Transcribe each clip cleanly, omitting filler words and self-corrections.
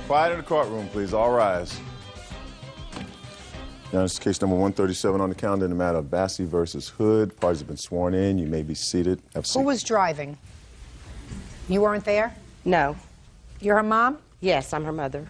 Quiet in the courtroom, please. All rise. Now, this is case number 137 on the calendar in the matter of Bassey versus Hood. Parties have been sworn in. You may be seated. Have a seat. Who was driving? You weren't there? No. You're her mom? Yes, I'm her mother.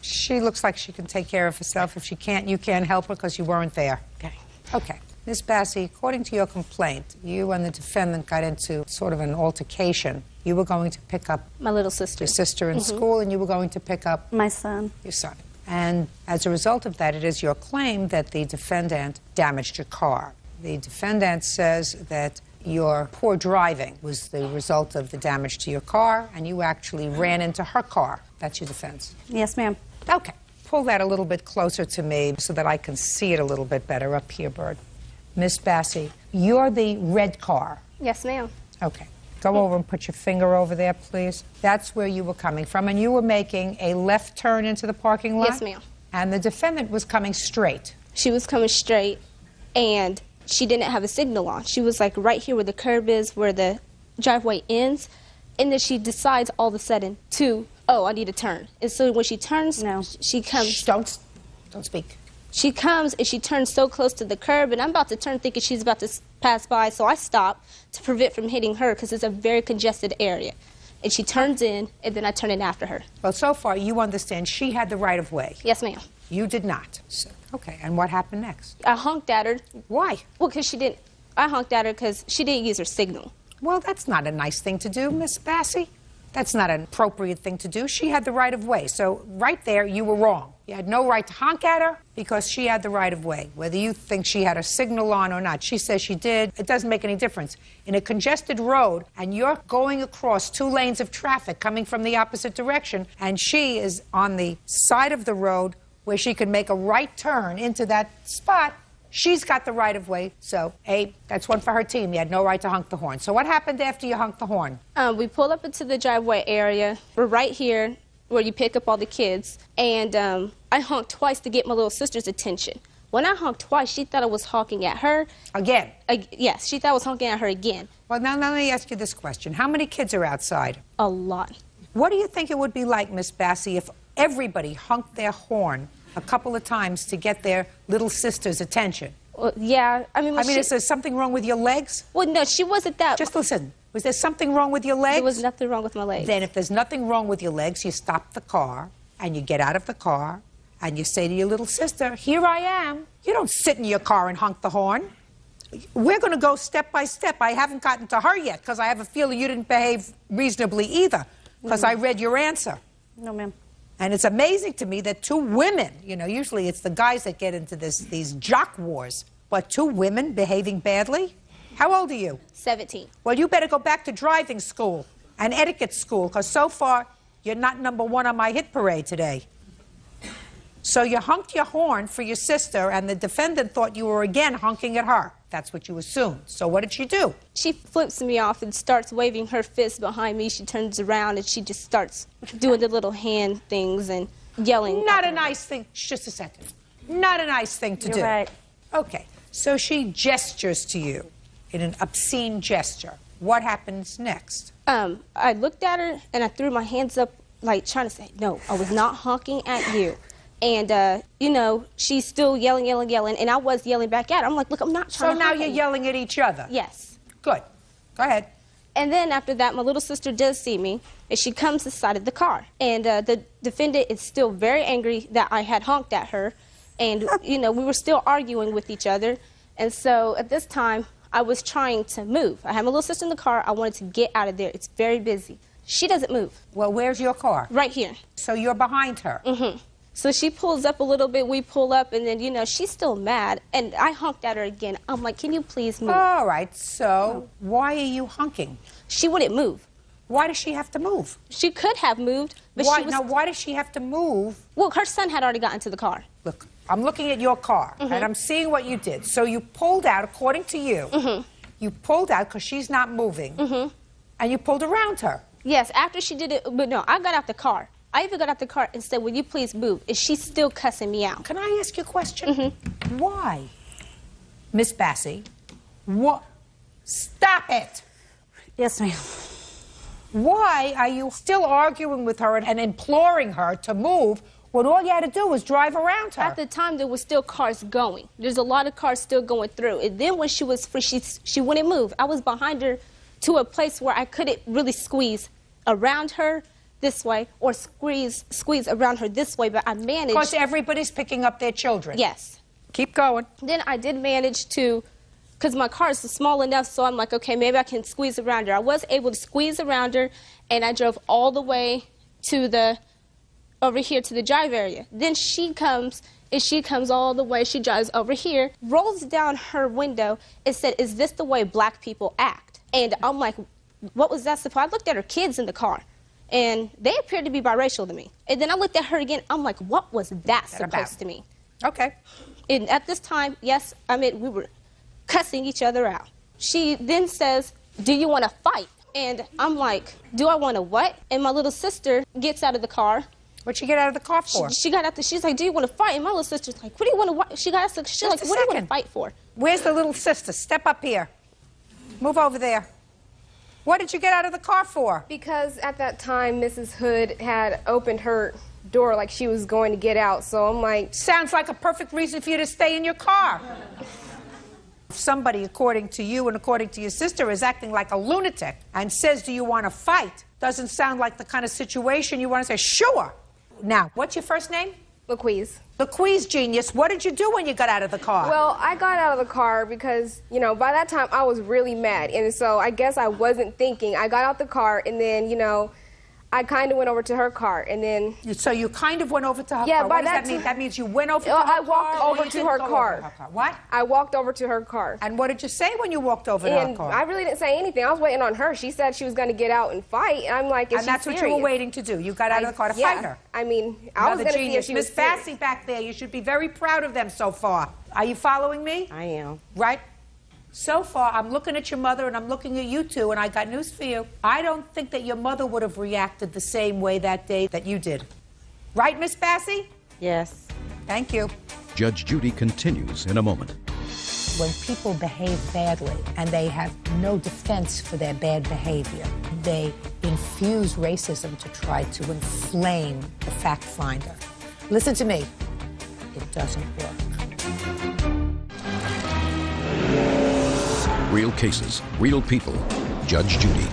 She looks like she can take care of herself. If she can't, you can't help her because you weren't there. Okay. Okay. Ms. Bassey, according to your complaint, you and the defendant got into sort of an altercation. You were going to pick up my little sister. Your sister in school, and you were going to pick up my son. Your son. And as a result of that, it is your claim that the defendant damaged your car. The defendant says that your poor driving was the result of the damage to your car, and you actually ran into her car. That's your defense. Yes, ma'am. Okay. Pull that a little bit closer to me so that I can see it a little bit better. Up here, Bird. Miss Bassey, you're the red car. Yes, ma'am. Okay. Go over and put your finger over there, please. That's where you were coming from, and you were making a left turn into the parking lot? Yes, ma'am. And the defendant was coming straight. She was coming straight, and she didn't have a signal on. She was like right here where the curb is, where the driveway ends, and then she decides all of a sudden oh, I need to turn. And so when she turns, she comes... Shh, don't speak. She comes and she turns so close to the curb, and I'm about to turn thinking she's about to pass by, so I stop to prevent from hitting her because it's a very congested area. And she turns in, and then I turn in after her. Well, so far, you understand she had the right of way. Yes, ma'am. You did not. So, okay, and what happened next? I honked at her. Why? Well, because she didn't... I honked at her because she didn't use her signal. Well, that's not a nice thing to do, Miss Bassey. That's not an appropriate thing to do. She had the right of way. So right there, you were wrong. You had no right to honk at her because she had the right of way. Whether you think she had a signal on or not, she says she did. It doesn't make any difference. In a congested road, and you're going across 2 lanes of traffic coming from the opposite direction, and she is on the side of the road where she can make a right turn into that spot, she's got the right of way. So, A, that's one for her team. You had no right to honk the horn. So what happened after you honked the horn? We pull up into the driveway area. We're right here where you pick up all the kids. And I honked twice to get my little sister's attention. When I honked twice, she thought I was honking at her. Again? Yes, she thought I was honking at her again. Well, now let me ask you this question. How many kids are outside? A lot. What do you think it would be like, Miss Bassey, if everybody honked their horn a couple of times to get their little sister's attention? Well, yeah, is there something wrong with your legs? Well, no, she wasn't that... Just listen. Was there something wrong with your legs? There was nothing wrong with my legs. Then if there's nothing wrong with your legs, you stop the car, and you get out of the car, and you say to your little sister, here I am. You don't sit in your car and honk the horn. We're going to go step by step. I haven't gotten to her yet, because I have a feeling you didn't behave reasonably either, because I read your answer. No, ma'am. And it's amazing to me that 2 women, usually it's the guys that get into these jock wars, but 2 women behaving badly? How old are you? 17. Well, you better go back to driving school and etiquette school, because so far you're not #1 on my hit parade today. So you honked your horn for your sister, and the defendant thought you were again honking at her. That's what you assumed. So what did she do? She flips me off and starts waving her fist behind me. She turns around and she just starts doing the little hand things and yelling. Not a nice thing. Just a second. Not a nice thing to do. You're right. Okay. So she gestures to you in an obscene gesture. What happens next? I looked at her and I threw my hands up like trying to say, no, I was not honking at you. And, she's still yelling, and I was yelling back at her. I'm like, look, I'm not trying to So now you're yelling at each other? Yes. Good. Go ahead. And then after that, my little sister does see me, and she comes to the side of the car. And the defendant is still very angry that I had honked at her. And, we were still arguing with each other. And so at this time, I was trying to move. I had my little sister in the car. I wanted to get out of there. It's very busy. She doesn't move. Well, where's your car? Right here. So you're behind her? Mm-hmm. So she pulls up a little bit, we pull up, and then, she's still mad. And I honked at her again. I'm like, can you please move? All right, so why are you honking? She wouldn't move. Why does she have to move? She could have moved, but why, she was... Now, why does she have to move? Well, her son had already gotten to the car. Look, I'm looking at your car, and I'm seeing what you did. So you pulled out, according to you, you pulled out because she's not moving, and you pulled around her. Yes, after she did it, but no, I got out the car. I even got out the car and said, will you please move? And she's still cussing me out. Can I ask you a question? Why? Miss Bassey, what? Stop it! Yes, ma'am. Why are you still arguing with her and imploring her to move when all you had to do was drive around her? At the time, there was still cars going. There's a lot of cars still going through. And then when she was free, she wouldn't move. I was behind her to a place where I couldn't really squeeze around her this way or squeeze around her this way, but I managed. Because everybody's picking up their children. Yes. Keep going. Then I did manage to, because my car is small enough, so I'm like, okay, maybe I can squeeze around her. I was able to squeeze around her, and I drove all the way to over here to the drive area. Then she comes all the way, she drives over here, rolls down her window and said, "Is this the way black people act?" And I'm like, what was that supposed? I looked at her kids in the car, and they appeared to be biracial to me. And then I looked at her again, I'm like, what was that supposed to mean? Okay. And at this time, yes, I mean, we were cussing each other out. She then says, "Do you want to fight?" And I'm like, do I want to what? And my little sister gets out of the car. What'd she get out of the car for? She got out she's like, "Do you want to fight?" And my little sister's like, "What do you want to?" She's like, "What do you want to fight for?" Where's the little sister? Step up here. Move over there. What did you get out of the car for? Because at that time, Mrs. Hood had opened her door like she was going to get out, so I'm like... Sounds like a perfect reason for you to stay in your car. If somebody, according to you and according to your sister, is acting like a lunatic and says, "Do you want to fight?" doesn't sound like the kind of situation you want to say, "Sure." Now, what's your first name? LaQuise. LaQuise, genius. What did you do when you got out of the car? Well, I got out of the car because, you know, by that time I was really mad. And so I guess I wasn't thinking. I got out the car and then, you know, I kind of went over to her car and then... So you kind of went over to her Yeah, car. by What does that that mean? time- That means you went over to her car? I walked or over you to didn't her go car. over to her car? What? I walked over to her car. And what did you say when you walked over to her And car? I really didn't say anything. I was waiting on her. She said she was going to get out and fight. And I'm like, is And she that's what you serious? were waiting to do. You got out of the car to Yeah. fight her. I mean, I was Another going to see if genius. she was Miss serious. Bassey back there, you should be very proud of them so far. Are you following me? I am. Right? So far, I'm looking at your mother and I'm looking at you two, and I got news for you. I don't think that your mother would have reacted the same way that day that you did. Right, Miss Bassey? Yes. Thank you. Judge Judy continues in a moment. When people behave badly and they have no defense for their bad behavior, they infuse racism to try to inflame the fact finder. Listen to me. It doesn't work. Real cases, real people. Judge Judy.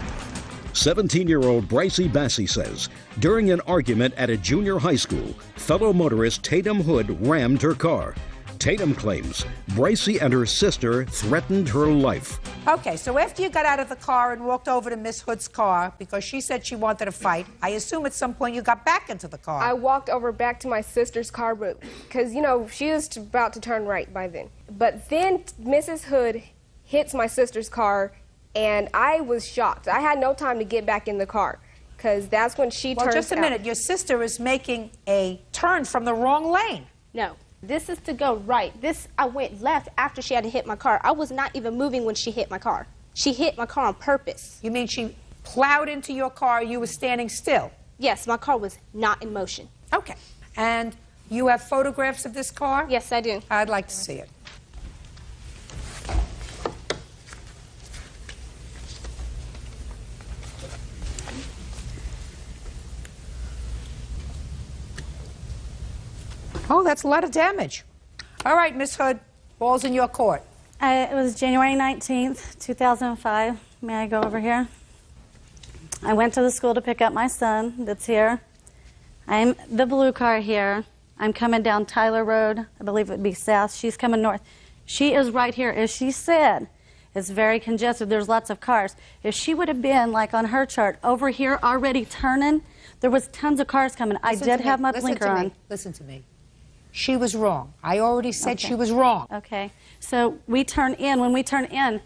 17-year-old Brycey Bassey says during an argument at a junior high school, fellow motorist Tatum Hood rammed her car. Tatum claims Brycey and her sister threatened her life. Okay, so after you got out of the car and walked over to Miss Hood's car because she said she wanted to fight, I assume at some point you got back into the car. I walked over back to my sister's car, but because, you know, she was about to turn right by then. But then Mrs. Hood hits my sister's car, and I was shocked. I had no time to get back in the car because that's when she turned. Well, just a minute. Your sister is making a turn from the wrong lane. No, this is to go right. I went left after she had to hit my car. I was not even moving when she hit my car. She hit my car on purpose. You mean she plowed into your car, you were standing still? Yes, my car was not in motion. Okay. And you have photographs of this car? Yes, I do. I'd like to see it. Oh, that's a lot of damage. All right, Miss Hood, ball's in your court. It was January 19th, 2005. May I go over here? I went to the school to pick up my son that's here. I'm the blue car here. I'm coming down Tyler Road. I believe it would be south. She's coming north. She is right here. As she said, it's very congested. There's lots of cars. If she would have been, like on her chart, over here already turning, there was tons of cars coming. I did have my blinker on. Listen to me. She was wrong. I already said Okay. she was wrong. Okay. So we turn in. When we turn in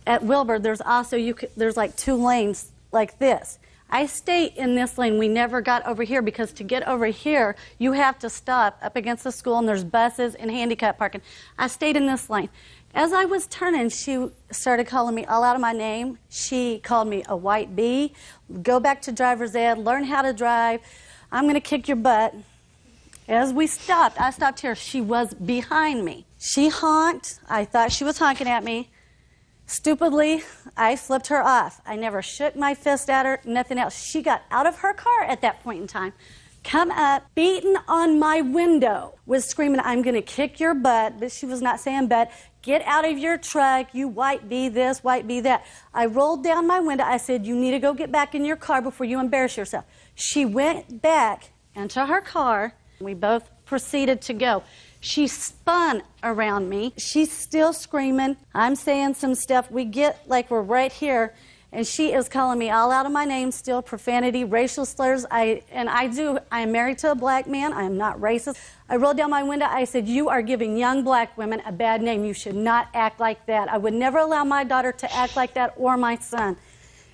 at Wilbur, there's also there's like two lanes like this. I stay in this lane. We never got over here because to get over here, you have to stop up against the school, and there's buses and handicap parking. I stayed in this lane. As I was turning, she started calling me all out of my name. She called me a white bee. Go back to driver's ed. Learn how to drive. I'm going to kick your butt. As we stopped, I stopped here. She was behind me. She honked. I thought she was honking at me. Stupidly, I flipped her off. I never shook my fist at her, nothing else. She got out of her car at that point in time, come up, beating on my window, was screaming, I'm going to kick your butt, but she was not saying butt. Get out of your truck, you white bee this, white bee that. I rolled down my window. I said, you need to go get back in your car before you embarrass yourself. She went back into her car. We both proceeded to go. She spun around me. She's still screaming. I'm saying some stuff. We get like we're right here, and she is calling me all out of my name still, profanity, racial slurs. I am married to a black man. I am not racist. I rolled down my window. I said, you are giving young black women a bad name. You should not act like that. I would never allow my daughter to act like that or my son.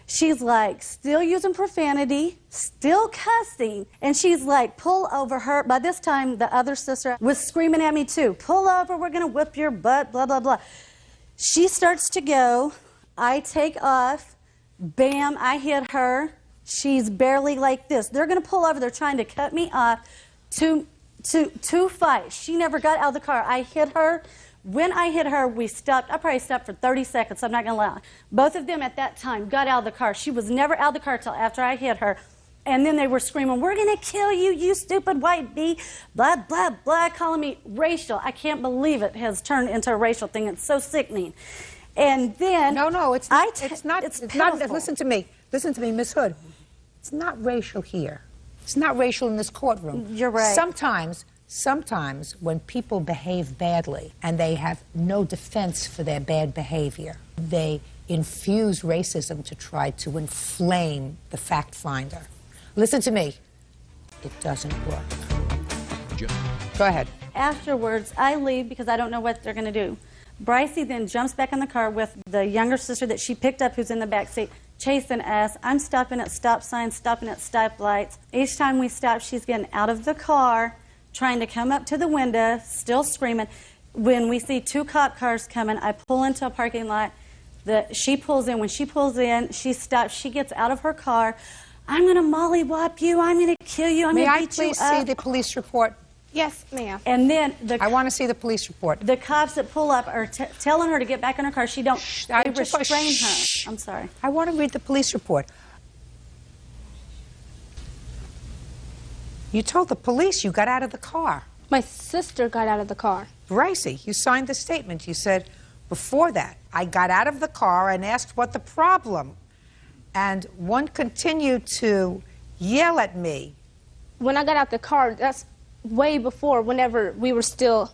She's like still using profanity, still cussing, and she's like, pull over her. By this time, the other sister was screaming at me too. Pull over, we're gonna whip your butt, blah, blah, blah. She starts to go. I take off. Bam, I hit her. She's barely like this. They're gonna pull over. They're trying to cut me off to fight. She never got out of the car. I hit her. When I hit her, we stopped. I probably stopped for 30 seconds. I'm not going to lie. Both of them at that time got out of the car. She was never out of the car until after I hit her. And then they were screaming, we're going to kill you, you stupid white bee, blah, blah, blah, calling me racial. I can't believe it has turned into a racial thing. It's so sickening. And then... No, it's not. It's not. Listen to me, Miss Hood. It's not racial here. It's not racial in this courtroom. You're right. Sometimes when people behave badly and they have no defense for their bad behavior, they infuse racism to try to inflame the fact finder. Listen to me. It doesn't work. Go ahead. Afterwards, I leave because I don't know what they're going to do. Brycey then jumps back in the car with the younger sister that she picked up who's in the back seat, chasing us. I'm stopping at stop signs, stopping at stoplights. Each time we stop, she's getting out of the car, trying to come up to the window, still screaming. When we see two cop cars coming, I pull into a parking lot. She pulls in. When she pulls in, she stops. She gets out of her car. I'm going to mollywop you. I'm going to kill you. I'm going to beat you up. May I please see the police report? Yes, ma'am. And then I want to see the police report. The cops that pull up are telling her to get back in her car. They restrain her. I'm sorry. I want to read the police report. You told the police you got out of the car. My sister got out of the car. Brycey, you signed the statement. You said, before that, I got out of the car and asked what the problem. And one continued to yell at me. When I got out the car, that's way before, whenever we were still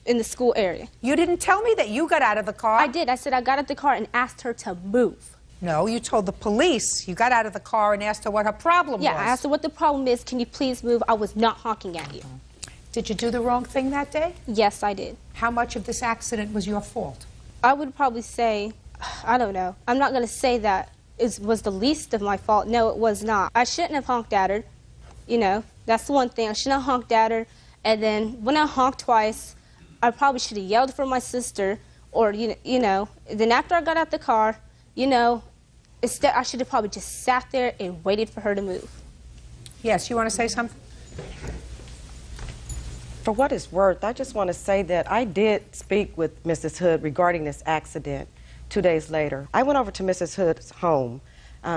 in the school area. You didn't tell me that you got out of the car. I did. I said I got out of the car and asked her to move. No, you told the police you got out of the car and asked her what her problem was. Yeah, I asked her what the problem is. Can you please move? I was not honking at you. Did you do the wrong thing that day? Yes, I did. How much of this accident was your fault? I would probably say, I don't know. I'm not going to say that it was the least of my fault. No, it was not. I shouldn't have honked at her. You know, that's the one thing. I shouldn't have honked at her. And then when I honked twice, I probably should have yelled for my sister. Or, you know, then after I got out the car, you know, instead I should have probably just sat there and waited for her to move. Yes, you want to say something? For what it's worth, I just want to say that I did speak with Mrs. Hood regarding this accident 2 days later. I went over to Mrs. Hood's home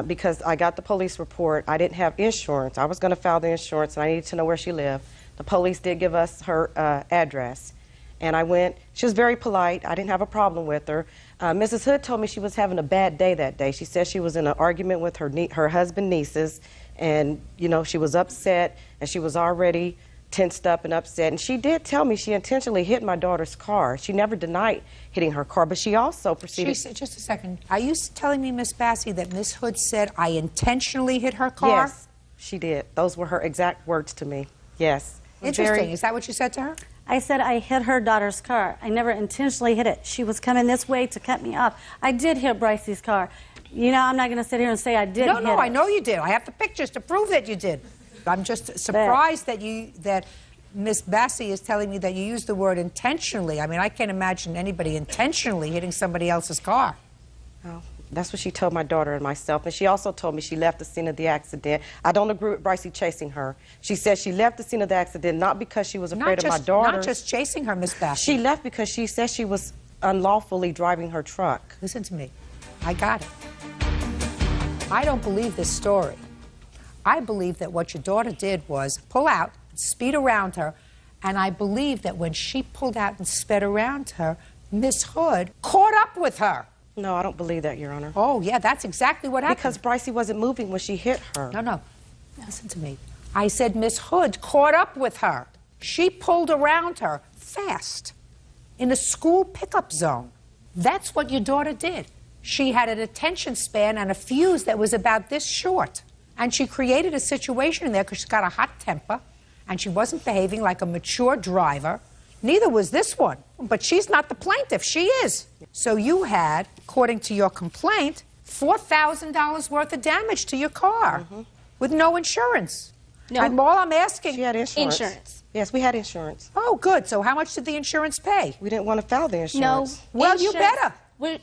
because I got the police report. I didn't have insurance. I was going to file the insurance, and I needed to know where she lived. The police did give us her address. And I went. She was very polite. I didn't have a problem with her. Mrs. Hood told me she was having a bad day that day. She said she was in an argument with her husband's nieces, and, you know, she was upset, and she was already tensed up and upset. And she did tell me she intentionally hit my daughter's car. She never denied hitting her car, but she also proceeded... Just a second. Are you telling me, Miss Bassey, that Miss Hood said I intentionally hit her car? Yes, she did. Those were her exact words to me. Yes. Interesting. Is that what you said to her? I said I hit her daughter's car. I never intentionally hit it. She was coming this way to cut me off. I did hit Brycey's car. You know, I'm not going to sit here and say I didn't hit it. No, I know you did. I have the pictures to prove that you did. I'm just surprised that Miss Bassey is telling me that you used the word intentionally. I mean, I can't imagine anybody intentionally hitting somebody else's car. Oh, that's what she told my daughter and myself. And she also told me she left the scene of the accident. I don't agree with Brycey chasing her. She said she left the scene of the accident not because she was afraid of my daughter. Not just chasing her, Miss Bassey. She left because she said she was unlawfully driving her truck. Listen to me. I got it. I don't believe this story. I believe that what your daughter did was pull out, speed around her, and I believe that when she pulled out and sped around her, Miss Hood caught up with her. No, I don't believe that, Your Honor. Oh, yeah, that's exactly what happened. Because Brycey wasn't moving when she hit her. No. Listen to me. I said Miss Hood caught up with her. She pulled around her fast in a school pickup zone. That's what your daughter did. She had an attention span and a fuse that was about this short. And she created a situation in there because she's got a hot temper and she wasn't behaving like a mature driver. Neither was this one. But she's not the plaintiff. She is. So you had, according to your complaint, $4,000 worth of damage to your car with no insurance. No. And all I'm asking... She had insurance. Insurance. Yes, we had insurance. Oh, good. So how much did the insurance pay? We didn't want to file the No. insurance. Well, you better.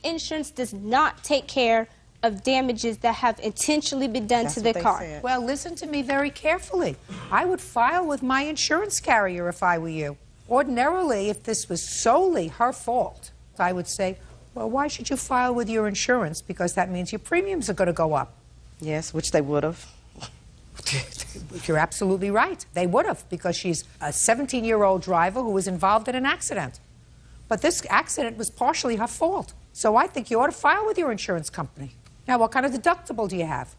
Insurance does not take care of damages that have intentionally been done That's to what the they car. said. Well, listen to me very carefully. I would file with my insurance carrier if I were you. Ordinarily, if this was solely her fault, I would say, well, why should you file with your insurance? Because that means your premiums are going to go up. Yes, which they would have. You're absolutely right. They would have, because she's a 17-year-old driver who was involved in an accident. But this accident was partially her fault. So I think you ought to file with your insurance company. Now, what kind of deductible do you have?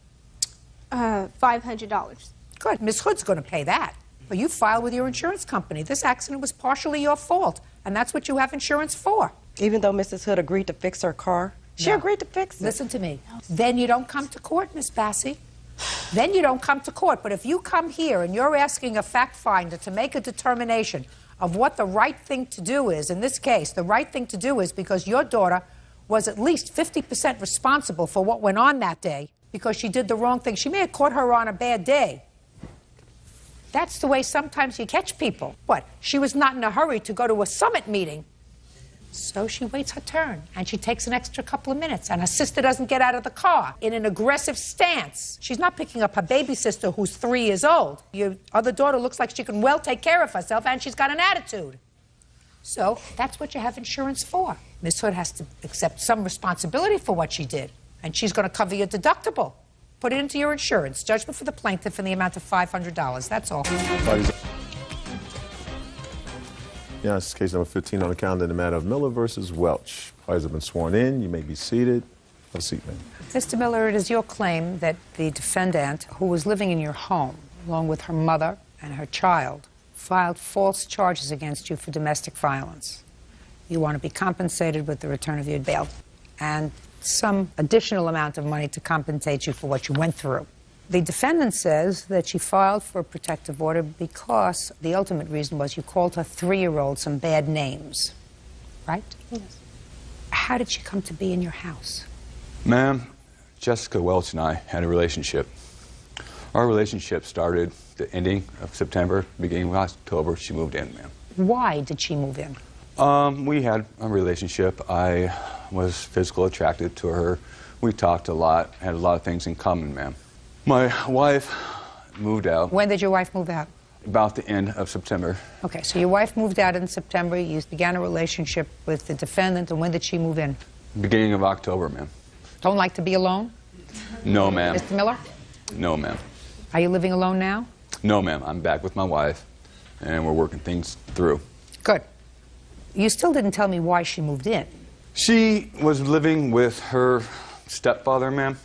$500. Good. Miss Hood's going to pay that. But you file with your insurance company. This accident was partially your fault, and that's what you have insurance for. Even though Mrs. Hood agreed to fix her car? She No. agreed to fix it. Listen to me. Then you don't come to court, Miss Bassie. Then you don't come to court. But if you come here and you're asking a fact finder to make a determination of what the right thing to do is, in this case, the right thing to do is because your daughter was at least 50% responsible for what went on that day because she did the wrong thing. She may have caught her on a bad day. That's the way sometimes you catch people. What? She was not in a hurry to go to a summit meeting. So she waits her turn, and she takes an extra couple of minutes, and her sister doesn't get out of the car in an aggressive stance. She's not picking up her baby sister, who's 3 years old. Your other daughter looks like she can well take care of herself, and she's got an attitude. So that's what you have insurance for. Miss Hood has to accept some responsibility for what she did, and she's going to cover your deductible. Put it into your insurance. Judgment for the plaintiff in the amount of $500. That's all. Yes, case number 15 on the calendar in the matter of Miller versus Welch. Parties have been sworn in. You may be seated. Have a seat, ma'am. Mr. Miller, it is your claim that the defendant, who was living in your home, along with her mother and her child, filed false charges against you for domestic violence. You want to be compensated with the return of your bail and some additional amount of money to compensate you for what you went through. The defendant says that she filed for a protective order because the ultimate reason was you called her 3-year-old some bad names, right? Yes. How did she come to be in your house? Ma'am, Jessica Welch and I had a relationship. Our relationship started the ending of September, beginning of October. She moved in, ma'am. Why did she move in? We had a relationship. I was physically attracted to her. We talked a lot, had a lot of things in common, ma'am. My wife moved out. When did your wife move out? About the end of September. Okay, so your wife moved out in September. You began a relationship with the defendant, and when did she move in? Beginning of October, ma'am. Don't like to be alone? No, ma'am. Mr. Miller? No, ma'am. Are you living alone now? No, ma'am. I'm back with my wife, and we're working things through. Good. You still didn't tell me why she moved in. She was living with her stepfather, ma'am,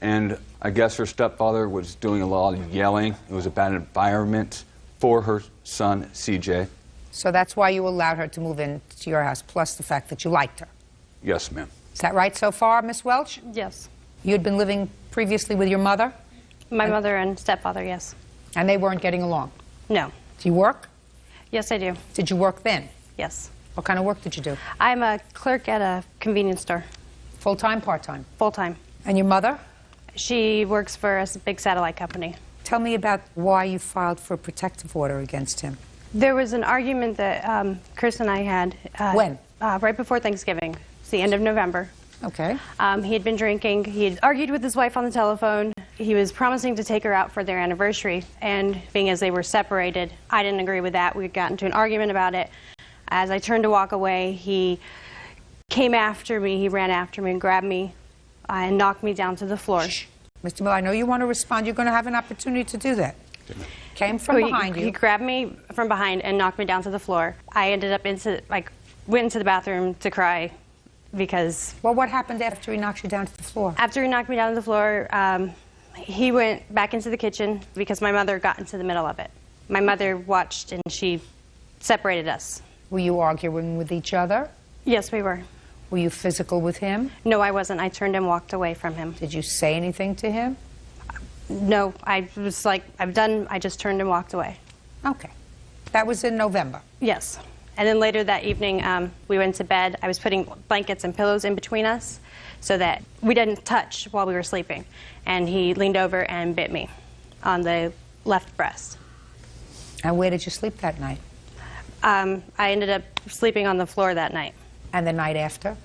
and I guess her stepfather was doing a lot of yelling. It was a bad environment for her son, CJ. So that's why you allowed her to move into your house, plus the fact that you liked her. Yes, ma'am. Is that right so far, Miss Welch? Yes. You had been living previously with your mother, My mother and stepfather, yes. and they weren't getting along. No. Do you work? Yes, I do. Did you work then? Yes. What kind of work did you do? I'm a clerk at a convenience store, Full-time, part-time? full-time. And your mother? She works for a big satellite company. Tell me about why you filed for a protective order against him. There was an argument that Chris and I had. When? Right before Thanksgiving. It's the end of November. Okay. He had been drinking. He had argued with his wife on the telephone. He was promising to take her out for their anniversary. And being as they were separated, I didn't agree with that. We got into an argument about it. As I turned to walk away, he came after me. He ran after me and grabbed me and knocked me down to the floor. Shh. Mr. Miller, I know you want to respond. You're going to have an opportunity to do that. Came from behind you. He grabbed me from behind and knocked me down to the floor. I ended up went into the bathroom to cry because... Well, what happened after he knocked you down to the floor? After he knocked me down to the floor, he went back into the kitchen because my mother got into the middle of it. My mother watched and she separated us. Were you arguing with each other? Yes, we were. Were you physical with him? No, I wasn't. I turned and walked away from him. Did you say anything to him? No, I was like, I'm done. I just turned and walked away. Okay. That was in November? Yes. And then later that evening, we went to bed. I was putting blankets and pillows in between us so that we didn't touch while we were sleeping. And he leaned over and bit me on the left breast. And where did you sleep that night? I ended up sleeping on the floor that night. And the night after?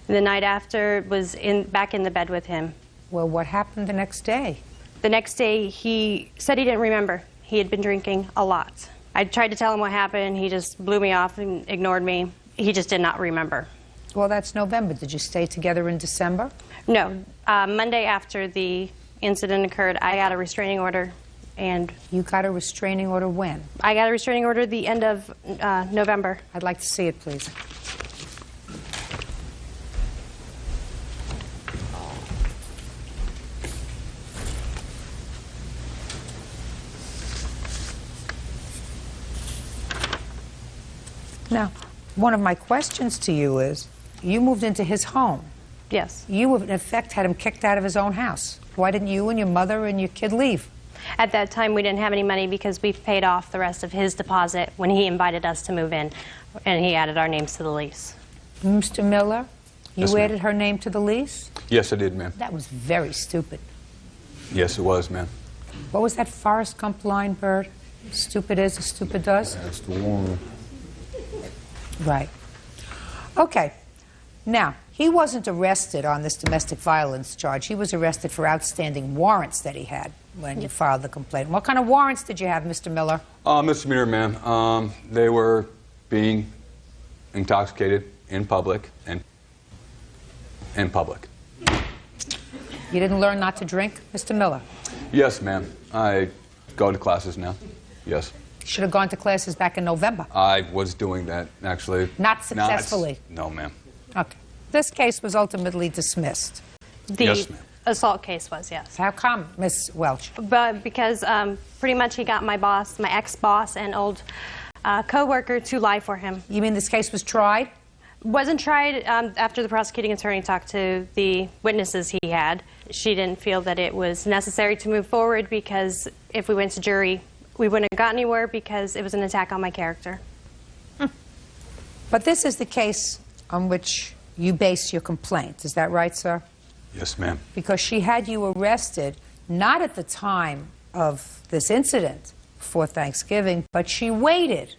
The night after was back in the bed with him. Well, what happened the next day? The next day, he said he didn't remember. He had been drinking a lot. I tried to tell him what happened. He just blew me off and ignored me. He just did not remember. Well, that's November. Did you stay together in December? No. Monday after the incident occurred, I got a restraining order. And you got a restraining order when? I got a restraining order the end of November. I'd like to see it, please. Now, one of my questions to you is, you moved into his home. Yes. You, in effect, had him kicked out of his own house. Why didn't you and your mother and your kid leave? At that time, we didn't have any money because we paid off the rest of his deposit when he invited us to move in, and he added our names to the lease. Mr. Miller, you Yes, added her name to the lease? Yes, I did, ma'am. That was very stupid. Yes, it was, ma'am. What was that Forrest Gump line, Bird? Stupid is as stupid does? That's the one. Right. Okay. Now, he wasn't arrested on this domestic violence charge. He was arrested for outstanding warrants that he had when you filed the complaint. What kind of warrants did you have, Mr. Miller? Misdemeanor, ma'am. They were being intoxicated in public and in public. You didn't learn not to drink, Mr. Miller? Yes, ma'am. I go to classes now. Yes. You should have gone to classes back in November. I was doing that, actually. Not successfully? No, ma'am. Okay. This case was ultimately dismissed. Yes, ma'am. Assault case was, yes. How come, Miss Welch? But because pretty much he got my boss, my ex-boss and old co-worker to lie for him. You mean this case was tried? Wasn't tried after the prosecuting attorney talked to the witnesses he had. She didn't feel that it was necessary to move forward because if we went to jury, we wouldn't have got anywhere because it was an attack on my character. But this is the case on which you base your complaint. Is that right, sir? Yes, ma'am. Because she had you arrested not at the time of this incident before Thanksgiving, but she waited.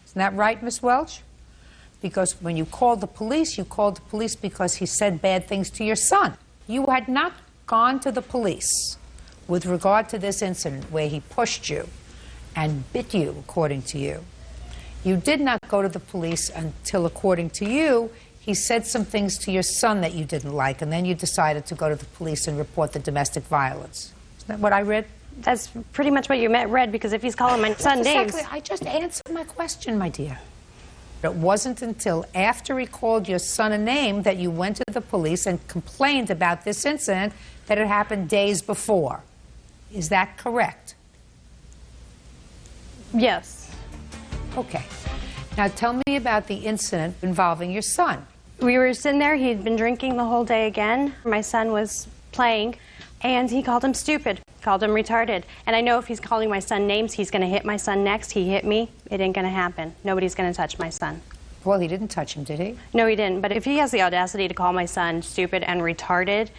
Isn't that right, Miss Welch? Because when you called the police because he said bad things to your son. You had not gone to the police with regard to this incident where he pushed you and bit you, according to you. You did not go to the police until, according to you, he said some things to your son that you didn't like, and then you decided to go to the police and report the domestic violence. Isn't that what I read? That's pretty much what you read, because if he's calling my son names... Exactly. I just answered my question, my dear. It wasn't until after he called your son a name that you went to the police and complained about this incident that it happened days before. Is that correct? Yes. Okay. Now tell me about the incident involving your son. We were sitting there. He'd been drinking the whole day again. My son was playing, and he called him stupid, called him retarded. And I know if he's calling my son names, he's going to hit my son next. He hit me. It ain't going to happen. Nobody's going to touch my son. Well, he didn't touch him, did he? No, he didn't. But if he has the audacity to call my son stupid and retarded,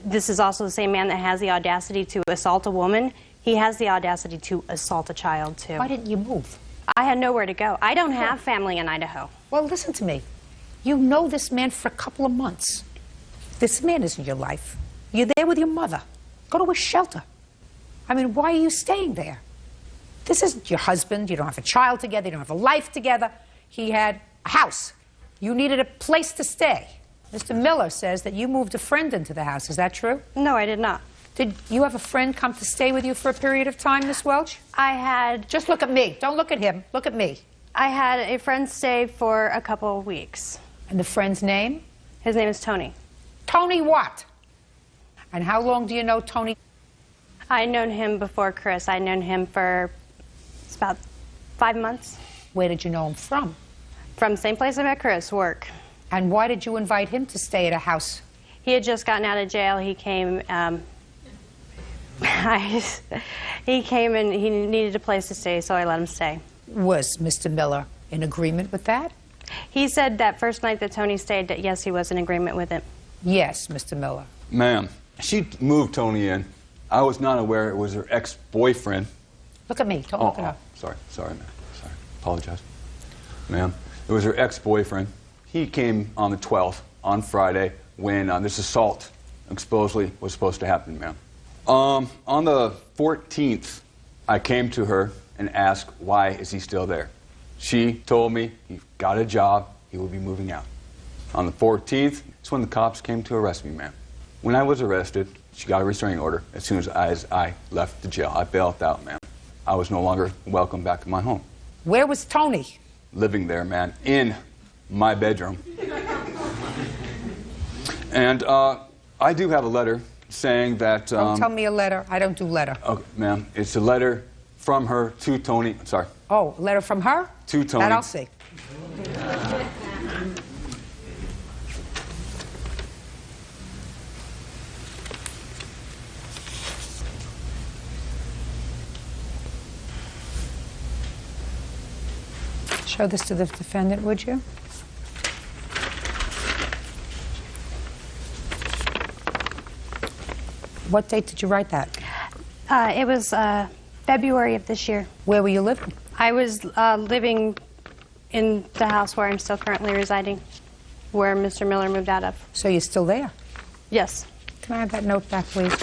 this is also the same man that has the audacity to assault a woman. He has the audacity to assault a child, too. Why didn't you move? I had nowhere to go. I don't have family in Idaho. Well, listen to me. You know this man for a couple of months. This man isn't your life. You're there with your mother. Go to a shelter. I mean, why are you staying there? This isn't your husband. You don't have a child together. You don't have a life together. He had a house. You needed a place to stay. Mr. Miller says that you moved a friend into the house. Is that true? No, I did not. Did you have a friend come to stay with you for a period of time, Miss Welch? I had... Just look at me. Don't look at him. Look at me. I had a friend stay for a couple of weeks. And the friend's name? His name is Tony. Tony what? And how long do you know Tony? I'd known him before Chris. I'd known him for about 5 months. Where did you know him from? From the same place I met Chris, work. And why did you invite him to stay at a house? He had just gotten out of jail. He came, he came and he needed a place to stay, so I let him stay. Was Mr. Miller in agreement with that? He said that first night that Tony stayed that yes, he was in agreement with it. Yes, Mr. Miller. Ma'am, she moved Tony in. I was not aware it was her ex-boyfriend. Look at me. Don't look at her. Sorry, ma'am. Sorry. Apologize. Ma'am, it was her ex-boyfriend. He came on the 12th, on Friday, when this assault supposedly was supposed to happen, ma'am. On the 14th, I came to her and asked, why is he still there? She told me he got a job, he will be moving out. On the 14th, it's when the cops came to arrest me, ma'am. When I was arrested, she got a restraining order as soon as I left the jail. I bailed out, ma'am. I was no longer welcome back in my home. Where was Tony? Living there, man, in my bedroom. And I do have a letter saying that... Don't tell me a letter. I don't do letter. Okay, ma'am, it's a letter from her to Tony. Sorry. Oh, a letter from her? To Tony. That I'll see. Show this to the defendant, would you? What date did you write that? It was February of this year. Where were you living? I was living in the house where I'm still currently residing, where Mr. Miller moved out of. So you're still there? Yes. Can I have that note back, please?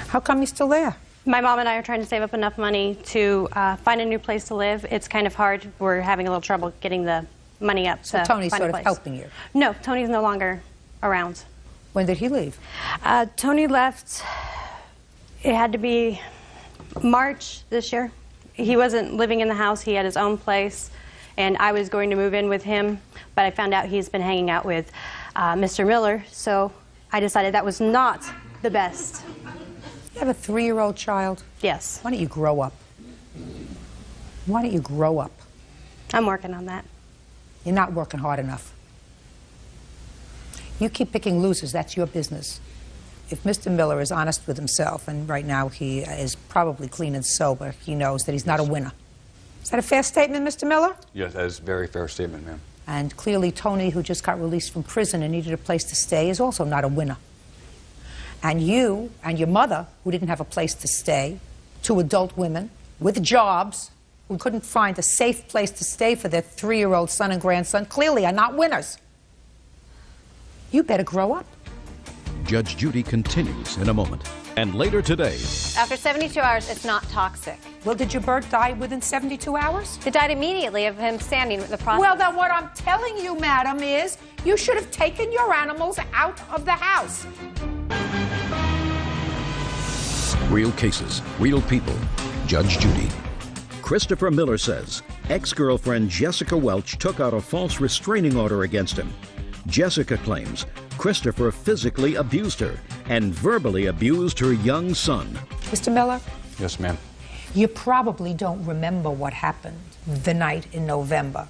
How come you're still there? My mom and I are trying to save up enough money to find a new place to live. It's kind of hard. We're having a little trouble getting the money up. So to Tony's find a sort of place. helping you? No, Tony's no longer around. When did he leave? Tony left, it had to be March this year. He wasn't living in the house. He had his own place, and I was going to move in with him, but I found out he's been hanging out with Mr. Miller, so I decided that was not the best. You have a 3-year-old child? Yes. Why don't you grow up? Why don't you grow up? I'm working on that. You're not working hard enough. You keep picking losers, that's your business. If Mr. Miller is honest with himself, and right now he is probably clean and sober, he knows that he's not a winner. Is that a fair statement, Mr. Miller? Yes, that is a very fair statement, ma'am. And clearly Tony, who just got released from prison and needed a place to stay, is also not a winner. And you and your mother, who didn't have a place to stay, 2 adult women with jobs, who couldn't find a safe place to stay for their 3-year-old son and grandson, clearly are not winners. You better grow up. Judge Judy continues in a moment. And later today, After 72 hours, it's not toxic. Well, did your bird die within 72 hours? It died immediately of him standing with the process. Well, then what I'm telling you, madam, is you should have taken your animals out of the house. real cases, real people. Judge Judy. Christopher Miller says ex-girlfriend Jessica Welch took out a false restraining order against him. Jessica claims Christopher physically abused her and verbally abused her young son. Mr. Miller? Yes, ma'am. You probably don't remember what happened the night in November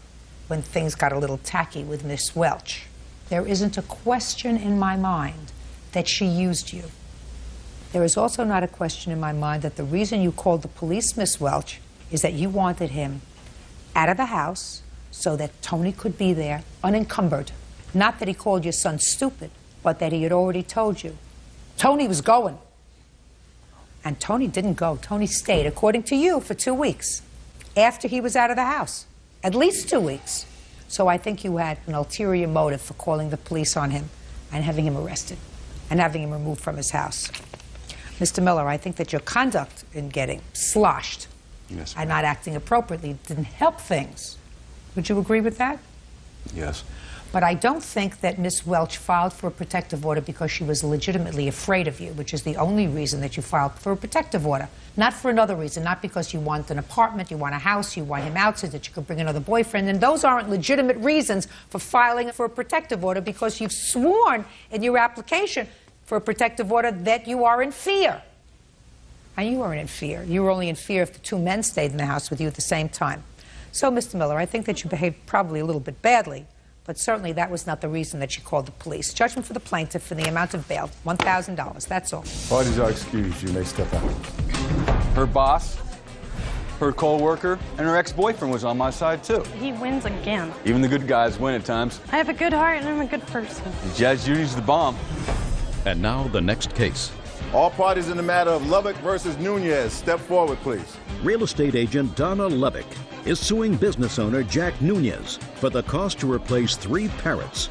when things got a little tacky with Miss Welch. There isn't a question in my mind that she used you. There is also not a question in my mind that the reason you called the police, Miss Welch, is that you wanted him out of the house so that Tony could be there unencumbered. Not that he called your son stupid, but that he had already told you. Tony was going. And Tony didn't go. Tony stayed, according to you, for 2 weeks after he was out of the house. At least 2 weeks. So I think you had an ulterior motive for calling the police on him and having him arrested and having him removed from his house. Mr. Miller, I think that your conduct in getting sloshed and not acting appropriately didn't help things. Would you agree with that? Yes. But I don't think that Miss Welch filed for a protective order because she was legitimately afraid of you, which is the only reason that you filed for a protective order. Not for another reason, not because you want an apartment, you want a house, you want him out so that you could bring another boyfriend. And those aren't legitimate reasons for filing for a protective order, because you've sworn in your application for a protective order that you are in fear. And you weren't in fear. You were only in fear if the two men stayed in the house with you at the same time. So, Mr. Miller, I think that you behaved probably a little bit badly, but certainly that was not the reason that you called the police. Judgment for the plaintiff for the amount of bail, $1,000. That's all. Parties are excused. You may step out. Her boss, her co-worker, and her ex-boyfriend was on my side, too. He wins again. Even the good guys win at times. I have a good heart and I'm a good person. Judge Judy's the bomb. And now the next case. All parties in the matter of Lubbock versus Nunez, step forward, please. Real estate agent Donna Levick is suing business owner Jack Nunez for the cost to replace 3 parrots.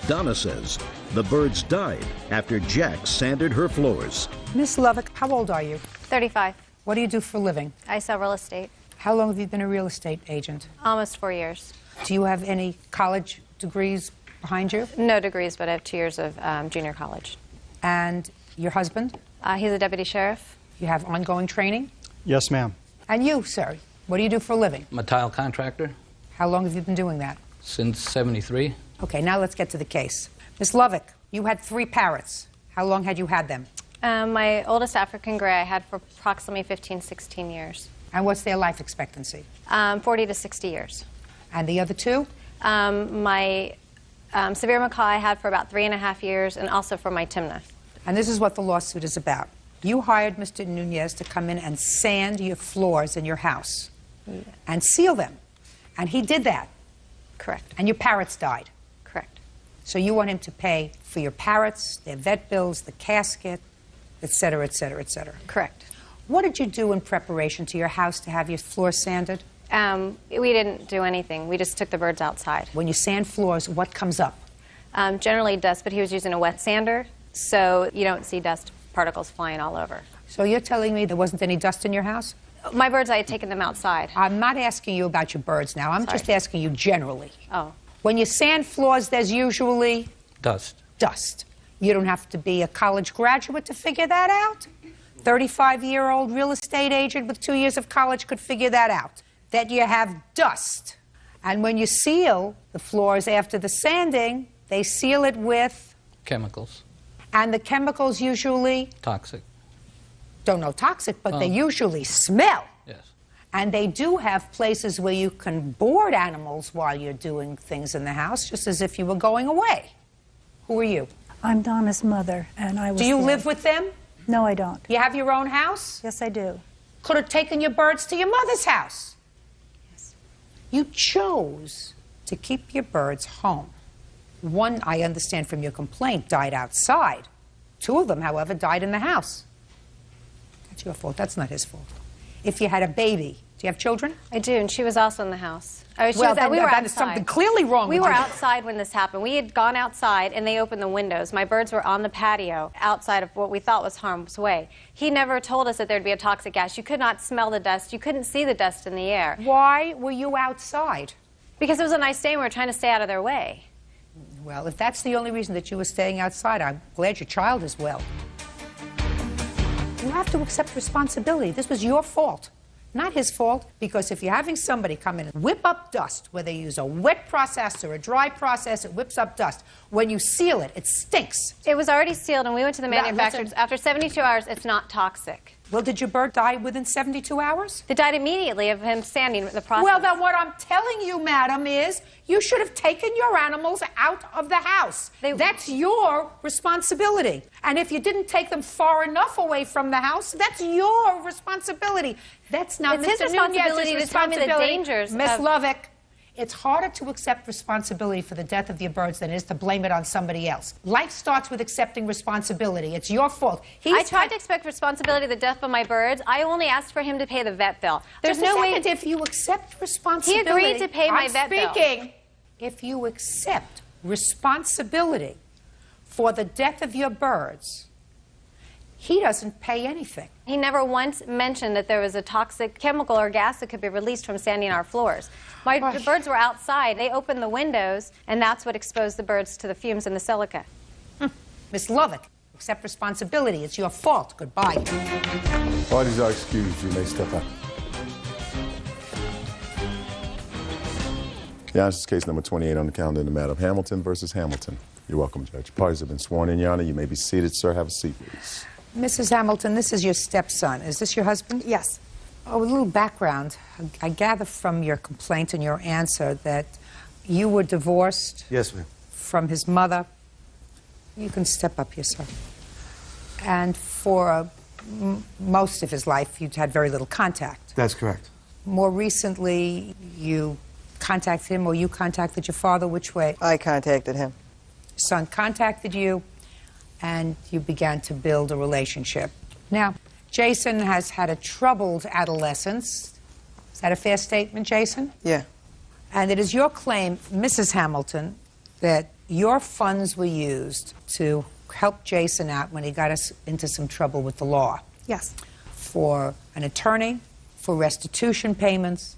Donna says the birds died after Jack sanded her floors. Miss Lovick, how old are you? 35. What do you do for a living? I sell real estate. How long have you been a real estate agent? Almost 4 years. Do you have any college degrees behind you? No degrees, but I have 2 years of junior college. And your husband? He's a deputy sheriff. You have ongoing training? Yes, ma'am. And you, sir, what do you do for a living? I'm a tile contractor How long have you been doing that? since '73. Okay, now let's get to the case. Miss Lovick, you had 3 parrots. How long had you had them? My oldest African gray I had for approximately 15, 16 years. And what's their life expectancy? 40 to 60 years. And the other 2? My severe macaw I had for about 3.5 years, and also for my Timna. And this is what the lawsuit is about. You hired Mr. Nunez to come in and sand your floors in your house and seal them. And he did that. Correct. And your parrots died. Correct. So you want him to pay for your parrots, their vet bills, the casket, et cetera, et cetera, et cetera. Correct. What did you do in preparation to your house to have your floor sanded? We didn't do anything. We just took the birds outside. When you sand floors, what comes up? Generally dust, but he was using a wet sander, so you don't see dust particles flying all over. So you're telling me there wasn't any dust in your house? My birds, I had taken them outside. I'm not asking you about your birds now. I'm just asking you generally. Oh. When you sand floors, there's usually Dust. dust. You don't have to be a college graduate to figure that out. 35-year-old real estate agent with 2 years of college could figure that out, that you have dust. And when you seal the floors after the sanding, they seal it with? Chemicals. And the chemicals usually? Toxic. Don't know toxic, but they usually smell. Yes. And they do have places where you can board animals while you're doing things in the house, just as if you were going away. Who are you? I'm Donna's mother, and I was. Do you there. live with them? No, I don't. You have your own house? Yes, I do. Could have taken your birds to your mother's house. Yes. You chose to keep your birds home. One, I understand from your complaint, died outside. 2 of them, however, died in the house. That's your fault. That's not his fault. If you had a baby, do you have children? I do, and she was also in the house. Well, We were that is outside. something clearly wrong We with were you. outside when this happened. We had gone outside, and they opened the windows. My birds were on the patio outside of what we thought was harm's way. He never told us that there'd be a toxic gas. You could not smell the dust. You couldn't see the dust in the air. Why were you outside? Because it was a nice day, and we were trying to stay out of their way. Well, if that's the only reason that you were staying outside, I'm glad your child is well. You have to accept responsibility. This was your fault, not his fault, because if you're having somebody come in and whip up dust, whether you use a wet process or a dry process, it whips up dust. When you seal it, it stinks. It was already sealed, and we went to the Now, manufacturers. listen. After 72 hours, it's not toxic. Well, did your bird die within 72 hours? They died immediately of him sanding the process. Well, then what I'm telling you, madam, is you should have taken your animals out of the house. That's your responsibility. And if you didn't take them far enough away from the house, that's your responsibility. That's not It's Mr. his responsibility Nunez's to tell me the responsibility. dangers Miss of- Lovick, it's harder to accept responsibility for the death of your birds than it is to blame it on somebody else. Life starts with accepting responsibility. It's your fault. I tried to expect responsibility of the death of my birds. I only asked for him to pay the vet bill. There's Just a no way. second, if you accept responsibility. He agreed to pay my I'm vet bill. speaking. If you accept responsibility for the death of your birds, he doesn't pay anything. He never once mentioned that there was a toxic chemical or gas that could be released from standing on our floors. The birds were outside. They opened the windows, and that's what exposed the birds to the fumes and the silica. Miss Lovett, accept responsibility. It's your fault. Goodbye. Parties are excused. You may step out. Your Honor, this is case number 28 on the calendar in the matter of Hamilton versus Hamilton. You're welcome, Judge. Parties have been sworn in, Your Honor. You may be seated, sir. Have a seat, please. Mrs. Hamilton, this is your stepson. Is this your husband? Yes. Oh, a little background. I gather from your complaint and your answer that you were divorced. Yes, ma'am. From his mother. You can step up here, sir. And for most of his life, you'd had very little contact. That's correct. More recently, you contacted him, or you contacted your father. Which way? I contacted him. Son contacted you, and you began to build a relationship. Now, Jason has had a troubled adolescence. Is that a fair statement, Jason? Yeah. And it is your claim, Mrs. Hamilton, that your funds were used to help Jason out when he got us into some trouble with the law. Yes. For an attorney, for restitution payments,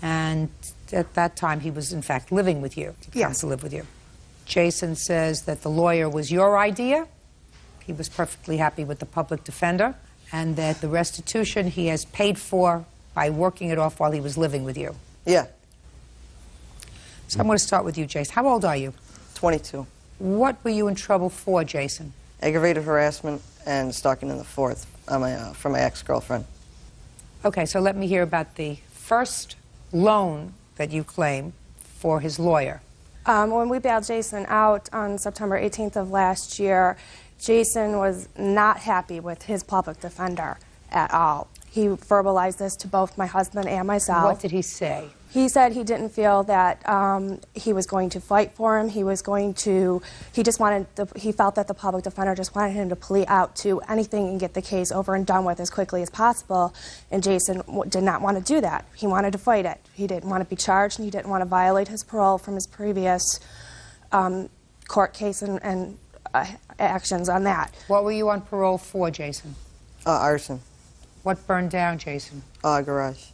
and at that time he was in fact living with you. Yes. To live with you. Jason says that the lawyer was your idea. He was perfectly happy with the public defender, and that the restitution he has paid for by working it off while he was living with you. Yeah. So I'm going to start with you, Jason. How old are you? 22. What were you in trouble for, Jason? Aggravated harassment and stalking in the fourth from my ex-girlfriend. Okay, so let me hear about the first loan that you claim for his lawyer. When we bailed Jason out on September 18th of last year, Jason was not happy with his public defender at all. He verbalized this to both my husband and myself. What did he say? He said he didn't feel that he was going to fight for him. He felt that the public defender just wanted him to plea out to anything and get the case over and done with as quickly as possible. And Jason did not want to do that. He wanted to fight it. He didn't want to be charged, and he didn't want to violate his parole from his previous court case and actions on that. What were you on parole for, Jason? Arson. What burned down, Jason? Garage.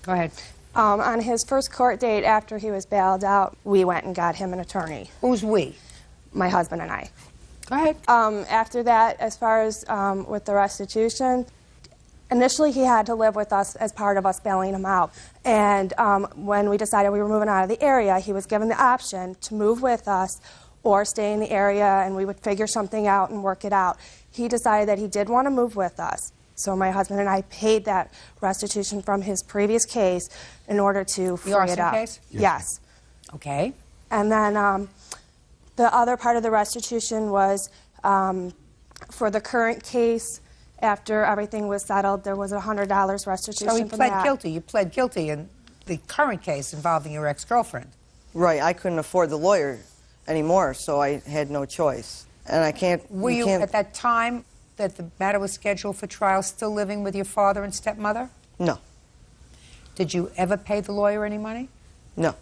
Go ahead. On his first court date after he was bailed out, we went and got him an attorney. Who's we? My husband and I. Go ahead. After that, as far as with the restitution, initially he had to live with us as part of us bailing him out. And when we decided we were moving out of the area, he was given the option to move with us or stay in the area, and we would figure something out and work it out. He decided that he did want to move with us. So my husband and I paid that restitution from his previous case in order to free it up. Case? Yes. Okay. And then the other part of the restitution was for the current case. After everything was settled, there was $100 restitution. So he for pled that. guilty. You pled guilty in the current case involving your ex-girlfriend. Right. I couldn't afford the lawyer anymore, so I had no choice. And I can't... Were you at that time that the matter was scheduled for trial still living with your father and stepmother? No. Did you ever pay the lawyer any money? No.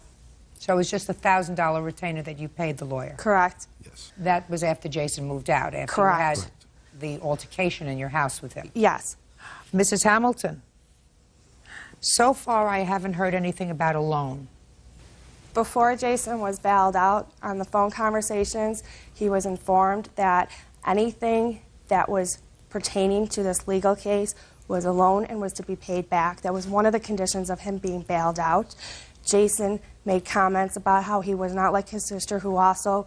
So it was just a $1,000 retainer that you paid the lawyer? Correct. Yes. That was after Jason moved out, after Correct. you had the altercation in your house with him? Yes. Mrs. Hamilton, so far I haven't heard anything about a loan. Before Jason was bailed out, on the phone conversations, he was informed that anything that was pertaining to this legal case was a loan and was to be paid back. That was one of the conditions of him being bailed out. Jason made comments about how he was not like his sister, who also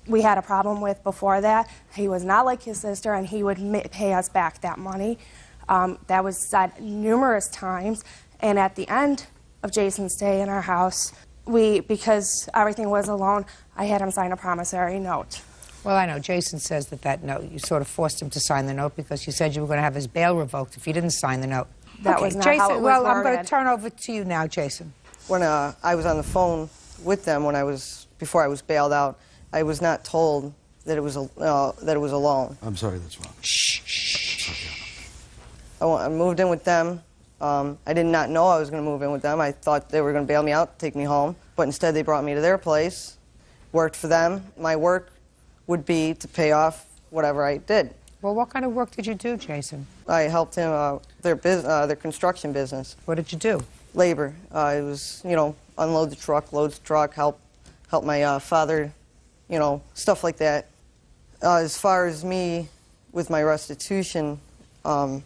we had a problem with before that. He was not like his sister, and he would pay us back that money. That was said numerous times, and at the end of Jason's stay in our house, because everything was a loan, I had him sign a promissory note. Well, I know Jason says that note, you sort of forced him to sign the note because you said you were going to have his bail revoked if he didn't sign the note. That okay, was not Jason, how it was well, I'm worded. going to turn over to you now, Jason. When I was on the phone with them before I was bailed out, I was not told that it was a loan. I'm sorry, that's wrong. I moved in with them. I did not know I was going to move in with them. I thought they were going to bail me out, take me home. But instead they brought me to their place, worked for them. My work would be to pay off whatever I did. Well, what kind of work did you do, Jason? I helped him their construction business. What did you do? Labor. It was, unload the truck, load the truck, help my father, stuff like that. As far as me with my restitution, like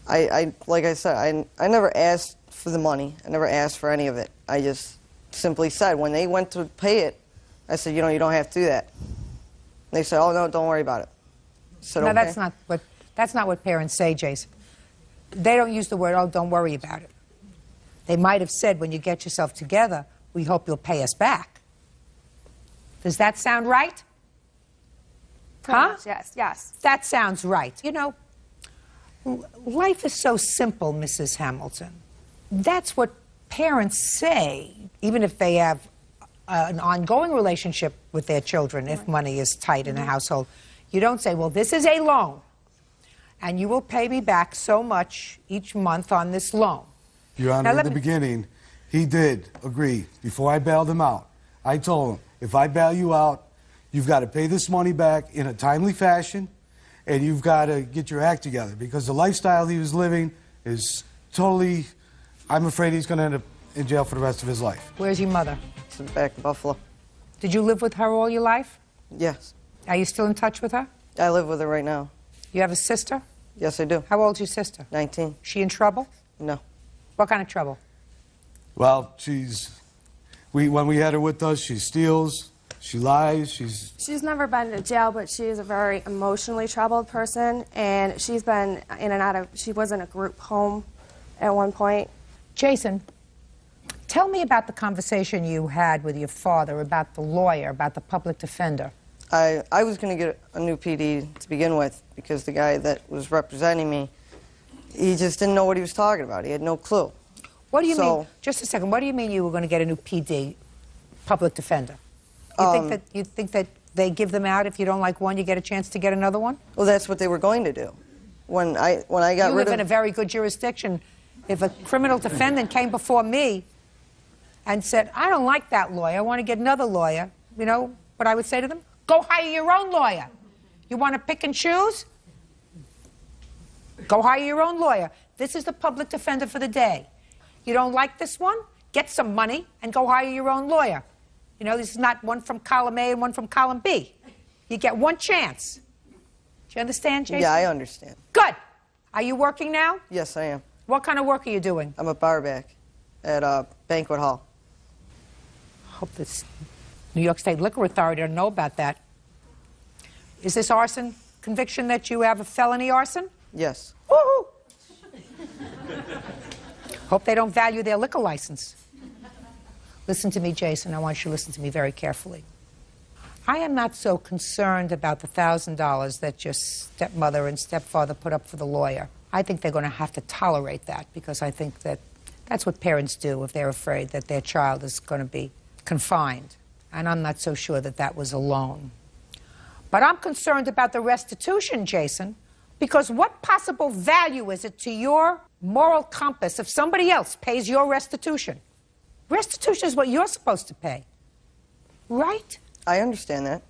I said, I never asked for the money. I never asked for any of it. I just simply said, when they went to pay it, I said, you don't have to do that. They said, oh, no, don't worry about it. I said, No, okay. that's not what parents say, Jason. They don't use the word, oh, don't worry about it. They might have said, when you get yourself together, we hope you'll pay us back. Does that sound right? Huh? Yes. That sounds right. Life is so simple, Mrs. Hamilton. That's what parents say, even if they have an ongoing relationship with their children, if money is tight in a household. You don't say, well, this is a loan, and you will pay me back so much each month on this loan. Your Honor, in the beginning, he did agree. Before I bailed him out, I told him, if I bail you out, you've got to pay this money back in a timely fashion, and you've got to get your act together, because the lifestyle he was living is totally, I'm afraid he's going to end up in jail for the rest of his life. Where's your mother? She's back in Buffalo. Did you live with her all your life? Yes. Are you still in touch with her? I live with her right now. You have a sister? Yes, I do. How old's your sister? 19. She in trouble? No. What kind of trouble? Well, when we had her with us, she steals, she lies, She's never been to jail, but she is a very emotionally troubled person, and she's been in and out of, she was in a group home at one point. Jason, tell me about the conversation you had with your father about the lawyer, about the public defender. I was going to get a new PD to begin with, because the guy that was representing me, he just didn't know what he was talking about. He had no clue. What do you mean? Just a second. What do you mean you were going to get a new PD, public defender? You think that they give them out if you don't like one, you get a chance to get another one? Well, that's what they were going to do. When I got rid of... You live in a very good jurisdiction. If a criminal defendant came before me and said, I don't like that lawyer, I want to get another lawyer, you know what I would say to them? Go hire your own lawyer. You want to pick and choose? Go hire your own lawyer. This is the public defender for the day. You don't like this one? Get some money and go hire your own lawyer. You know, this is not one from column A and one from column B. You get one chance. Do you understand, Jason? Yeah, I understand. Good. Are you working now? Yes, I am. What kind of work are you doing? I'm a barback at a banquet hall. Hope this New York State Liquor Authority doesn't know about that. Is this arson conviction that you have a felony arson? Yes. Woo-hoo! Hope they don't value their liquor license. Listen to me, Jason. I want you to listen to me very carefully. I am not so concerned about the $1,000 that your stepmother and stepfather put up for the lawyer. I think they're going to have to tolerate that, because I think that that's what parents do if they're afraid that their child is going to be confined. And I'm not so sure that that was a loan. But I'm concerned about the restitution, Jason, because what possible value is it to your moral compass if somebody else pays your restitution? Restitution is what you're supposed to pay, right? I understand that.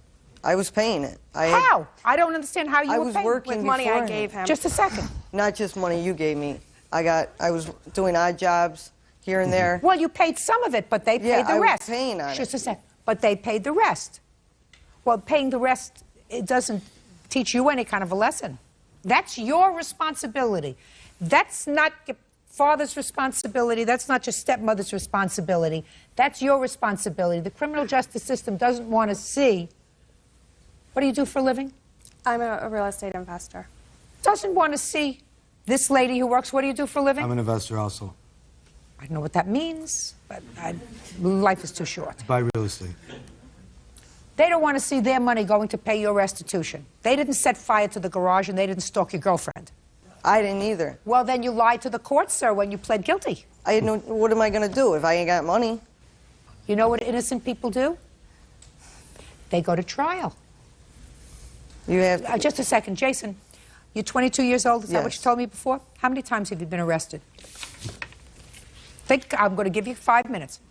I was paying it. How? I don't understand how you were paying. Working with money I beforehand. gave him. Just a second. Not just money you gave me. I was doing odd jobs here and there. Well, you paid some of it, but they paid the rest. I was paying on Just it. a second. But they paid the rest. Well, paying the rest, it doesn't teach you any kind of a lesson. That's your responsibility. That's not your father's responsibility. That's not your stepmother's responsibility. That's your responsibility. The criminal justice system doesn't want to see. What do you do for a living? I'm a real estate investor. Doesn't want to see this lady who works. What do you do for a living? I'm an investor also. I don't know what that means, but life is too short. Buy real estate. They don't want to see their money going to pay your restitution. They didn't set fire to the garage and they didn't stalk your girlfriend. I didn't either. Well, then you lied to the court, sir, when you pled guilty. I didn't know, what am I going to do if I ain't got money? You know what innocent people do? They go to trial. You have to... Just a second, Jason. You're 22 years old. Is that what Yes. you told me before? How many times have you been arrested? Think. I'm going to give you 5 minutes.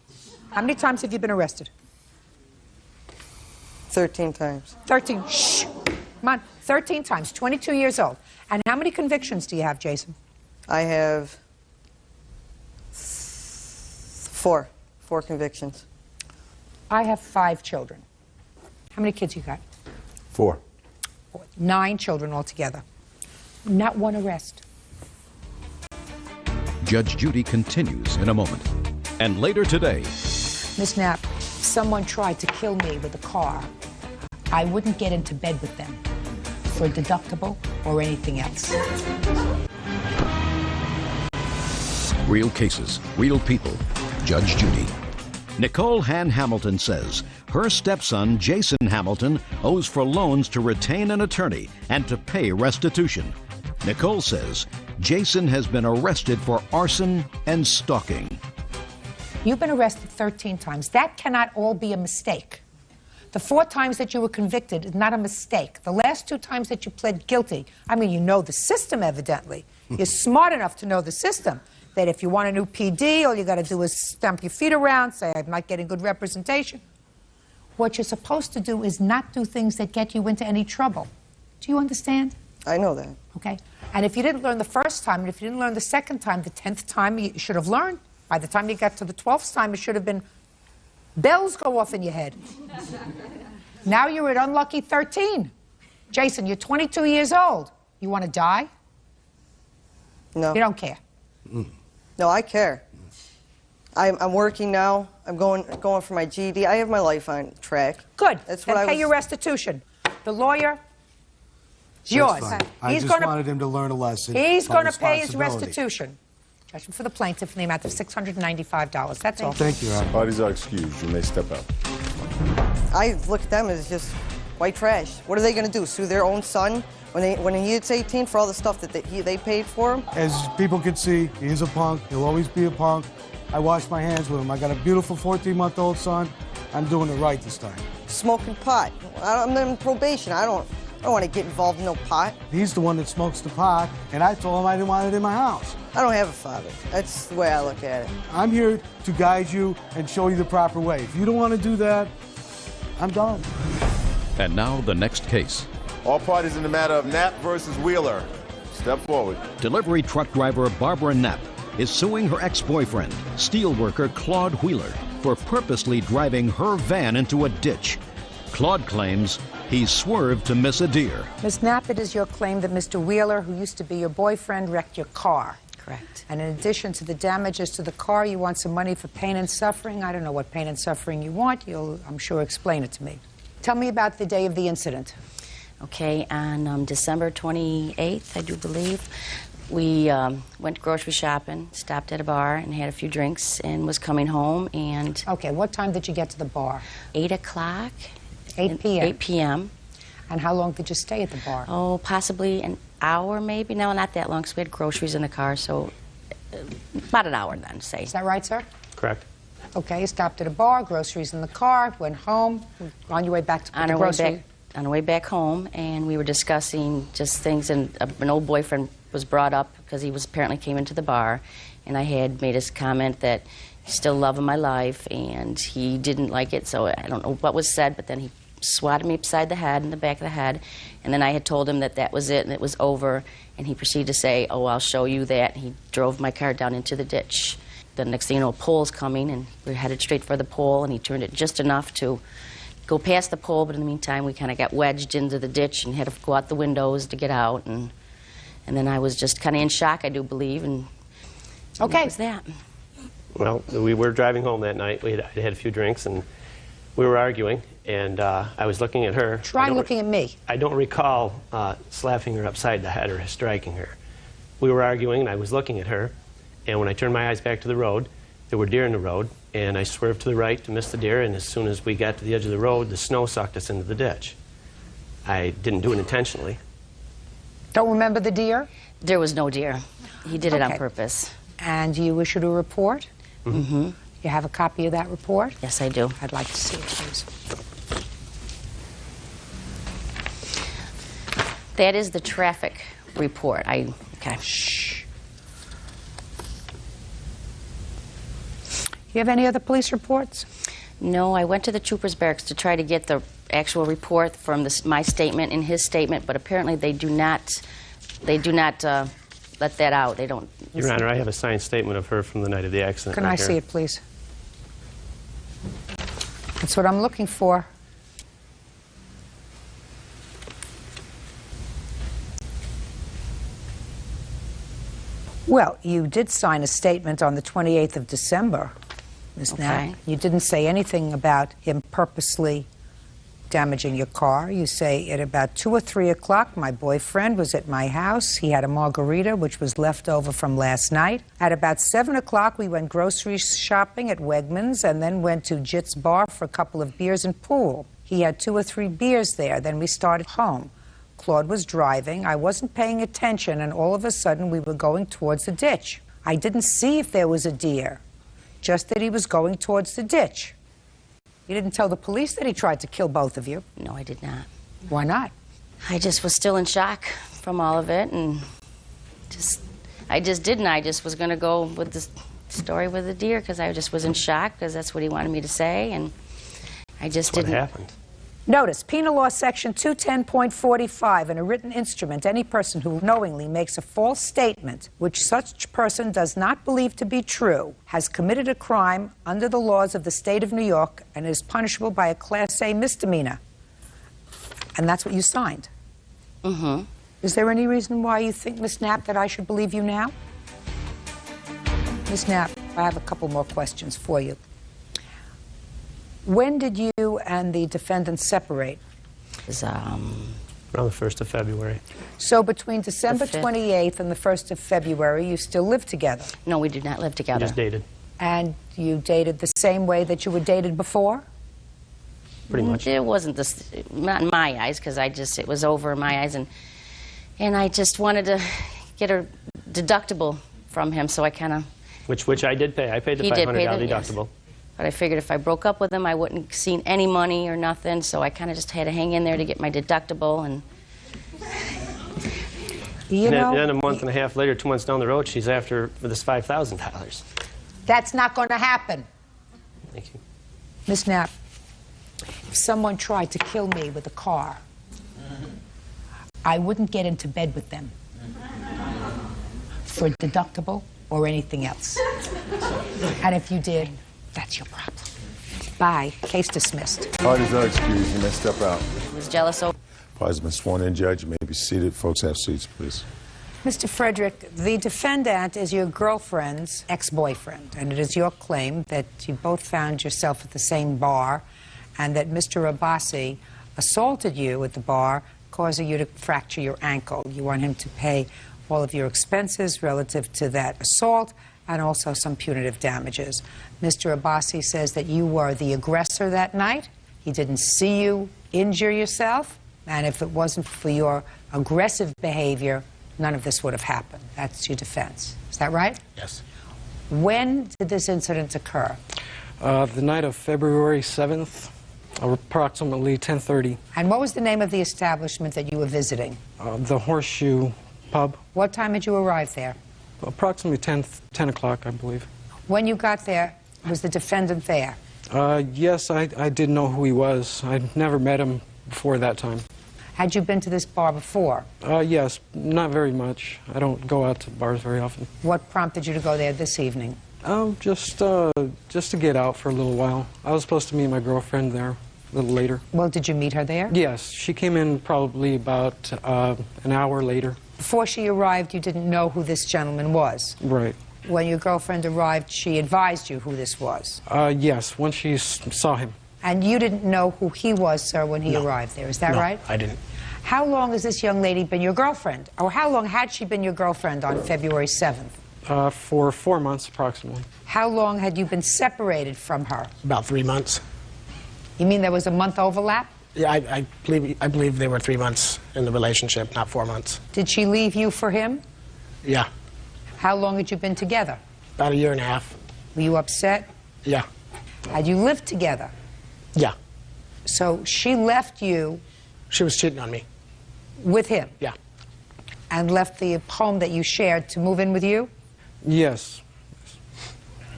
How many times have you been arrested? 13 times. 13. Shh. Come on, 13 times, 22 years old. And how many convictions do you have, Jason? I have 4 convictions. I have 5 children. How many kids you got? 4. 9 children altogether. Not one arrest. Judge Judy continues in a moment. And later today, Miss Knapp, if someone tried to kill me with a car, I wouldn't get into bed with them for a deductible or anything else. real cases, real people. Judge Judy. Nicole Han Hamilton says her stepson, Jason Hamilton, owes for loans to retain an attorney and to pay restitution. Nicole says Jason has been arrested for arson and stalking. You've been arrested 13 times. That cannot all be a mistake. The 4 times that you were convicted is not a mistake. The last 2 times that you pled guilty, I mean, you know the system, evidently. You're smart enough to know the system, that if you want a new PD, all you got to do is stamp your feet around, say, I'm not getting good representation. What you're supposed to do is not do things that get you into any trouble. Do you understand? I know that. Okay. And if you didn't learn the first time, and if you didn't learn the second time, the 10th time, you should have learned. By the time you got to the 12th time, it should have been bells go off in your head. Now you're at unlucky 13. Jason, you're 22 years old. You want to die? No. You don't care? No, I care. I'm working now. I'm going for my GED. I have my life on track. Good. That's then what pay I was... your restitution. The lawyer, it's That's yours. fine. I He's just gonna, wanted him to learn a lesson. He's about going to pay his responsibility. restitution. Judgment for the plaintiff in the amount of $695. That's all. Thank you, Your Honor. Parties are excused. You may step out. I look at them as just white trash. What are they going to do? Sue their own son when he hits 18 for all the stuff that they paid for him? As people can see, he is a punk. He'll always be a punk. I wash my hands with him. I got a beautiful 14-month-old son. I'm doing it right this time. Smoking pot. I'm in probation. I don't want to get involved in no pot. He's the one that smokes the pot, and I told him I didn't want it in my house. I don't have a father. That's the way I look at it. I'm here to guide you and show you the proper way. If you don't want to do that, I'm done. And now the next case. All parties in the matter of Knapp versus Wheeler. Step forward. Delivery truck driver Barbara Knapp is suing her ex-boyfriend, steelworker Claude Wheeler, for purposely driving her van into a ditch. Claude claims he swerved to miss a deer. Ms. Knapp, it is your claim that Mr. Wheeler, who used to be your boyfriend, wrecked your car. Correct. And in addition to the damages to the car, you want some money for pain and suffering. I don't know what pain and suffering you want. You'll, I'm sure, explain it to me. Tell me about the day of the incident. Okay, on December 28th, I do believe, we went grocery shopping, stopped at a bar and had a few drinks and was coming home and... Okay, what time did you get to the bar? 8 o'clock. 8 p.m.? 8 p.m. And how long did you stay at the bar? Oh, possibly an hour maybe. No, not that long, because we had groceries in the car, so about an hour then, say. Is that right, sir? Correct. Okay, you stopped at a bar, groceries in the car, went home, on your way back to the grocery. On our way back home, and we were discussing just things, and an old boyfriend was brought up because he was apparently came into the bar, and I had made his comment that he's still loving my life, and he didn't like it, so I don't know what was said, but then he swatted me upside the head, in the back of the head, and then I had told him that that was it and it was over, and he proceeded to say, oh, I'll show you that, and he drove my car down into the ditch. The next thing you know, a pole's coming, and we were headed straight for the pole, and he turned it just enough to go past the pole, but in the meantime, we kind of got wedged into the ditch and had to go out the windows to get out, and then I was just kind of in shock, I do believe, and okay. That was that. Well, we were driving home that night. I had a few drinks, and we were arguing, and I was looking at her. Try looking at me. I don't recall slapping her upside the head or striking her. We were arguing, and I was looking at her, and when I turned my eyes back to the road, there were deer in the road, and I swerved to the right to miss the deer, and as soon as we got to the edge of the road, the snow sucked us into the ditch. I didn't do it intentionally. Don't remember the deer? There was no deer. He did it on purpose. And you issued a report? Mm-hmm. You have a copy of that report? Yes, I do. I'd like to see it, please. That is the traffic report. Okay. Shh. You have any other police reports? No, I went to the Troopers Barracks to try to get the actual report from my statement and his statement, but apparently they do not let that out. They don't. Your Honor, I have a signed statement of her from the night of the accident. Can I see it, please? That's what I'm looking for. Well, you did sign a statement on the 28th of December, Ms. Knapp. You didn't say anything about him purposely damaging your car. You say at about 2 or 3 o'clock, my boyfriend was at my house. He had a margarita, which was left over from last night. At about 7 o'clock, we went grocery shopping at Wegmans and then went to Jit's Bar for a couple of beers and pool. He had 2 or 3 beers there. Then we started home. Claude was driving. I wasn't paying attention, and all of a sudden, we were going towards the ditch. I didn't see if there was a deer, just that he was going towards the ditch. You didn't tell the police that he tried to kill both of you? No, I did not. Why not? I just was still in shock from all of it, and I just didn't. I just was going to go with the story with the deer because I just was in shock because that's what he wanted me to say, and I just didn't. What happened? Notice, Penal Law Section 210.45, in a written instrument, any person who knowingly makes a false statement which such person does not believe to be true has committed a crime under the laws of the state of New York and is punishable by a Class A misdemeanor. And that's what you signed. Mm-hmm. Is there any reason why you think, Ms. Knapp, that I should believe you now? Ms. Knapp, I have a couple more questions for you. When did you and the defendant separate? It was, around the 1st of February. So between December 28th and the 1st of February, you still lived together? No, we did not live together. We just dated. And you dated the same way that you were dated before? Pretty much. It wasn't not in my eyes, because it was over in my eyes, and I just wanted to get a deductible from him, so I kind of... Which I did pay. I paid the $500 deductible. Yes. But I figured if I broke up with him, I wouldn't have seen any money or nothing, so I kind of just had to hang in there to get my deductible. And then a month and a half later, 2 months down the road, she's after for this $5,000. That's not going to happen. Thank you. Ms. Knapp, if someone tried to kill me with a car, I wouldn't get into bed with them for a deductible or anything else. And if you did, that's your problem. Bye. Case dismissed. Party is not excused. You may step out. I was jealous. Party has been sworn in, Judge. You may be seated. Folks, have seats, please. Mr. Frederick, the defendant is your girlfriend's ex-boyfriend, and it is your claim that you both found yourself at the same bar and that Mr. Abbasi assaulted you at the bar, causing you to fracture your ankle. You want him to pay all of your expenses relative to that assault and also some punitive damages. Mr. Abbasi says that you were the aggressor that night. He didn't see you injure yourself, and if it wasn't for your aggressive behavior, none of this would have happened. That's your defense. Is that right? Yes. When did this incident occur? The night of February 7th, approximately 10:30. And what was the name of the establishment that you were visiting? The Horseshoe Pub. What time did you arrive there? Approximately 10 o'clock, I believe. When you got there, was the defendant there? Yes, I did know who he was. I'd never met him before that time. Had you been to this bar before? Yes, not very much. I don't go out to bars very often. What prompted you to go there this evening? Just to get out for a little while. I was supposed to meet my girlfriend there a little later. Well, did you meet her there? Yes, she came in probably about an hour later. Before she arrived, you didn't know who this gentleman was? Right. When your girlfriend arrived, she advised you who this was? Yes, once she saw him. And you didn't know who he was, sir, when he arrived there, is that right? I didn't. How long has this young lady been your girlfriend? Or how long had she been your girlfriend on February 7th? For 4 months, approximately. How long had you been separated from her? About 3 months. You mean there was a month overlap? Yeah, I believe they were 3 months in the relationship, not 4 months. Did she leave you for him? Yeah. How long had you been together? About 1.5 years. Were you upset? Yeah. Had you lived together? Yeah. So she left you... She was cheating on me. With him? Yeah. And left the home that you shared to move in with you? Yes.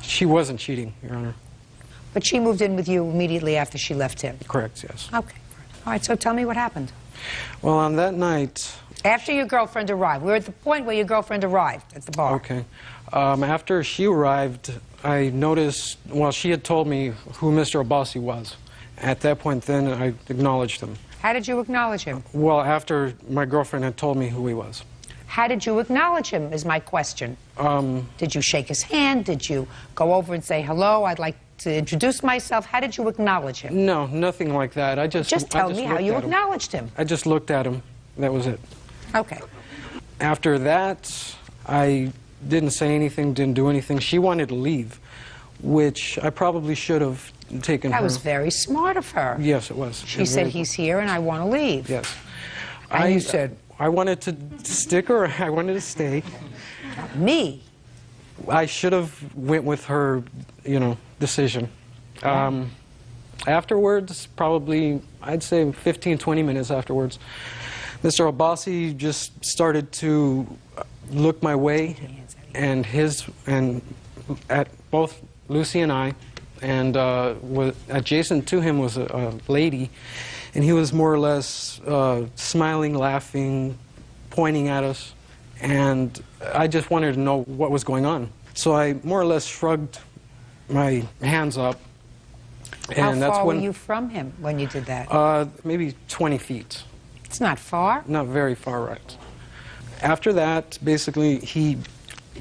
She wasn't cheating, Your Honor. But she moved in with you immediately after she left him? Correct, yes. Okay. All right, so tell me what happened. Well, on that night... After your girlfriend arrived. We're at the point where your girlfriend arrived at the bar. Okay. After she arrived, I noticed, well, she had told me who Mr. Abbasi was. At that point then, I acknowledged him. How did you acknowledge him? Well, after my girlfriend had told me who he was. How did you acknowledge him, is my question. Did you shake his hand? Did you go over and say, hello, I'd like to introduce myself? How did you acknowledge him? No, nothing like that. I just tell me how you acknowledged him. I just looked at him. That was it. Okay. After that, I didn't say anything, didn't do anything. She wanted to leave, which I probably should have taken her. That was very smart of her. Yes, it was. She said, he's here and I want to leave. Yes. And you said... I wanted to stick or I wanted to stay. Me? I should have went with her, decision. Afterwards, probably, I'd say 15, 20 minutes afterwards, Mr. Abbasi just started to look my way, and at both Lucy and I, and adjacent to him was a lady, and he was more or less smiling, laughing, pointing at us, and I just wanted to know what was going on. So I more or less shrugged my hands up. How far were you from him when you did that? Maybe 20 feet. It's not far. Not very far, right. After that, basically, he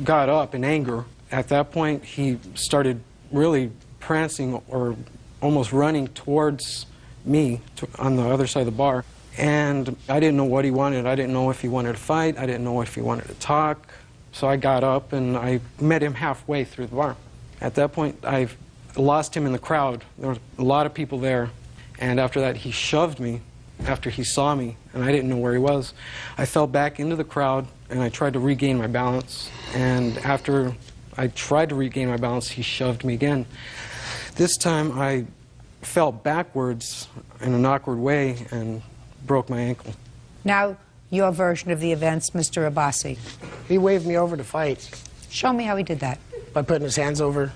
got up in anger. At that point, he started really prancing or almost running towards me on the other side of the bar. And I didn't know what he wanted. I didn't know if he wanted to fight. I didn't know if he wanted to talk. So I got up and I met him halfway through the bar. At that point, I lost him in the crowd. There were a lot of people there. And after that, he shoved me after he saw me, and I didn't know where he was. I fell back into the crowd, and I tried to regain my balance. And after I tried to regain my balance, he shoved me again. This time, I fell backwards in an awkward way and broke my ankle. Now, your version of the events, Mr. Abbasi. He waved me over to fight. Show me how he did that. By putting his hands over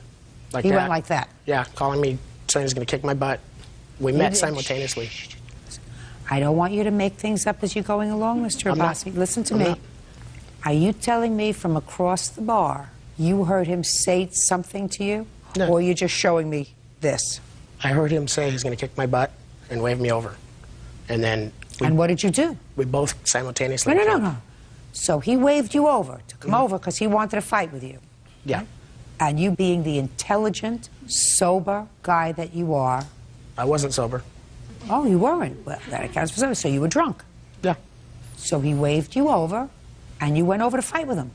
like that. He went like that? Yeah, calling me, saying he's going to kick my butt. We met simultaneously. I don't want you to make things up as you're going along, Mr. Abbasi. Listen to me. Are you telling me from across the bar you heard him say something to you? No. Or are you just showing me this? I heard him say he's going to kick my butt and wave me over. And then... And what did you do? We both simultaneously... No. So he waved you over to come over because he wanted to fight with you. Yeah. And you being the intelligent, sober guy that you are... I wasn't sober. Oh, you weren't? Well, that accounts for something. So you were drunk. Yeah. So he waved you over, and you went over to fight with him.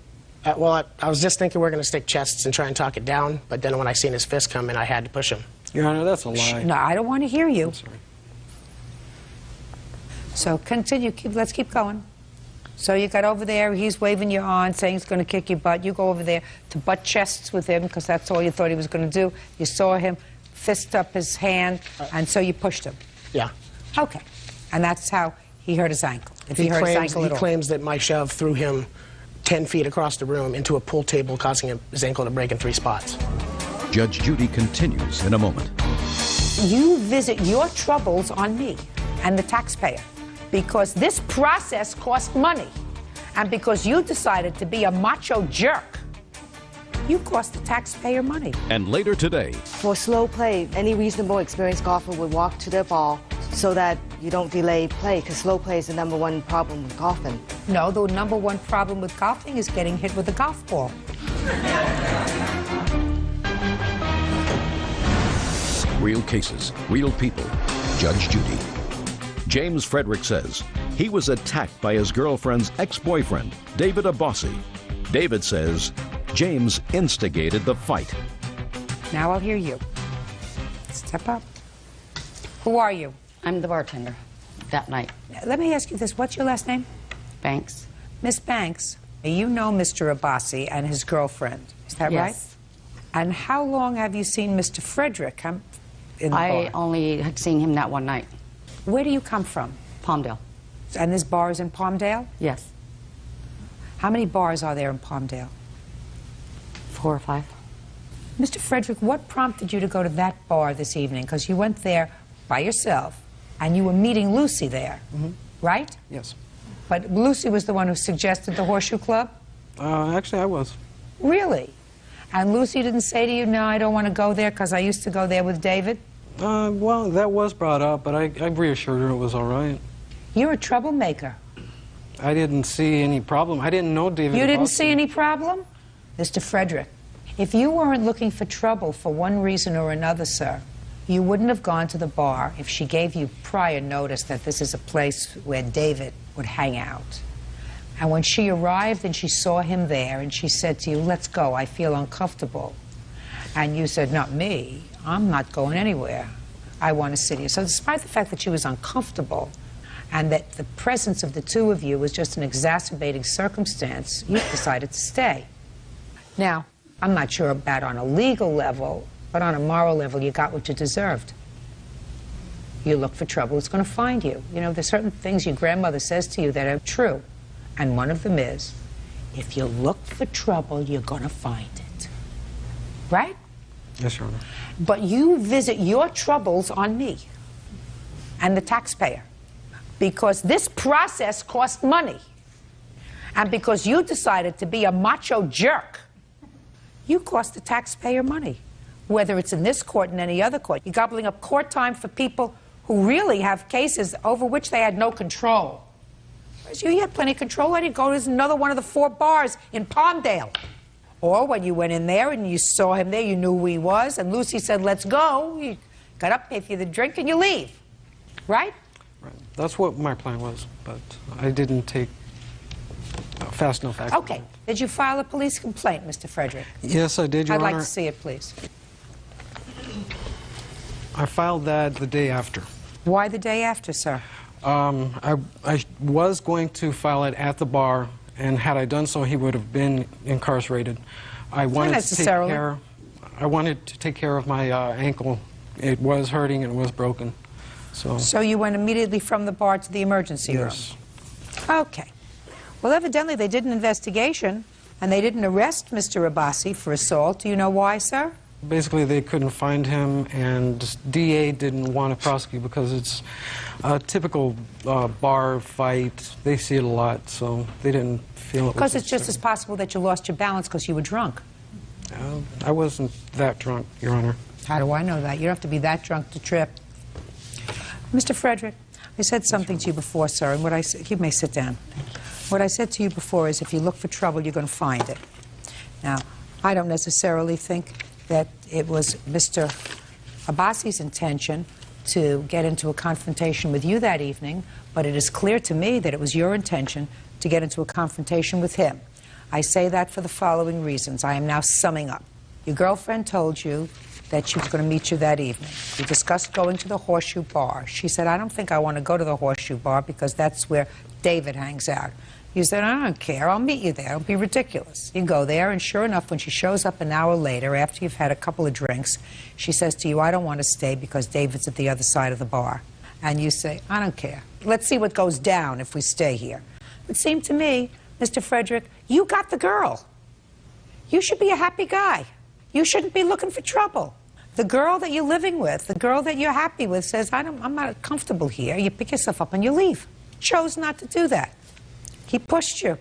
Well, I was just thinking we're going to stick chests and try and talk it down, but then when I seen his fist come in, I had to push him. Your Honor, that's a lie. No, I don't want to hear you. I'm sorry. So continue. Let's keep going. So you got over there. He's waving you on, saying he's going to kick your butt. You go over there to butt chests with him because that's all you thought he was going to do. You saw him fist up his hand, and so you pushed him. Yeah. Okay. And that's how he hurt his ankle. If he hurt his ankle at all. He claims that my shove threw him 10 feet across the room into a pool table, causing his ankle to break in 3 spots. Judge Judy continues in a moment. You visit your troubles on me and the taxpayer because this process cost money. And because you decided to be a macho jerk, you cost the taxpayer money. And later today... For slow play, any reasonable experienced golfer would walk to their ball so that you don't delay play, because slow play is the #1 problem with golfing. No, the #1 problem with golfing is getting hit with a golf ball. Real cases, real people. Judge Judy. James Frederick says he was attacked by his girlfriend's ex-boyfriend, David Abbasi. David says James instigated the fight. Now I'll hear you. Step up. Who are you? I'm the bartender that night. Let me ask you this. What's your last name? Banks. Miss Banks, you know Mr. Abbasi and his girlfriend. Is that right? Yes. And how long have you seen Mr. Frederick come in the bar? I only had seen him that one night. Where do you come from? Palmdale. And this bar is in Palmdale? Yes. How many bars are there in Palmdale? 4 or 5. Mr. Frederick, what prompted you to go to that bar this evening? Because you went there by yourself and you were meeting Lucy there, right? Yes. But Lucy was the one who suggested the Horseshoe Club? Actually, I was. Really? And Lucy didn't say to you, no, I don't want to go there because I used to go there with David? Well, that was brought up, but I reassured her it was all right. You're a troublemaker. I didn't see any problem. I didn't know David. You didn't see any problem? Mr. Frederick, if you weren't looking for trouble for one reason or another, sir, you wouldn't have gone to the bar if she gave you prior notice that this is a place where David would hang out. And when she arrived and she saw him there and she said to you, let's go, I feel uncomfortable. And you said, not me, I'm not going anywhere. I want to sit here. So despite the fact that she was uncomfortable and that the presence of the two of you was just an exacerbating circumstance, you decided to stay. Now, I'm not sure about on a legal level, but on a moral level, you got what you deserved. You look for trouble, it's going to find you. You know, there's certain things your grandmother says to you that are true. And one of them is, if you look for trouble, you're going to find it. Right? Yes, Your Honor. But you visit your troubles on me and the taxpayer. Because this process cost money. And because you decided to be a macho jerk, you cost the taxpayer money. Whether it's in this court and any other court. You're gobbling up court time for people who really have cases over which they had no control. Whereas you had plenty of control. I didn't go to another one of the 4 bars in Palmdale. Or when you went in there and you saw him there, you knew who he was, and Lucy said, let's go. You got up, pay for the drink, and you leave. Right? Right. That's what my plan was, but I didn't take fast enough action. Okay. Did you file a police complaint, Mr. Frederick? Yes, I did, Your I'd Honor. like to see it, please. I filed that the day after. Why the day after, sir? I was going to file it at the bar, and had I done so, he would have been incarcerated. I wanted to take care of my ankle. It was hurting and it was broken. So you went immediately from the bar to the emergency room? Yes. Okay. Well, evidently they did an investigation, and they didn't arrest Mr. Abbasi for assault. Do you know why, sir? Basically, they couldn't find him, and DA didn't want to prosecute because it's a typical bar fight. They see it a lot, so they didn't feel it was Because it's just as possible that you lost your balance because you were drunk. I wasn't that drunk, Your Honor. How do I know that? You don't have to be that drunk to trip. Mr. Frederick, I said something to you before, sir, and what I said, you may sit down. What I said to you before is if you look for trouble, you're going to find it. Now, I don't necessarily think that it was Mr. Abbasi's intention to get into a confrontation with you that evening, but it is clear to me that it was your intention to get into a confrontation with him. I say that for the following reasons. I am now summing up. Your girlfriend told you that she was going to meet you that evening. You discussed going to the Horseshoe Bar. She said, I don't think I want to go to the Horseshoe Bar because that's where David hangs out. You said, I don't care, I'll meet you there, don't be ridiculous. You go there, and sure enough, when she shows up an hour later, after you've had a couple of drinks, she says to you, I don't want to stay because David's at the other side of the bar. And you say, I don't care. Let's see what goes down if we stay here. It seemed to me, Mr. Frederick, you got the girl. You should be a happy guy. You shouldn't be looking for trouble. The girl that you're living with, the girl that you're happy with says, I'm not comfortable here. You pick yourself up and you leave. Chose not to do that. He pushed you.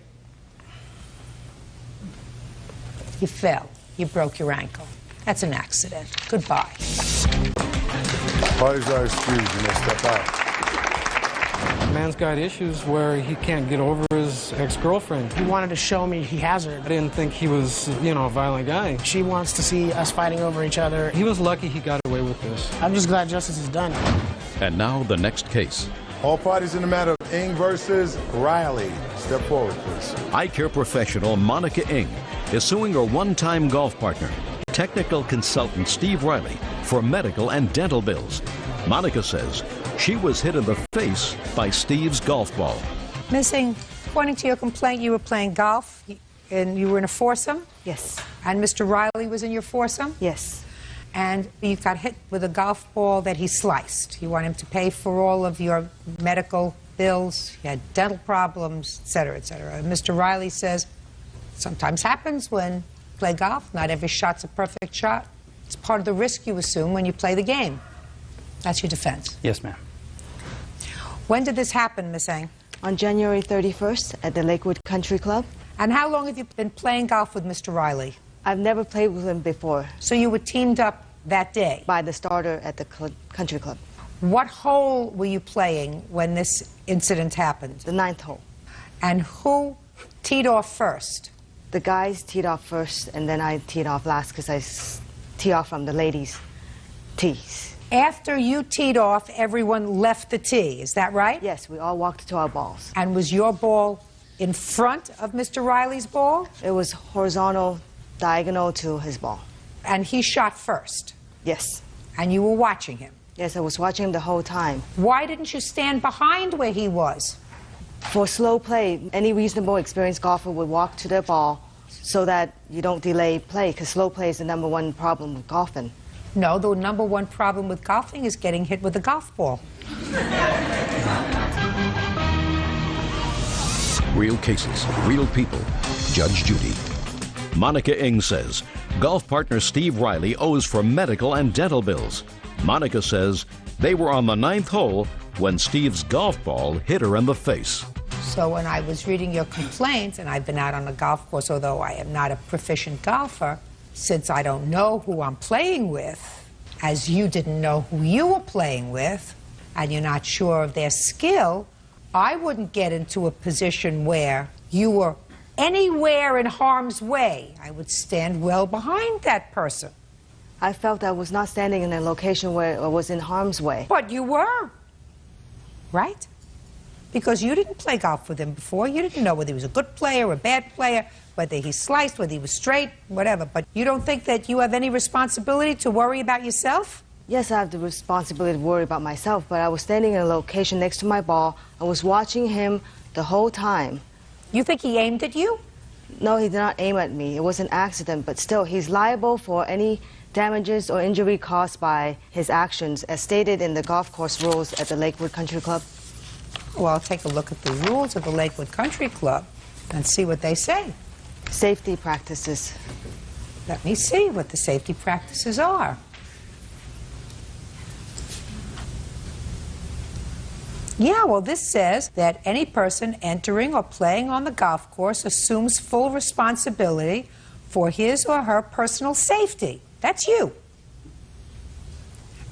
You fell. You broke your ankle. That's an accident. Goodbye. Parties are excused. You may step out. The man's got issues where he can't get over his ex-girlfriend. He wanted to show me he has her. I didn't think he was, you know, a violent guy. She wants to see us fighting over each other. He was lucky he got away with this. I'm just glad justice is done. And now the next case. All parties in the matter of Ng versus Riley. Step forward, please. Eye care professional Monica Ng is suing her one-time golf partner, technical consultant Steve Riley, for medical and dental bills. Monica says she was hit in the face by Steve's golf ball. Missing, according to your complaint, you were playing golf and you were in a foursome? Yes. And Mr. Riley was in your foursome? Yes. And you got hit with a golf ball that he sliced. You want him to pay for all of your medical bills, you had dental problems, et cetera, et cetera. And Mr. Riley says, sometimes happens when you play golf. Not every shot's a perfect shot. It's part of the risk you assume when you play the game. That's your defense. Yes, ma'am. When did this happen, Miss Eng? On January 31st at the Lakewood Country Club. And how long have you been playing golf with Mr. Riley? I've never played with him before. So you were teamed up that day? By the starter at the country club. What hole were you playing when this incident happened? The 9th hole. And who teed off first? The guys teed off first, and then I teed off last because I tee off from the ladies' tees. After you teed off, everyone left the tee, is that right? Yes, we all walked to our balls. And was your ball in front of Mr. Riley's ball? It was horizontal, diagonal to his ball. And he shot first? Yes. And you were watching him? Yes, I was watching him the whole time. Why didn't you stand behind where he was? For slow play, any reasonable experienced golfer would walk to their ball so that you don't delay play, because slow play is the #1 problem with golfing. No, the #1 problem with golfing is getting hit with a golf ball. Real cases, real people. Judge Judy. Monica Ing says golf partner Steve Riley owes for medical and dental bills. Monica says they were on the 9th hole when Steve's golf ball hit her in the face. So when I was reading your complaints, and I've been out on a golf course, although I am not a proficient golfer, since I don't know who I'm playing with, as you didn't know who you were playing with, and you're not sure of their skill, I wouldn't get into a position where you were anywhere in harm's way. I would stand well behind that person. I felt I was not standing in a location where I was in harm's way. But you were, right? Because you didn't play golf with him before. You didn't know whether he was a good player or a bad player, whether he sliced, whether he was straight, whatever. But you don't think that you have any responsibility to worry about yourself? Yes, I have the responsibility to worry about myself, but I was standing in a location next to my ball. I was watching him the whole time. You think he aimed at you? No, he did not aim at me. It was an accident, but still, he's liable for any damages or injury caused by his actions, as stated in the golf course rules at the Lakewood Country Club. Well, I'll take a look at the rules of the Lakewood Country Club and see what they say. Safety practices. Let me see what the safety practices are. Yeah, well, this says that any person entering or playing on the golf course assumes full responsibility for his or her personal safety. That's you.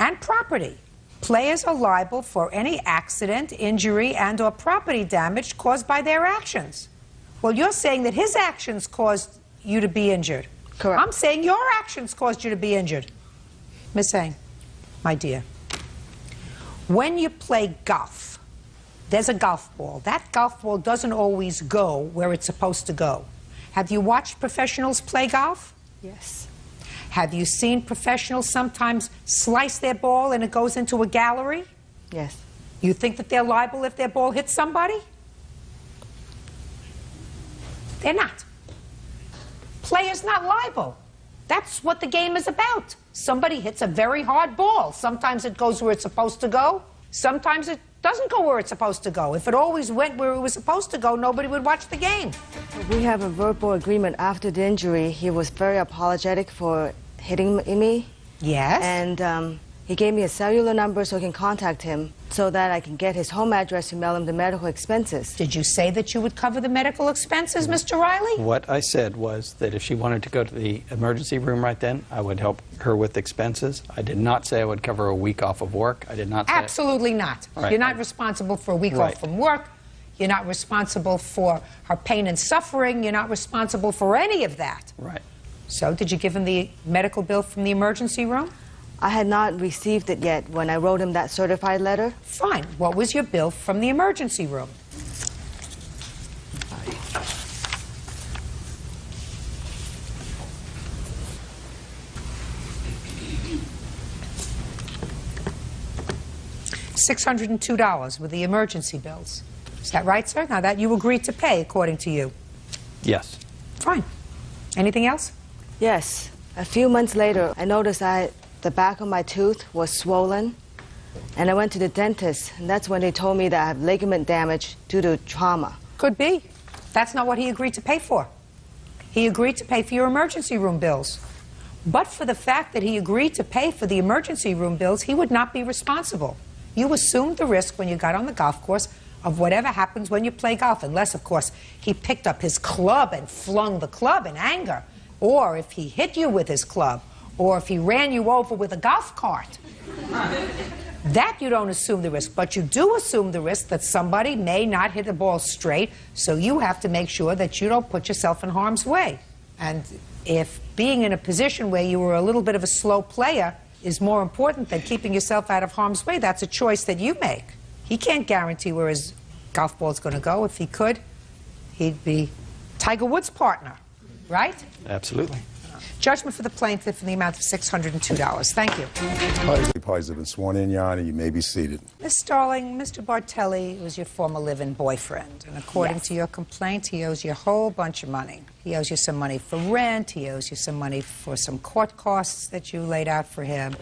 And property. Players are liable for any accident, injury, and or property damage caused by their actions. Well, you're saying that his actions caused you to be injured. Correct. I'm saying your actions caused you to be injured. Miss Eng, my dear, when you play golf, there's a golf ball. That golf ball doesn't always go where it's supposed to go. Have you watched professionals play golf? Yes. Have you seen professionals sometimes slice their ball and it goes into a gallery? Yes. You think that they're liable if their ball hits somebody? They're not. Players not liable. That's what the game is about. Somebody hits a very hard ball. Sometimes it goes where it's supposed to go. Sometimes it doesn't go where it's supposed to go. If it always went where it was supposed to go, nobody would watch the game. We have a verbal agreement after the injury. He was very apologetic for hitting me. Yes. And he gave me a cellular number so I can contact him so that I can get his home address to mail him the medical expenses. Did you say that you would cover the medical expenses, Mr. Riley? What I said was that if she wanted to go to the emergency room right then, I would help her with expenses. I did not say I would cover a week off of work. I did not say... Absolutely not. Right. You're not responsible for a week Right. off from work. You're not responsible for her pain and suffering. You're not responsible for any of that. Right. So did you give him the medical bill from the emergency room? I had not received it yet when I wrote him that certified letter. Fine. What was your bill from the emergency room? $602 with the emergency bills. Is that right, sir? Now that you agreed to pay, according to you. Yes. Fine. Anything else? Yes. A few months later, I noticed the back of my tooth was swollen, and I went to the dentist, and that's when they told me that I have ligament damage due to trauma. Could be. That's not what he agreed to pay for. He agreed to pay for your emergency room bills. But for the fact that he agreed to pay for the emergency room bills, he would not be responsible. You assumed the risk when you got on the golf course of whatever happens when you play golf, unless, of course, he picked up his club and flung the club in anger, or if he hit you with his club, or if he ran you over with a golf cart. That you don't assume the risk, but you do assume the risk that somebody may not hit the ball straight, so you have to make sure that you don't put yourself in harm's way. And if being in a position where you were a little bit of a slow player is more important than keeping yourself out of harm's way, that's a choice that you make. He can't guarantee where his golf ball's going to go. If he could, he'd be Tiger Woods' partner, right? Absolutely. Judgment for the plaintiff in the amount of $602. Thank you. Parties have been sworn in, Your Honor. You may be seated. Miss Starling, Mr. Bartelli was your former live-in boyfriend, and according to your complaint, he owes you a whole bunch of money. He owes you some money for rent. He owes you some money for some court costs that you laid out for him.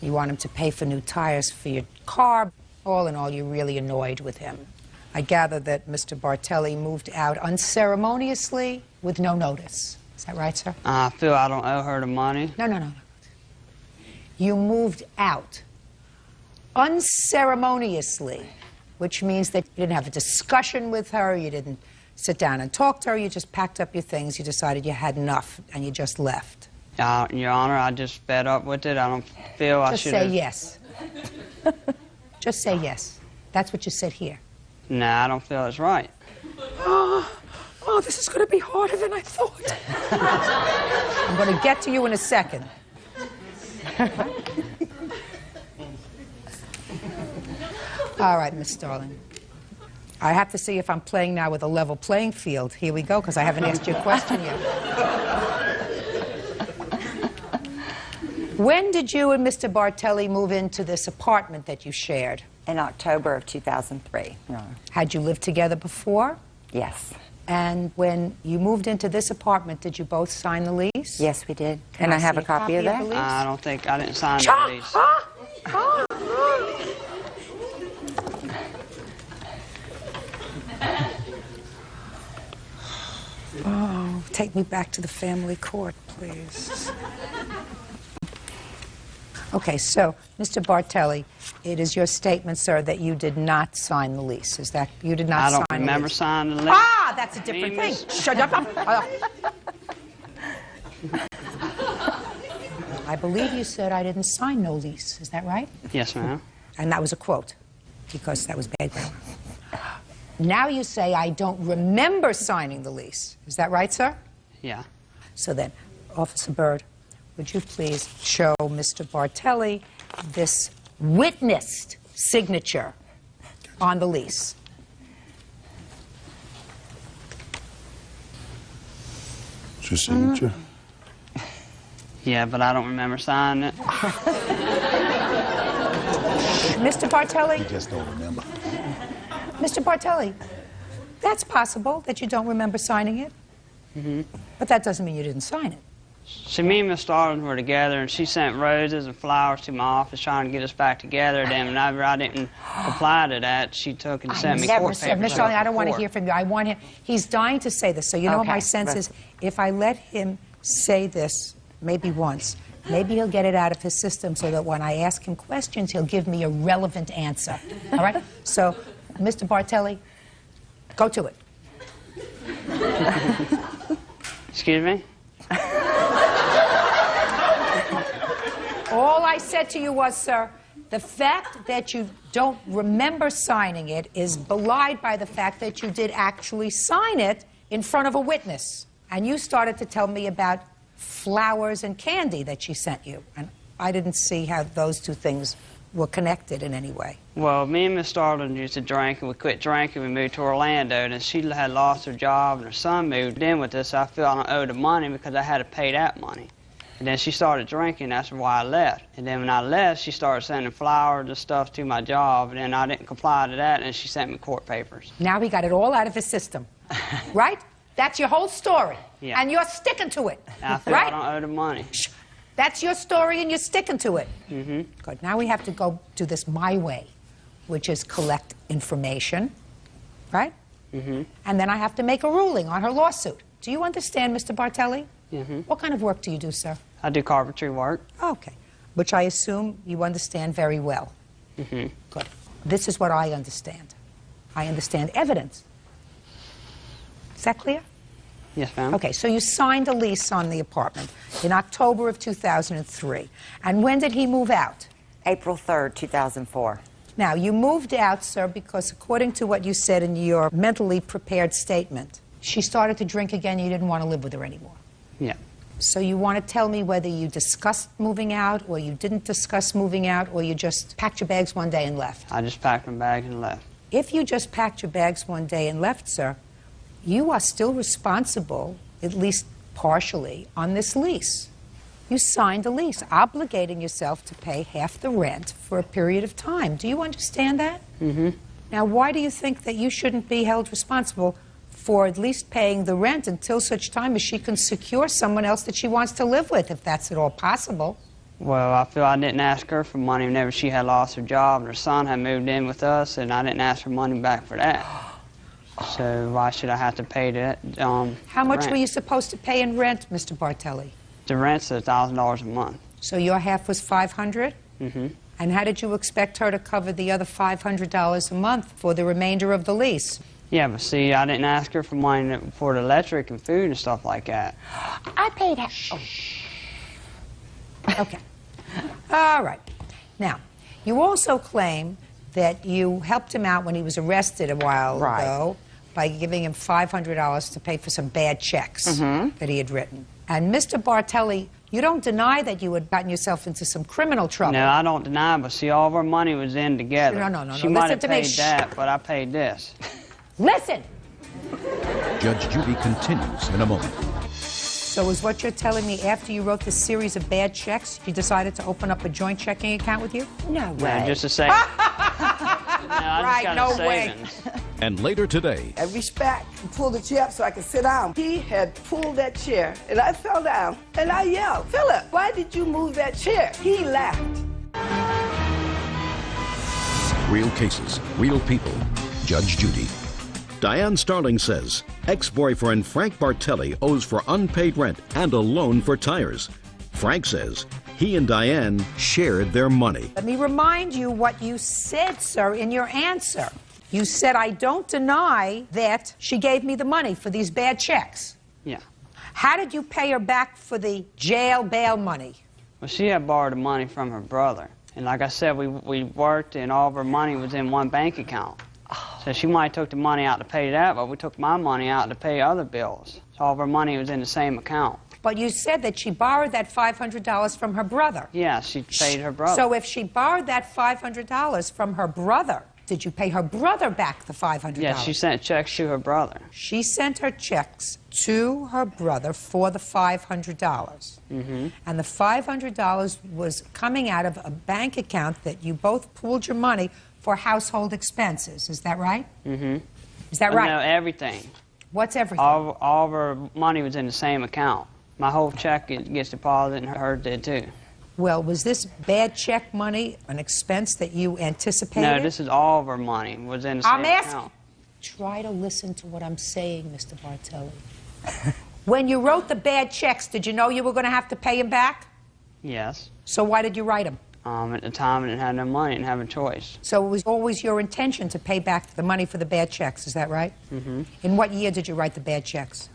You want him to pay for new tires for your car. All in all, you're really annoyed with him. I gather that Mr. Bartelli moved out unceremoniously with no notice. Is that right, sir? I feel I don't owe her the money. No. You moved out unceremoniously, which means that you didn't have a discussion with her, you didn't sit down and talk to her, you just packed up your things, you decided you had enough, and you just left. Your Honor, I just fed up with it. I don't feel I should have... Just say yes. Just say yes. That's what you said here. Nah, I don't feel it's right. Oh, this is going to be harder than I thought. I'm going to get to you in a second. All right, Miss Starling. I have to see if I'm playing now with a level playing field. Here we go, because I haven't asked you a question yet. When did you and Mr. Bartelli move into this apartment that you shared? In October of 2003, Your Honor. Had you lived together before? Yes. And when you moved into this apartment, did you both sign the lease? Yes, we did. And I have a copy of that. I don't think I didn't sign the lease. Oh, take me back to the family court, please. Okay, so, Mr. Bartelli, it is your statement, sir, that you did not sign the lease. Is that, you did not sign the lease? I don't remember signing the lease. Ah, that's a different thing. Shut up. I believe you said I didn't sign no lease. Is that right? Yes, ma'am. And that was a quote, because that was bad grammar. Now you say I don't remember signing the lease. Is that right, sir? Yeah. So then, Officer Byrd, would you please show Mr. Bartelli this witnessed signature on the lease? It's your signature? Yeah, but I don't remember signing it. Mr. Bartelli? You just don't remember. Mr. Bartelli, that's possible that you don't remember signing it, but that doesn't mean you didn't sign it. See, me and Miss Starling were together, and she sent roses and flowers to my office trying to get us back together. Then whenever I didn't comply to that, she took and sent me court papers. Miss Starling, I don't want to hear from you. I want him. He's dying to say this, so you know what my sense is? If I let him say this maybe once, maybe he'll get it out of his system so that when I ask him questions, he'll give me a relevant answer. All right? So, Mr. Bartelli, go to it. Excuse me? All I said to you was, sir, the fact that you don't remember signing it is belied by the fact that you did actually sign it in front of a witness. And you started to tell me about flowers and candy that she sent you. And I didn't see how those two things were connected in any way. Well, me and Miss Starling used to drink, and we quit drinking. We moved to Orlando, and she had lost her job, and her son moved in with us. So I feel I don't owe the money because I had to pay that money. And then she started drinking. That's why I left. And then when I left, she started sending flowers and stuff to my job, and then I didn't comply to that, and she sent me court papers. Now he got it all out of his system, right? That's your whole story, yeah. And you're sticking to it, I feel right? I don't owe the money. That's your story, and you're sticking to it. Mm-hmm. Good. Now we have to go do this my way, which is collect information, right? Mm-hmm. And then I have to make a ruling on her lawsuit. Do you understand, Mr. Bartelli? Mm-hmm. What kind of work do you do, sir? I do carpentry work. Okay. Which I assume you understand very well. Mm-hmm. Good. This is what I understand. I understand evidence. Is that clear? Yes, ma'am. Okay, so you signed a lease on the apartment in October of 2003. And when did he move out? April 3rd, 2004. Now, you moved out, sir, because according to what you said in your mentally prepared statement, she started to drink again, you didn't want to live with her anymore. Yeah. So you want to tell me whether you discussed moving out, or you didn't discuss moving out, or you just packed your bags one day and left? I just packed my bags and left. If you just packed your bags one day and left, sir, you are still responsible, at least partially, on this lease. You signed a lease, obligating yourself to pay half the rent for a period of time. Do you understand that? Mm-hmm. Now, why do you think that you shouldn't be held responsible for at least paying the rent until such time as she can secure someone else that she wants to live with, if that's at all possible? Well, I feel I didn't ask her for money whenever she had lost her job and her son had moved in with us, and I didn't ask for money back for that. So why should I have to pay that? How much rent? were you supposed to pay in rent, Mr. Bartelli? The rent's $1,000 a month. So your half was $500? Mm-hmm. And how did you expect her to cover the other $500 a month for the remainder of the lease? Yeah, but see, I didn't ask her for money for the electric and food and stuff like that. I paid her. Oh. Okay. All right. Now, you also claim that you helped him out when he was arrested a while ago by giving him $500 to pay for some bad checks that he had written. And Mr. Bartelli, you don't deny that you had gotten yourself into some criminal trouble. No, I don't deny, but see, all of our money was in together. No. She might have Listen to me. paid that, but I paid this. Listen! Judge Judy continues in a moment. So is what you're telling me after you wrote this series of bad checks, you decided to open up a joint checking account with you? No way. No, just to say. Right, no way. And later today, I reached back and pulled the chair up so I could sit down. He had pulled that chair, and I fell down, and I yelled, "Philip, why did you move that chair?" He laughed. real cases, real people. Judge Judy. Diane Starling says ex-boyfriend Frank Bartelli owes for unpaid rent and a loan for tires. Frank says he and Diane shared their money. Let me remind you what you said, sir, in your answer. You said, I don't deny that she gave me the money for these bad checks. Yeah. How did you pay her back for the jail bail money? Well, she had borrowed the money from her brother. And like I said, we worked and all of her money was in one bank account. So she might have took the money out to pay that, but we took my money out to pay other bills. So all of her money was in the same account. But you said that she borrowed that $500 from her brother. Yeah, she paid her brother. So if she borrowed that $500 from her brother, did you pay her brother back the $500? Yeah, she sent checks to her brother. She sent her checks to her brother for the $500. Mm-hmm. And the $500 was coming out of a bank account that you both pooled your money for household expenses. Is that right? Mm-hmm. Is that right? No, everything. What's everything? All of her money was in the same account. My whole check gets deposited, and hers did too. Well, was this bad check money an expense that you anticipated? No, this is all of her money was in the same account. Try to listen to what I'm saying, Mr. Bartelli. When you wrote the bad checks, did you know you were going to have to pay them back? Yes. So why did you write them? At the time, I didn't have no money, didn't have a choice. So it was always your intention to pay back the money for the bad checks, is that right? Mm-hmm. In what year did you write the bad checks?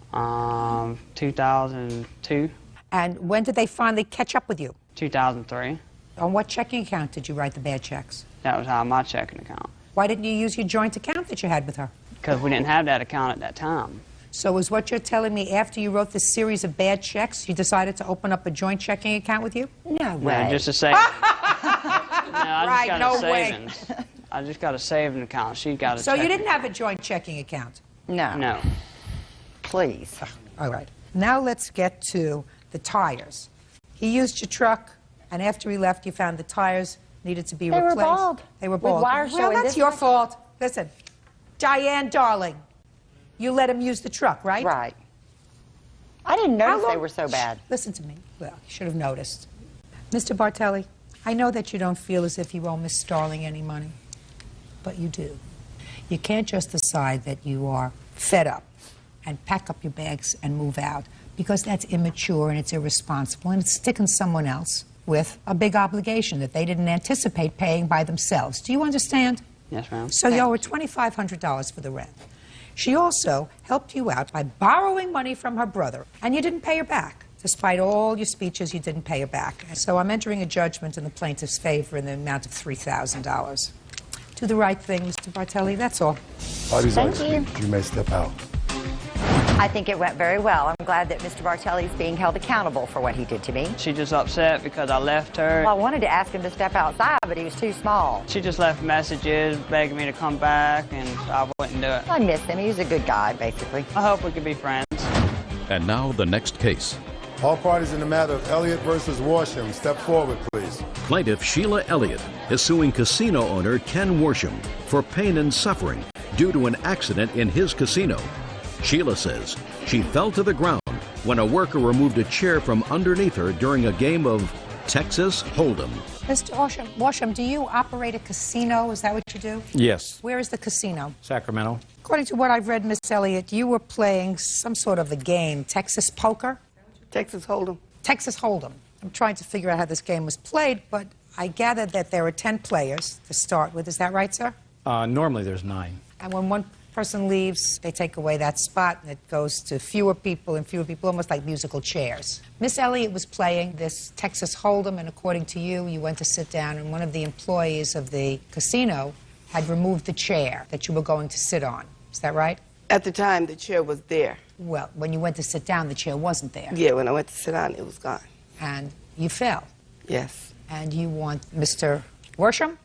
2002. And when did they finally catch up with you? 2003. On what checking account did you write the bad checks? That was out of my checking account. Why didn't you use your joint account that you had with her? Because we didn't have that account at that time. So is what you're telling me after you wrote this series of bad checks, you decided to open up a joint checking account with you? No way. No, just to save. I just got no a savings. I just got a savings account. She got a So you checking didn't have a joint checking account? No. No. Please. All right. Now let's get to the tires. He used your truck, and after he left, you found the tires needed to be replaced. They were bald. They were With bald. wires Well, showing that's this your much. fault. Listen, Diane, darling, you let him use the truck, right? Right. I didn't How notice they long- were so bad. Listen to me. Well, you should have noticed. Mr. Bartelli, I know that you don't feel as if you owe Miss Starling any money, but you do. You can't just decide that you are fed up and pack up your bags and move out, because that's immature and it's irresponsible and it's sticking someone else with a big obligation that they didn't anticipate paying by themselves. Do you understand? Yes, ma'am. So you owe her $2,500 for the rent. She also helped you out by borrowing money from her brother, and you didn't pay her back. Despite all your speeches, you didn't pay her back. So I'm entering a judgment in the plaintiff's favor in the amount of $3,000. Do the right thing, Mr. Bartelli, that's all. Party's Thank excused. You may step out. I think it went very well. I'm glad that Mr. Bartelli is being held accountable for what he did to me. She just upset because I left her. Well, I wanted to ask him to step outside, but he was too small. She just left messages begging me to come back, and I wouldn't do it. I missed him. He was a good guy, basically. I hope we could be friends. And now the next case. All parties in the matter of Elliott versus Worsham, step forward, please. Plaintiff Sheila Elliott is suing casino owner Ken Worsham for pain and suffering due to an accident in his casino. Sheila says she fell to the ground when a worker removed a chair from underneath her during a game of Texas Hold'em. Mr. Worsham, do you operate a casino? Is that what you do? Yes. Where is the casino? Sacramento. According to what I've read, Miss Elliott, you were playing some sort of a game, Texas Poker? Texas Hold'em. Texas Hold'em. I'm trying to figure out how this game was played, but I gather that there are 10 players to start with. Is that right, sir? Normally there's 9. And when one person leaves, they take away that spot, and it goes to fewer people and fewer people, almost like musical chairs. Miss Elliott was playing this Texas Hold'em, and according to you, you went to sit down, and one of the employees of the casino had removed the chair that you were going to sit on. Is that right? At the time, the chair was there. Well, when you went to sit down, the chair wasn't there. Yeah, when I went to sit down, it was gone. And you fell. Yes. And you want Mr. Worsham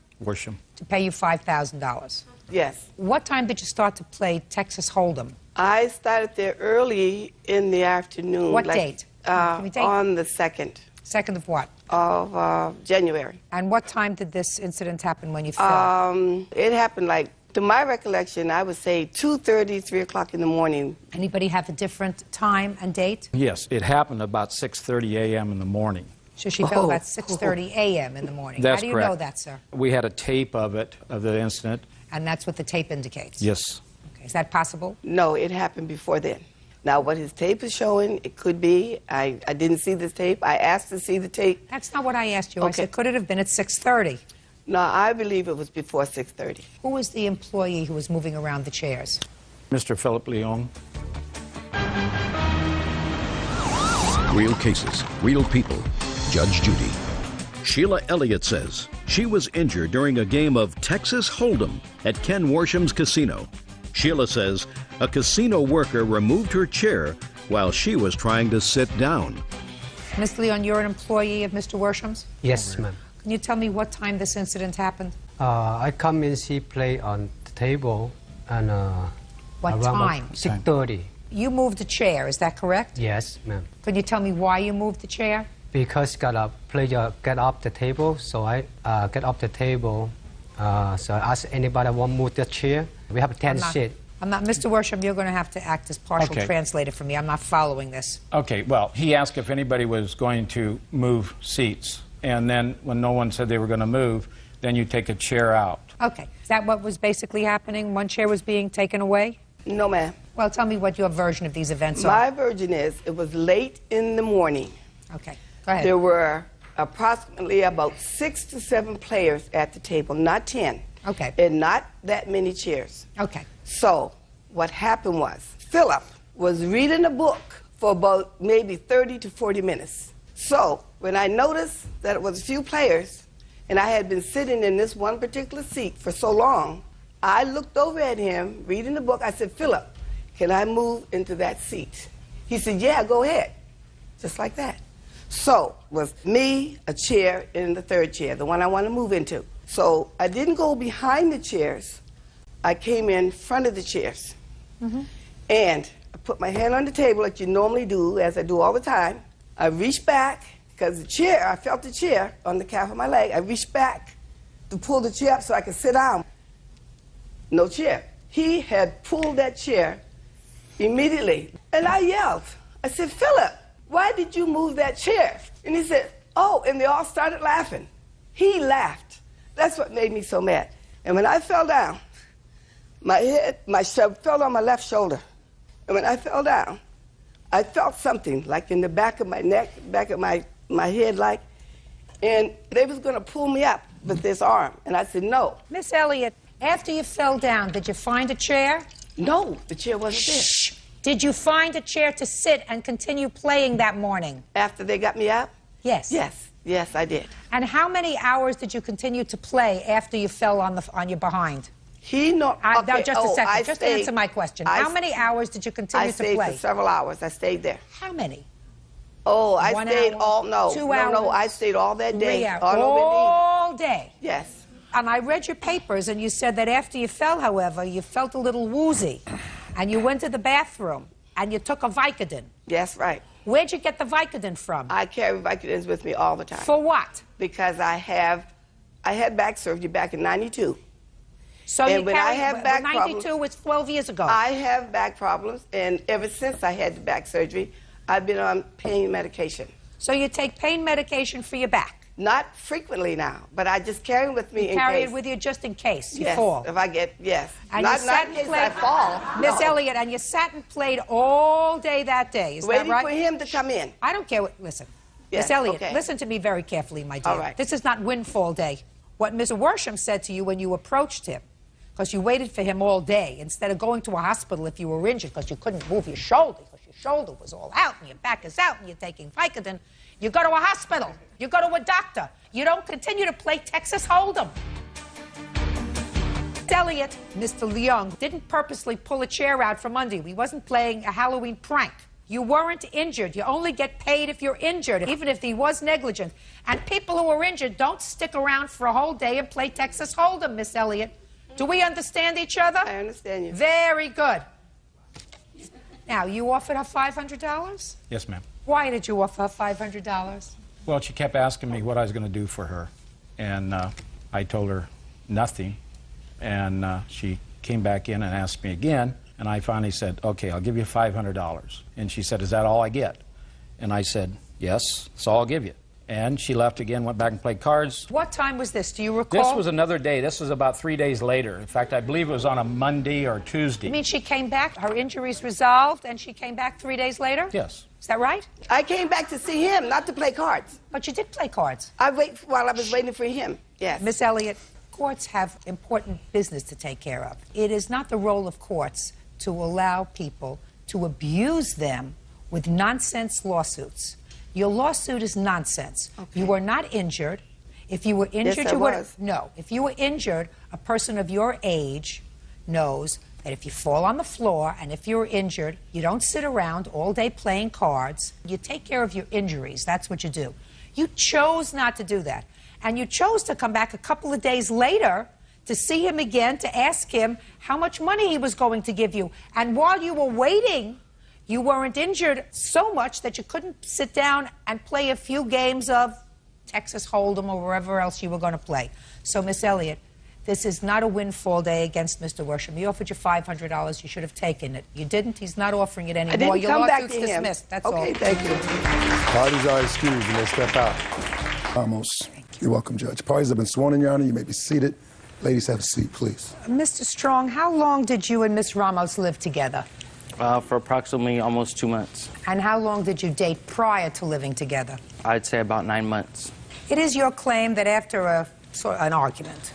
to pay you $5,000. Yes. What time did you start to play Texas Hold'em? I started there early in the afternoon. What date? Can we date? On the 2nd. 2nd of what? Of January. And what time did this incident happen when you fell? It happened like, to my recollection, I would say 2:30, 3 o'clock in the morning. Anybody have a different time and date? Yes, it happened about 6:30 a.m. in the morning. So she fell about 6:30 a.m. in the morning. That's How do you correct. know that, sir? We had a tape of it, of the incident. And that's what the tape indicates? Yes. Okay. Is that possible? No, it happened before then. Now, what his tape is showing, it could be. I didn't see this tape. I asked to see the tape. That's not what I asked you. Okay. I said, could it have been at 6:30? No, I believe it was before 6:30. Who was the employee who was moving around the chairs? Mr. Philip Leon. Real cases, real people. Judge Judy. Sheila Elliott says she was injured during a game of Texas Hold'em at Ken Worsham's casino. Sheila says a casino worker removed her chair while she was trying to sit down. Miss Leon, you're an employee of Mr. Worsham's? Yes, ma'am. Can you tell me what time this incident happened? I come in, see play on the table, and What around time? 6:30. You moved a chair, is that correct? Yes, ma'am. Can you tell me why you moved the chair? Because got a player get off the table, so I get off the table. So I ask anybody want to move the chair. We have 10 seats. I'm not, Mr. Worsham, you're going to have to act as partial Okay. translator for me. I'm not following this. Okay, well, he asked if anybody was going to move seats. And then when no one said they were going to move, then you take a chair out. Okay. Is that what was basically happening? One chair was being taken away? No, ma'am. Well, tell me what your version of these events are. My version is it was late in the morning. Okay. Go ahead. There were approximately about 6 to 7 players at the table, not 10. Okay. And not that many chairs. Okay. So what happened was Philip was reading a book for about maybe 30 to 40 minutes. So when I noticed that it was a few players and I had been sitting in this one particular seat for so long, I looked over at him reading the book. I said, Philip, can I move into that seat? He said, yeah, go ahead. Just like that. So it was me, a chair, and the third chair, the one I want to move into. So I didn't go behind the chairs. I came in front of the chairs. And I put my hand on the table like you normally do, as I do all the time. I reached back, because the chair, I felt the chair on the calf of my leg. I reached back to pull the chair up so I could sit down. No chair. He had pulled that chair immediately. And I yelled. I said, Philip, why did you move that chair? And he said, oh, and they all started laughing. He laughed. That's what made me so mad. And when I fell down, my fell on my left shoulder. And when I fell down, I felt something like in the back of my neck, back of my head, like, and they was going to pull me up with this arm. And I said, no. Miss Elliott, after you fell down, did you find a chair? No, the chair wasn't there. Shh. Did you find a chair to sit and continue playing that morning? After they got me up? Yes. Yes. Yes, I did. And how many hours did you continue to play after you fell on your behind? Now, just a second. Just answer my question. How many hours did you continue to play? I stayed for several hours. I stayed there. How many? Oh, I 1 stayed hour, all, no. 2 no, hours? No, I stayed all that day. 3 hours. All day? Yes. And I read your papers, and you said that after you fell, however, you felt a little woozy, and you went to the bathroom, and you took a Vicodin. Yes, right. Where'd you get the Vicodin from? I carry Vicodins with me all the time. For what? Because I had back surgery back in '92. So and you when I have back 92 problems, was 12 years ago. I have back problems, and ever since I had the back surgery, I've been on pain medication. So you take pain medication for your back? Not frequently now, but I just carry it with me in carry case. it with you just in case you Yes, fall. if I get, yes. And not you sat in and case played, I fall. Miss No. Elliott, and you sat and played all day that day. Is Waiting that right? for him to come in. I don't care what. Listen, Yes, Miss Elliott, okay. listen to me very carefully, my dear. All right. This is not windfall day. What Mr. Worsham said to you when you approached him, because you waited for him all day instead of going to a hospital if you were injured because you couldn't move your shoulder, because your shoulder was all out and your back is out and you're taking Vicodin. You go to a hospital. You go to a doctor. You don't continue to play Texas Hold'em. Elliott, Mr. Leung, didn't purposely pull a chair out from under you. He wasn't playing a Halloween prank. You weren't injured. You only get paid if you're injured, even if he was negligent. And people who are injured don't stick around for a whole day and play Texas Hold'em, Miss Elliott. Do we understand each other? I understand you. Very good. Now, you offered her $500? Yes, ma'am. Why did you offer her $500? Well, she kept asking me what I was going to do for her, and I told her nothing, and she came back in and asked me again, and I finally said, okay, I'll give you $500. And she said, is that all I get? And I said, yes, that's all I'll give you. And she left again, went back and played cards. What time was this? Do you recall? This was another day. This was about 3 days later. In fact, I believe it was on a Monday or Tuesday. You mean she came back, her injuries resolved, and she came back 3 days later? Yes. Is that right? I came back to see him, not to play cards. But you did play cards. I wait while I was waiting for him. Yes. Miss Elliott, courts have important business to take care of. It is not the role of courts to allow people to abuse them with nonsense lawsuits. Your lawsuit is nonsense. Okay. You were not injured. If you were injured, yes, you would. was. No. If you were injured, a person of your age knows that if you fall on the floor and if you're injured, you don't sit around all day playing cards. You take care of your injuries. That's what you do. You chose not to do that. And you chose to come back a couple of days later to see him again, to ask him how much money he was going to give you. And while you were waiting, you weren't injured so much that you couldn't sit down and play a few games of Texas Hold'em or wherever else you were going to play. So, Miss Elliott, this is not a windfall day against Mr. Worsham. He offered you $500. You should have taken it. You didn't. He's not offering it anymore. I didn't Your come back lawsuit's to him. dismissed. That's all. Okay, thank you. Parties are excused. You may step out. Ramos, you're welcome, Judge. Parties have been sworn in, Your Honor. You may be seated. Ladies, have a seat, please. Mr. Strong, how long did you and Miss Ramos live together? For approximately almost 2 months. And how long did you date prior to living together? I'd say about 9 months. It is your claim that after an argument,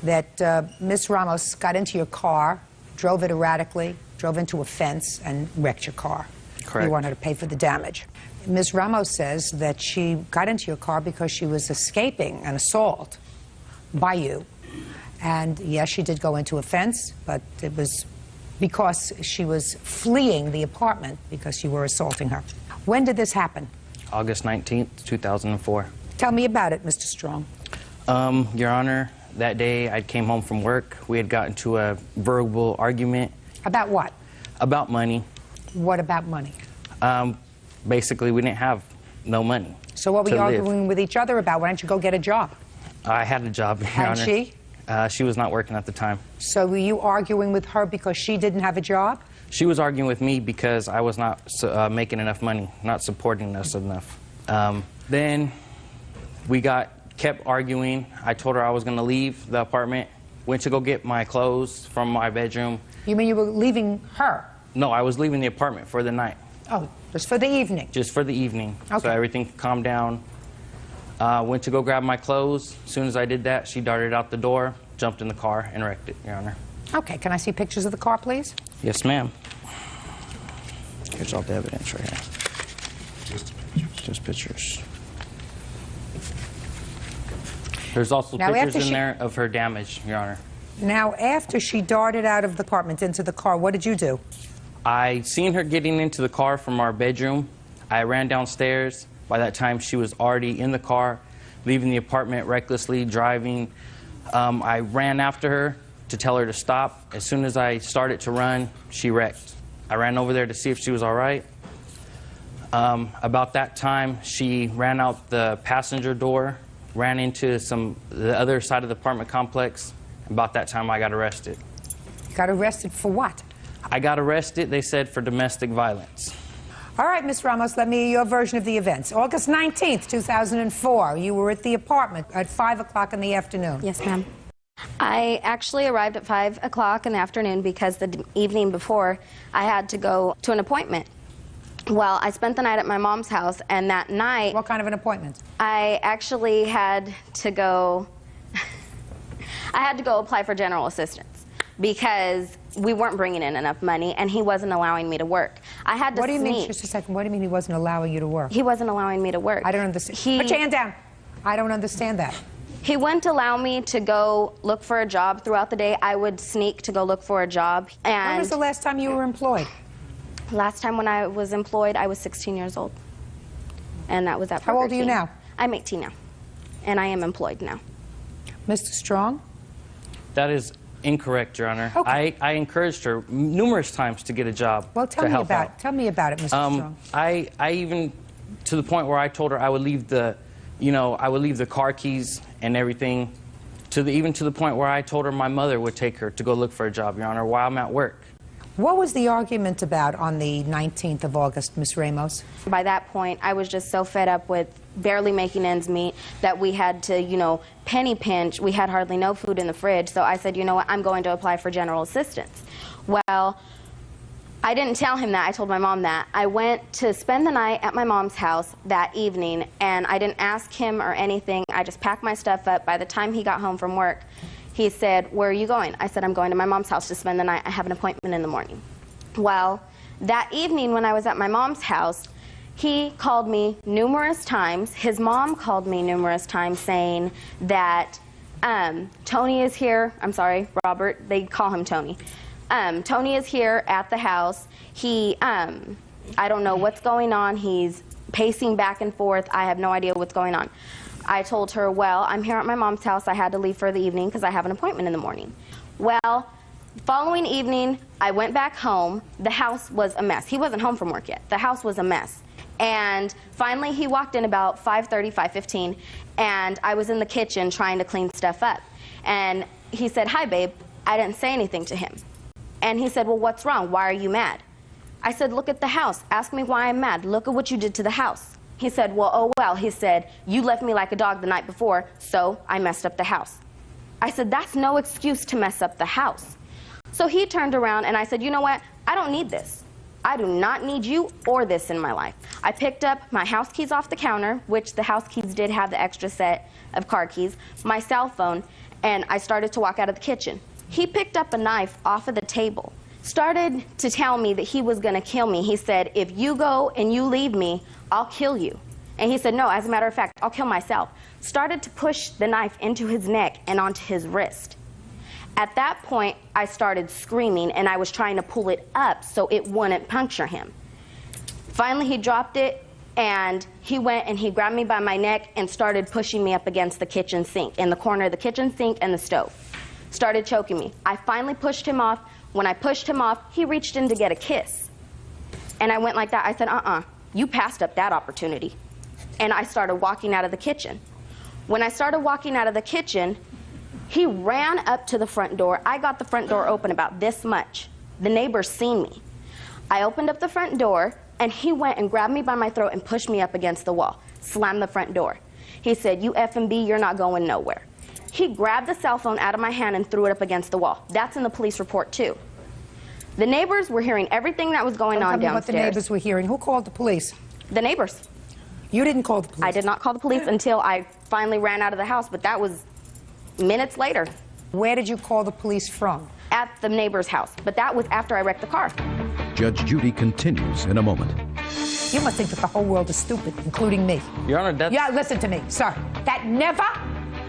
that Miss Ramos got into your car, drove it erratically, drove into a fence, and wrecked your car. Correct. You want her to pay for the damage. Ms. Ramos says that she got into your car because she was escaping an assault by you. And yes, she did go into a fence, but it was because she was fleeing the apartment because you were assaulting her. When did this happen? August 19th, 2004. Tell me about it, Mr. Strong. Your Honor, that day I came home from work. We had gotten into a verbal argument. About what? About money. What about money? Basically, we didn't have no money. So what were you arguing with each other about? Why don't you go get a job? I had a job, Your Honor. And she? She was not working at the time. So were you arguing with her because she didn't have a job? She was arguing with me because I was not making enough money, not supporting us enough. Then we kept arguing. I told her I was going to leave the apartment, went to go get my clothes from my bedroom. You mean you were leaving her? No, I was leaving the apartment for the night. Oh, just for the evening? Just for the evening, okay. So everything could calm down. Went to go grab my clothes. As soon as I did that, she darted out the door, jumped in the car, and wrecked it, Your Honor. Okay, can I see pictures of the car, please? Yes, ma'am. Here's all the evidence right here. Just pictures. There's also Now, pictures after in there of her damage, Your Honor. Now, after she darted out of the apartment into the car, what did you do? I seen her getting into the car from our bedroom. I ran downstairs. By that time, she was already in the car, leaving the apartment recklessly, driving. I ran after her to tell her to stop. As soon as I started to run, she wrecked. I ran over there to see if she was all right. About that time, she ran out the passenger door, ran into the other side of the apartment complex. About that time, I got arrested. Got arrested for what? I got arrested, they said, for domestic violence. All right, Ms. Ramos, let me hear your version of the events. August 19th, 2004, you were at the apartment at 5 o'clock in the afternoon. Yes, ma'am. I actually arrived at 5 o'clock in the afternoon because the evening before I had to go to an appointment. Well, I spent the night at my mom's house, and that night... What kind of an appointment? I actually had to go... I had to go apply for general assistance because we weren't bringing in enough money, and he wasn't allowing me to work. I had to What do you sneak. mean, just a second, what do you mean he wasn't allowing you to work? He wasn't allowing me to work. I don't understand. Put your hand down. I don't understand that. He wouldn't allow me to go look for a job throughout the day. I would sneak to go look for a job. And when was the last time you were employed? Last time when I was employed, I was 16 years old. And that was at How old are you now? I'm 18 now. And I am employed now. Mr. Strong? That is incorrect, Your Honor. Okay. I encouraged her numerous times to get a job. Well, tell me about it, Mr. Strong. I even, to the point where I told her I would leave the, I would leave the car keys and everything, even to the point where I told her my mother would take her to go look for a job, Your Honor, while I'm at work. What was the argument about on the 19th of August, Ms. Ramos? By that point, I was just so fed up with barely making ends meet that we had to, penny pinch. We had hardly no food in the fridge, so I said, you know what, I'm going to apply for general assistance. Well, I didn't tell him that. I told my mom that. I went to spend the night at my mom's house that evening, and I didn't ask him or anything. I just packed my stuff up. By the time he got home from work, he said, where are you going? I said, I'm going to my mom's house to spend the night. I have an appointment in the morning. Well, that evening when I was at my mom's house, he called me numerous times. His mom called me numerous times saying that Tony is here. I'm sorry, Robert. They call him Tony. Tony is here at the house. He, I don't know what's going on. He's pacing back and forth. I have no idea what's going on. I told her, well, I'm here at my mom's house. I had to leave for the evening because I have an appointment in the morning. Well, following evening, I went back home. The house was a mess. He wasn't home from work yet. The house was a mess. And finally, he walked in about 5:30, 5:15, and I was in the kitchen trying to clean stuff up. And he said, hi, babe. I didn't say anything to him. And he said, well, what's wrong? Why are you mad? I said, look at the house. Ask me why I'm mad. Look at what you did to the house. He said, well, oh, well. He said, you left me like a dog the night before, so I messed up the house. I said, that's no excuse to mess up the house. So he turned around and I said, you know what? I don't need this. I do not need you or this in my life. I picked up my house keys off the counter, which the house keys did have the extra set of car keys, my cell phone, and I started to walk out of the kitchen. He picked up a knife off of the table, started to tell me that he was going to kill me. He said, if you go and you leave me, I'll kill you. And he said, no, as a matter of fact, I'll kill myself. Started to push the knife into his neck and onto his wrist. At that point, I started screaming, and I was trying to pull it up so it wouldn't puncture him. Finally, he dropped it, and he went and he grabbed me by my neck and started pushing me up against the kitchen sink, in the corner of the kitchen sink and the stove. Started choking me. I finally pushed him off. When I pushed him off, he reached in to get a kiss. And I went like that. I said, you passed up that opportunity. And I started walking out of the kitchen. When I started walking out of the kitchen, he ran up to the front door. I got the front door open about this much. The neighbors seen me. I opened up the front door, and he went and grabbed me by my throat and pushed me up against the wall, slammed the front door. He said, you F&B, you're not going nowhere. He grabbed the cell phone out of my hand and threw it up against the wall. That's in the police report, too. The neighbors were hearing everything that was going on Tell me downstairs. what the neighbors were hearing. Who called the police? The neighbors. You didn't call the police? I did not call the police until I finally ran out of the house, but that was minutes later. Where did you call the police from? At the neighbor's house, but that was after I wrecked the car. Judge Judy continues in a moment. You must think that the whole world is stupid, including me. Your Honor, that's... Yeah, listen to me, sir. That never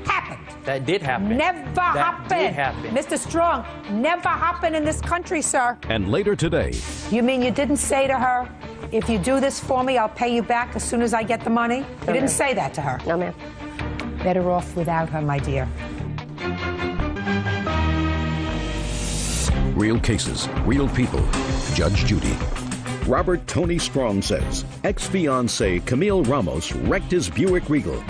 happened. That did happen. Never happened. That did happen. Mr. Strong, never happened in this country, sir. And later today, You mean you didn't say to her, if you do this for me, I'll pay you back as soon as I get the money? You didn't say that to her? No, ma'am. Better off without her, my dear. real cases, real people. Judge Judy. Robert Tony Strong says ex-fiancée Camille Ramos wrecked his Buick Regal.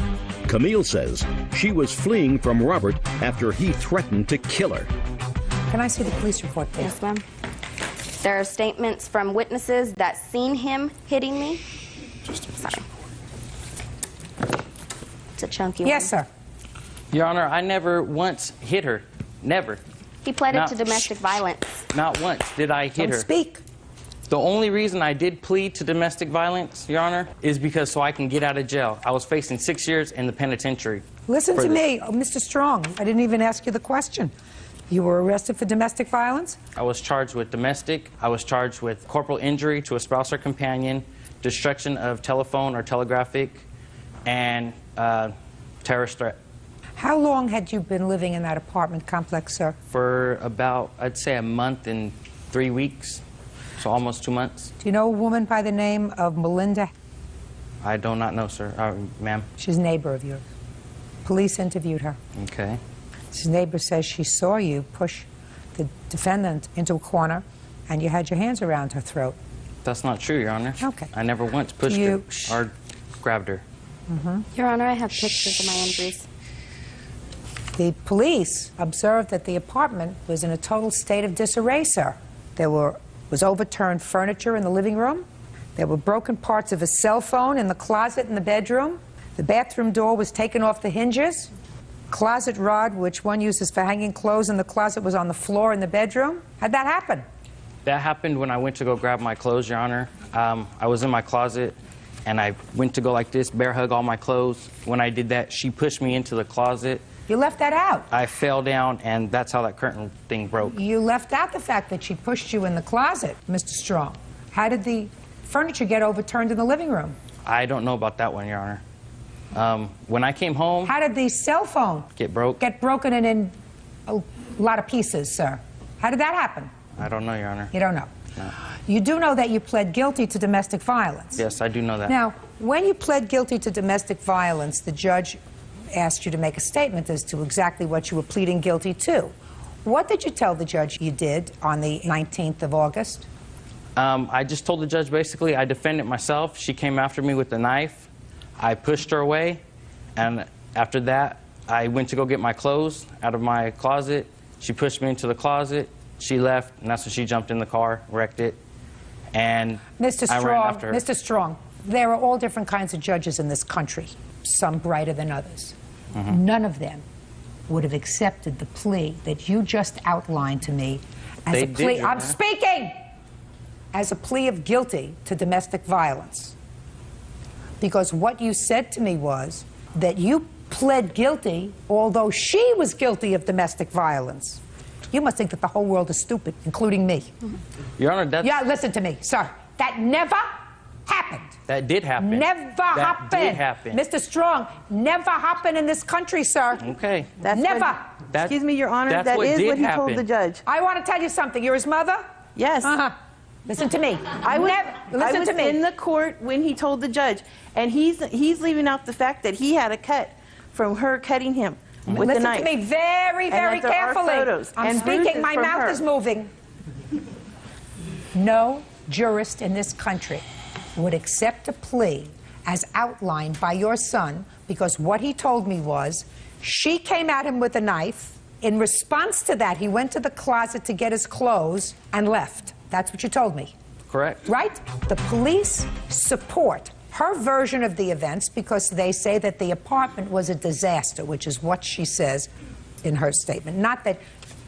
Camille says she was fleeing from Robert after he threatened to kill her. Can I see the police report, please? Yes, ma'am. There are statements from witnesses that seen him hitting me. Sorry. It's a chunky one. Yes, sir. Your Honor, I never once hit her. Never. He pleaded Not- to domestic violence. Not once did I hit Don't her. speak. The only reason I did plead to domestic violence, Your Honor, is because so I can get out of jail. I was facing 6 years in the penitentiary. Listen for to this. me, Mr. Strong. I didn't even ask you the question. You were arrested for domestic violence? I was charged with domestic. I was charged with corporal injury to a spouse or companion, destruction of telephone or telegraphic, and terrorist threat. How long had you been living in that apartment complex, sir? For about, I'd say, a month and 3 weeks, so almost 2 months. Do you know a woman by the name of Melinda? I do not know, sir. Ma'am. She's a neighbor of yours. Police interviewed her. Okay. This neighbor says she saw you push the defendant into a corner and you had your hands around her throat. That's not true, Your Honor. Okay. I never once pushed You- her or grabbed her. Your Honor, I have pictures of my injuries. The police observed that the apartment was in a total state of disarray, sir. There was overturned furniture in the living room. There were broken parts of a cell phone in the closet in the bedroom. The bathroom door was taken off the hinges. Closet rod, which one uses for hanging clothes in the closet, was on the floor in the bedroom. How'd that happen? That happened when I went to go grab my clothes, Your Honor. I was in my closet, and I went to go like this, bear hug all my clothes. When I did that, she pushed me into the closet. You left that out. I fell down, and that's how that curtain thing broke. You left out the fact that she pushed you in the closet, Mr. Strong. How did the furniture get overturned in the living room? I don't know about that one, Your Honor. When I came home, How did the cell phone get broke. get broken and in a lot of pieces, sir? How did that happen? I don't know, Your Honor. You don't know. No. You do know that you pled guilty to domestic violence. Yes, I do know that. Now, when you pled guilty to domestic violence, the judge asked you to make a statement as to exactly what you were pleading guilty to. What did you tell the judge you did on the 19th of August? I just told the judge basically I defended myself. She came after me with a knife. I pushed her away, and after that, I went to go get my clothes out of my closet. She pushed me into the closet. She left, and that's when she jumped in the car, wrecked it, and Mr. I ran Strong, after her. Mr. Strong, there are all different kinds of judges in this country, some brighter than others. None of them would have accepted the plea that you just outlined to me as They a did, plea. Your I'm Honor. speaking as a plea of guilty to domestic violence. Because what you said to me was that you pled guilty, although she was guilty of domestic violence. You must think that the whole world is stupid, including me. Your Honor, that's, Yeah, listen to me, sir. That never happened. that did happen. Never that happened. did happen. Mr. Strong, never happened in this country, sir. Okay. That's Never. That- Excuse me, Your Honor, that's that what is did what he happen. told the judge. I want to tell you something. You're his mother? Yes. Uh-huh. Listen to me. I was, Listen I was to me. in the court when he told the judge, and he's leaving out the fact that he had a cut from her cutting him with Listen the knife. to me very, And very that there are carefully. photos I'm and speaking. bruises My from mouth her. is moving. No jurist in this country would accept a plea as outlined by your son, because what he told me was she came at him with a knife. In response to that, he went to the closet to get his clothes and left. That's what you told me. Correct. Right? The police support her version of the events because they say that the apartment was a disaster, which is what she says in her statement. Not that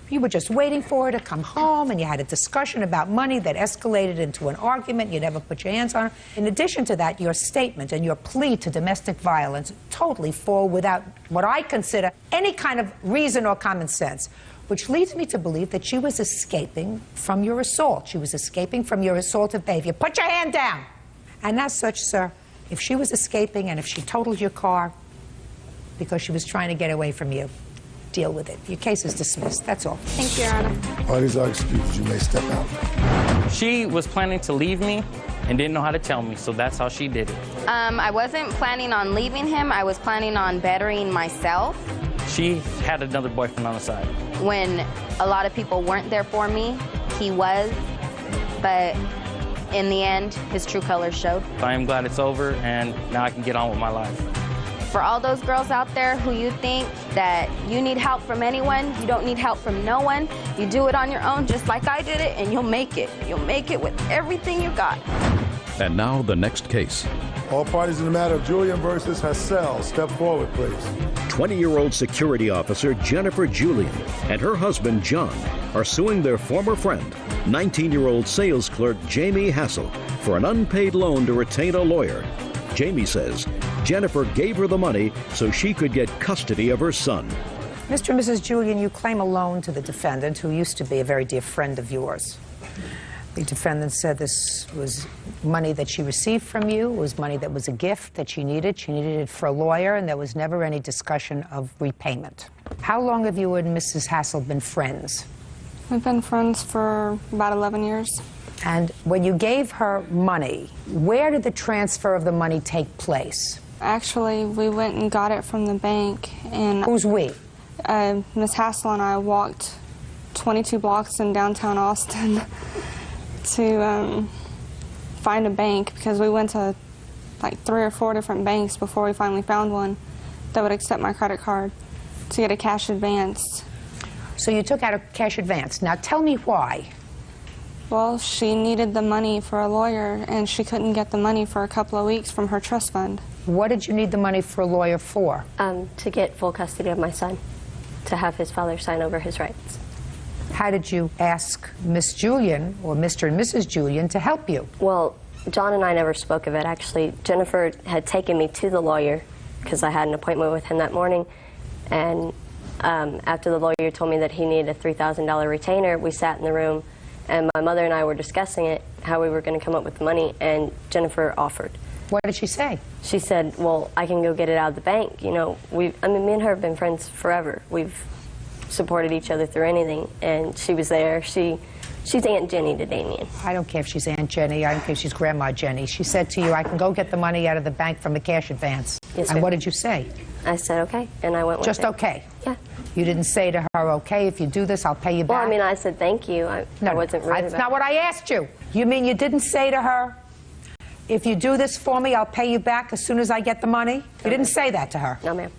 You were just waiting for her to come home, and you had a discussion about money that escalated into an argument. You never put your hands on her. In addition to that, your statement and your plea to domestic violence totally fall without what I consider any kind of reason or common sense, which leads me to believe that she was escaping from your assault. She was escaping from your assaultive behavior. Put your hand down! And as such, sir, if she was escaping and if she totaled your car because she was trying to get away from you, deal with it. Your case is dismissed. That's all. Thank you, Your Honor. Parties are excused. You may step out. She was planning to leave me and didn't know how to tell me, so that's how she did it. I wasn't planning on leaving him. I was planning on bettering myself. She had another boyfriend on the side. When a lot of people weren't there for me, he was. But in the end, his true colors showed. I am glad it's over, and now I can get on with my life. For all those girls out there who you think that you need help from anyone, you don't need help from no one. You do it on your own, just like I did it, and you'll make it. You'll make it with everything you got. And now the next case. All parties in the matter of Julian versus Hassel, step forward, please. 20-year-old security officer Jennifer Julian and her husband John are suing their former friend, 19-year-old sales clerk Jamie Hassel, for an unpaid loan to retain a lawyer. Jamie says Jennifer gave her the money so she could get custody of her son. Mr. and Mrs. Julian, you claim a loan to the defendant, who used to be a very dear friend of yours. The defendant said this was money that she received from you, was money that was a gift that she needed. She needed it for a lawyer, and there was never any discussion of repayment. How long have you and Mrs. Hassel been friends? We've been friends for about 11 years. And when you gave her money, where did the transfer of the money take place? Actually, we went and got it from the bank. And who's we? Miss Hassel and I walked 22 blocks in downtown Austin to find a bank, because we went to like 3 or 4 different banks before we finally found one that would accept my credit card to get a cash advance. So you took out a cash advance. Now tell me why. Well, she needed the money for a lawyer, and she couldn't get the money for a couple of weeks from her trust fund. What did you need the money for a lawyer for? To get full custody of my son, to have his father sign over his rights. How did you ask Miss Julian or Mr. and Mrs. Julian to help you? Well, John and I never spoke of it, actually. Jennifer had taken me to the lawyer because I had an appointment with him that morning, and after the lawyer told me that he needed a $3,000 retainer, we sat in the room, and my mother and I were discussing it, how we were going to come up with the money, and Jennifer offered. What did she say? She said, well, I can go get it out of the bank. You know, me and her have been friends forever. We've supported each other through anything, and she was there. She's Aunt Jenny to Damien. I don't care if she's Aunt Jenny. I don't care if she's Grandma Jenny. She said to you, I can go get the money out of the bank from a cash advance. Yes, and sir. what did you say? I said, okay, and I went with Just it. okay? Yeah. You didn't say to her, okay, if you do this, I'll pay you back? Well, I mean, I said thank you. I wasn't rude That's about not what I asked you. You mean you didn't say to her, if you do this for me, I'll pay you back as soon as I get the money? You didn't say that to her? No, ma'am.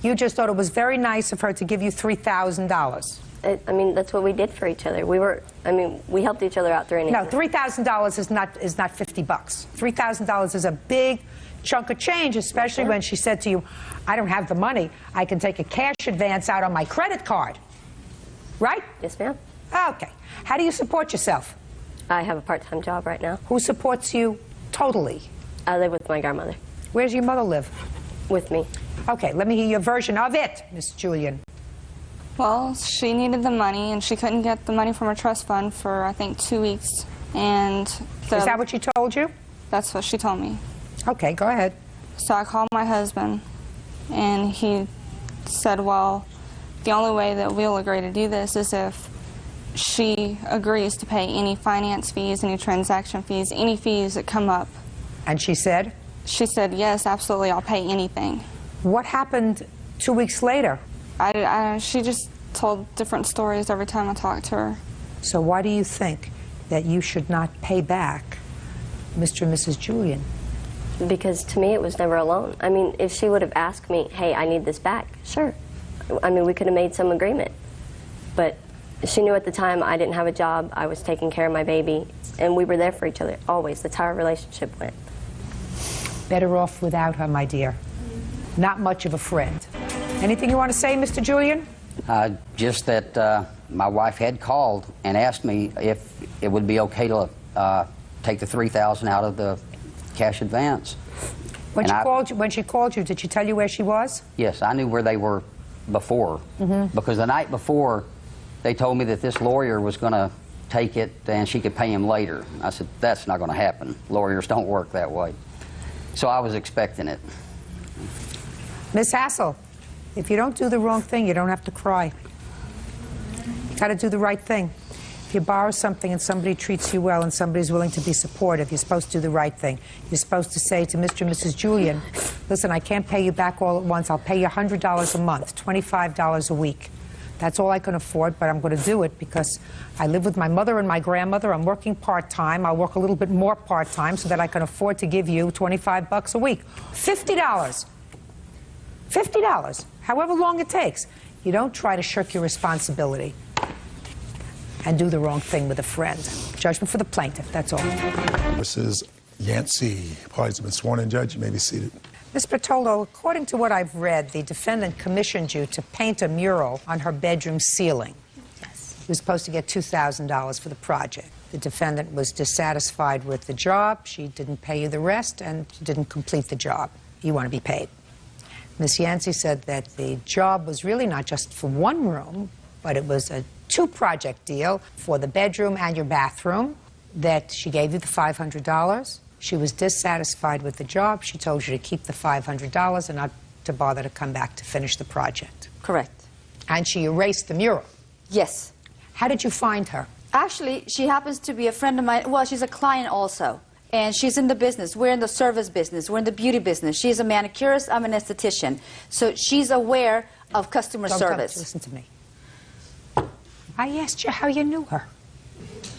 You just thought it was very nice of her to give you $3,000? I mean, that's what we did for each other. We helped each other out through anything. No, $3,000 is not $50. $3,000 is a big chunk of change, especially when she said to you, I don't have the money. I can take a cash advance out on my credit card. Right? Yes, ma'am. Okay. How do you support yourself? I have a part-time job right now. Who supports you totally? I live with my grandmother. Where's your mother live? With me. Okay, let me hear your version of it, Miss Julian. Well, she needed the money, and she couldn't get the money from her trust fund for, I think, 2 weeks. And Is that what she told you? That's what she told me. Okay, go ahead. So I called my husband, and he said, well, the only way that we'll agree to do this is if she agrees to pay any finance fees, any transaction fees, any fees that come up. And she said? She said, yes, absolutely, I'll pay anything. What happened 2 weeks later? She just told different stories every time I talked to her. So why do you think that you should not pay back Mr. and Mrs. Julian? Because to me, it was never a loan. I mean, if she would have asked me, hey, I need this back, sure. I mean, we could have made some agreement. But she knew at the time I didn't have a job, I was taking care of my baby, and we were there for each other, always. That's how our relationship went. Better off without her, my dear. Not much of a friend. Anything you want to say, Mr. Julian? Just that my wife had called and asked me if it would be okay to take the $3,000 out of the cash advance. When she called you, did she tell you where she was? Yes, I knew where they were before. Because the night before, they told me that this lawyer was going to take it and she could pay him later. I said, that's not going to happen. Lawyers don't work that way. So I was expecting it. Miss Hassel, if you don't do the wrong thing, you don't have to cry. You got to do the right thing. If you borrow something and somebody treats you well and somebody's willing to be supportive, you're supposed to do the right thing. You're supposed to say to Mr. and Mrs. Julian, listen, I can't pay you back all at once. I'll pay you $100 a month, $25 a week. That's all I can afford, but I'm going to do it because I live with my mother and my grandmother. I'm working part-time. I'll work a little bit more part-time so that I can afford to give you $25 a week. $50. $50, however long it takes. You don't try to shirk your responsibility and do the wrong thing with a friend. Judgment for the plaintiff, that's all. Mrs. Yancey, parties have been sworn in. Judge, you may be seated. Ms. Bertolo, according to what I've read, the defendant commissioned you to paint a mural on her bedroom ceiling. Yes. You were supposed to get $2,000 for the project. The defendant was dissatisfied with the job. She didn't pay you the rest and didn't complete the job. You want to be paid. Ms. Yancey said that the job was really not just for one room, but it was a two-project deal for the bedroom and your bathroom, that she gave you the $500. She was dissatisfied with the job. She told you to keep the $500 and not to bother to come back to finish the project. Correct. And she erased the mural. Yes. How did you find her? Actually, she happens to be a friend of mine. Well, she's a client also. And she's in the business. We're in the service business. We're in the beauty business. She's a manicurist. I'm an esthetician. So she's aware of customer service. Listen to me. I asked you how you knew her.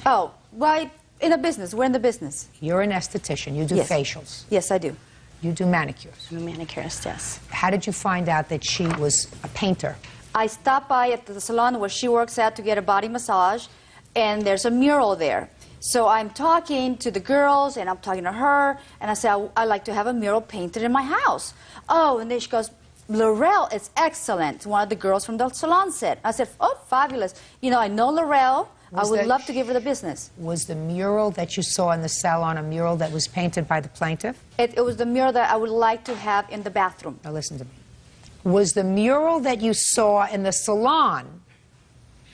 Oh, well, in the business. We're in the business. You're an esthetician. You do facials. Yes, I do. You do manicures. I'm a manicurist, yes. How did you find out that she was a painter? I stopped by at the salon where she works at to get a body massage, and there's a mural there. So I'm talking to the girls, and I'm talking to her, and I say, I'd like to have a mural painted in my house. Oh, and then she goes, Laurel is excellent, one of the girls from the salon said. I said, oh, fabulous. You know, I know Laurel. I would love to give her the business. Was the mural that you saw in the salon a mural that was painted by the plaintiff? It was the mural that I would like to have in the bathroom. Now listen to me. Was the mural that you saw in the salon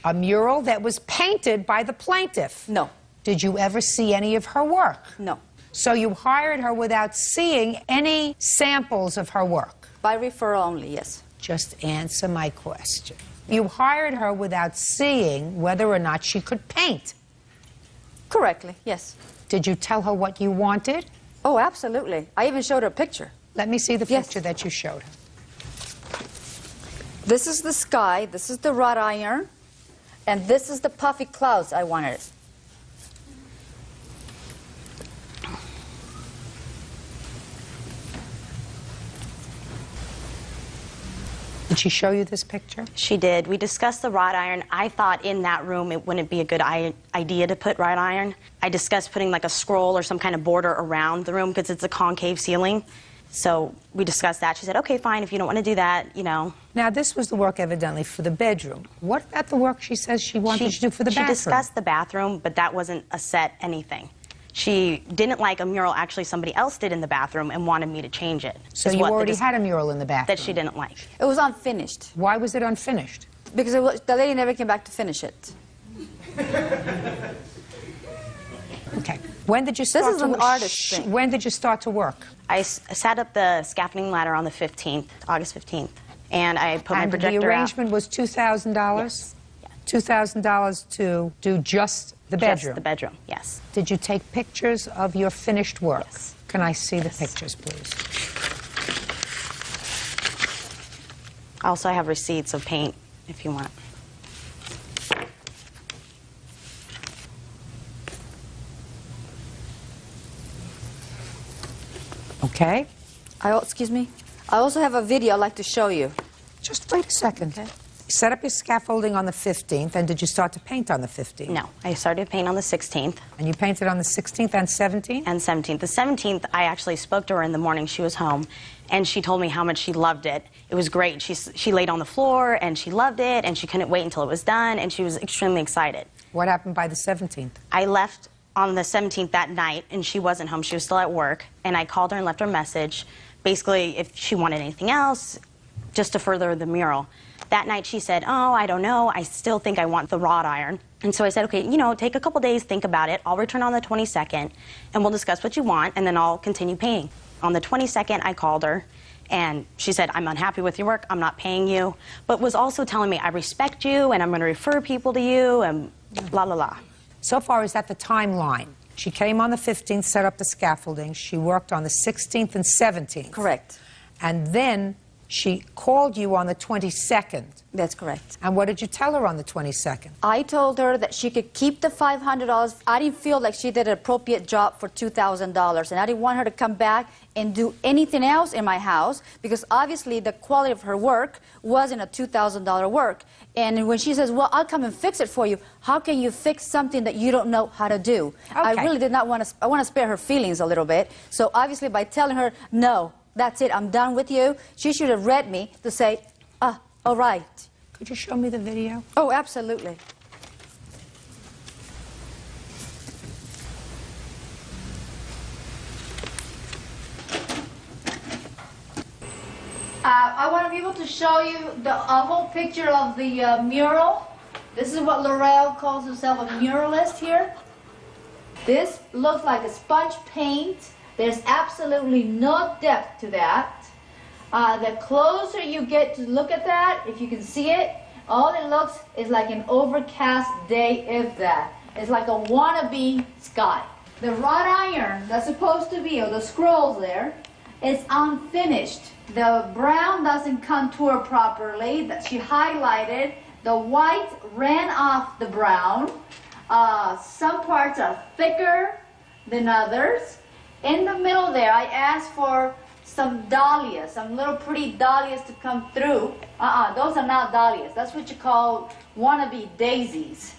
a mural that was painted by the plaintiff? No. Did you ever see any of her work? No. So you hired her without seeing any samples of her work? By referral only, yes. Just answer my question. You hired her without seeing whether or not she could paint? Correctly, yes. Did you tell her what you wanted? Oh, absolutely. I even showed her a picture. Let me see the picture that you showed her. This is the sky, this is the wrought iron, and this is the puffy clouds I wanted. Did she show you this picture? She did. We discussed the wrought iron. I thought in that room it wouldn't be a good idea to put wrought iron. I discussed putting like a scroll or some kind of border around the room because it's a concave ceiling. So we discussed that. She said, okay, fine, if you don't want to do that, you know. Now, this was the work evidently for the bedroom. What about the work she says she wanted to do for the bathroom? She discussed the bathroom, but that wasn't a set anything. She didn't like a mural actually somebody else did in the bathroom and wanted me to change it. So you already had a mural in the bathroom? That she didn't like. It was unfinished. Why was it unfinished? Because the lady never came back to finish it. Okay. When did you start This is an artist thing. When did you start to work? I sat up the scaffolding ladder on the 15th, August 15th, and I put my projector out. And the arrangement was $2,000? Yes. $2,000 to do just the bedroom? Just the bedroom, yes. Did you take pictures of your finished work? Yes. Can I see the pictures, please? Also, I have receipts of paint, if you want. Okay. Excuse me? I also have a video I'd like to show you. Just wait a second. Okay. set up your scaffolding on the 15th, and did you start to paint on the 15th? No, I started paint on the 16th. And you painted on the 16th and 17th? And 17th. The 17th, I actually spoke to her in the morning. She was home, and she told me how much she loved it. It was great. She laid on the floor, and she loved it, and she couldn't wait until it was done, and she was extremely excited. What happened by the 17th? I left on the 17th that night, and she wasn't home. She was still at work, and I called her and left her a message, basically if she wanted anything else, just to further the mural. That night she said, oh, I don't know, I still think I want the wrought iron. And so I said, okay, you know, take a couple days, think about it. I'll return on the 22nd, and we'll discuss what you want, and then I'll continue painting. On the 22nd, I called her, and she said, I'm unhappy with your work, I'm not paying you, but was also telling me, I respect you, and I'm going to refer people to you, and la la la. So far, is that the timeline? She came on the 15th, set up the scaffolding. She worked on the 16th and 17th. Correct. And then she called you on the 22nd. That's correct. And what did you tell her on the 22nd? I told her that she could keep the $500. I didn't feel like she did an appropriate job for $2,000, and I didn't want her to come back and do anything else in my house, because obviously the quality of her work wasn't a $2,000 work. And when she says, well, I'll come and fix it for you, how can you fix something that you don't know how to do? Okay. I really did not want to, I want to spare her feelings a little bit. So obviously by telling her, no, that's it, I'm done with you, she should have read me to say, all right. Could you show me the video? Oh, absolutely. I want to be able to show you the whole picture of the mural. This is what Laurel calls herself a muralist here. This looks like a sponge paint. There's absolutely no depth to that. The closer you get to look at that, if you can see it, all it looks is like an overcast day, if that. It's like a wannabe sky. The wrought iron that's supposed to be, or the scrolls there, is unfinished. The brown doesn't contour properly. That she highlighted. The white ran off the brown. Some parts are thicker than others. In the middle there, I asked for some dahlias, some little pretty dahlias to come through. Those are not dahlias. That's what you call wannabe daisies.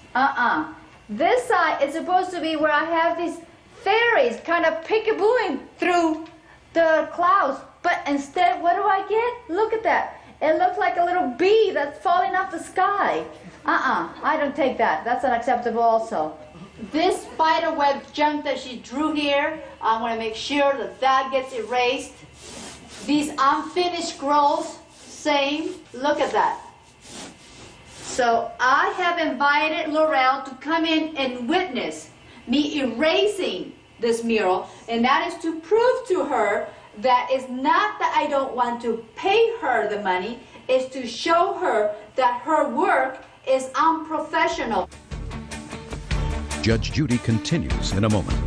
This side is supposed to be where I have these fairies kind of peekabooing through the clouds. But instead, what do I get? Look at that. It looks like a little bee that's falling off the sky. I don't take that. That's unacceptable also. This spider web junk that she drew here, I want to make sure that that gets erased. These unfinished scrolls, same. Look at that. So I have invited Laurel to come in and witness me erasing this mural, and that is to prove to her that it's not that I don't want to pay her the money, it's to show her that her work is unprofessional. Judge Judy continues in a moment.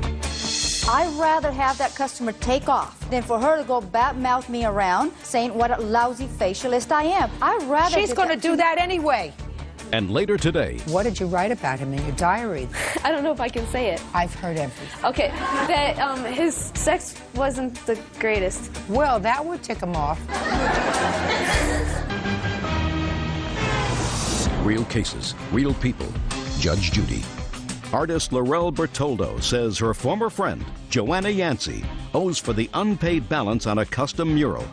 I'd rather have that customer take off than for her to go badmouth me around saying what a lousy facialist I am. I'd rather... She's going to do that anyway. And later today... What did you write about him in your diary? I don't know if I can say it. I've heard everything. Okay, that his sex wasn't the greatest. Well, that would tick him off. Real cases, real people. Judge Judy. Artist Laurel Bertoldo says her former friend, Joanna Yancey, owes for the unpaid balance on a custom mural.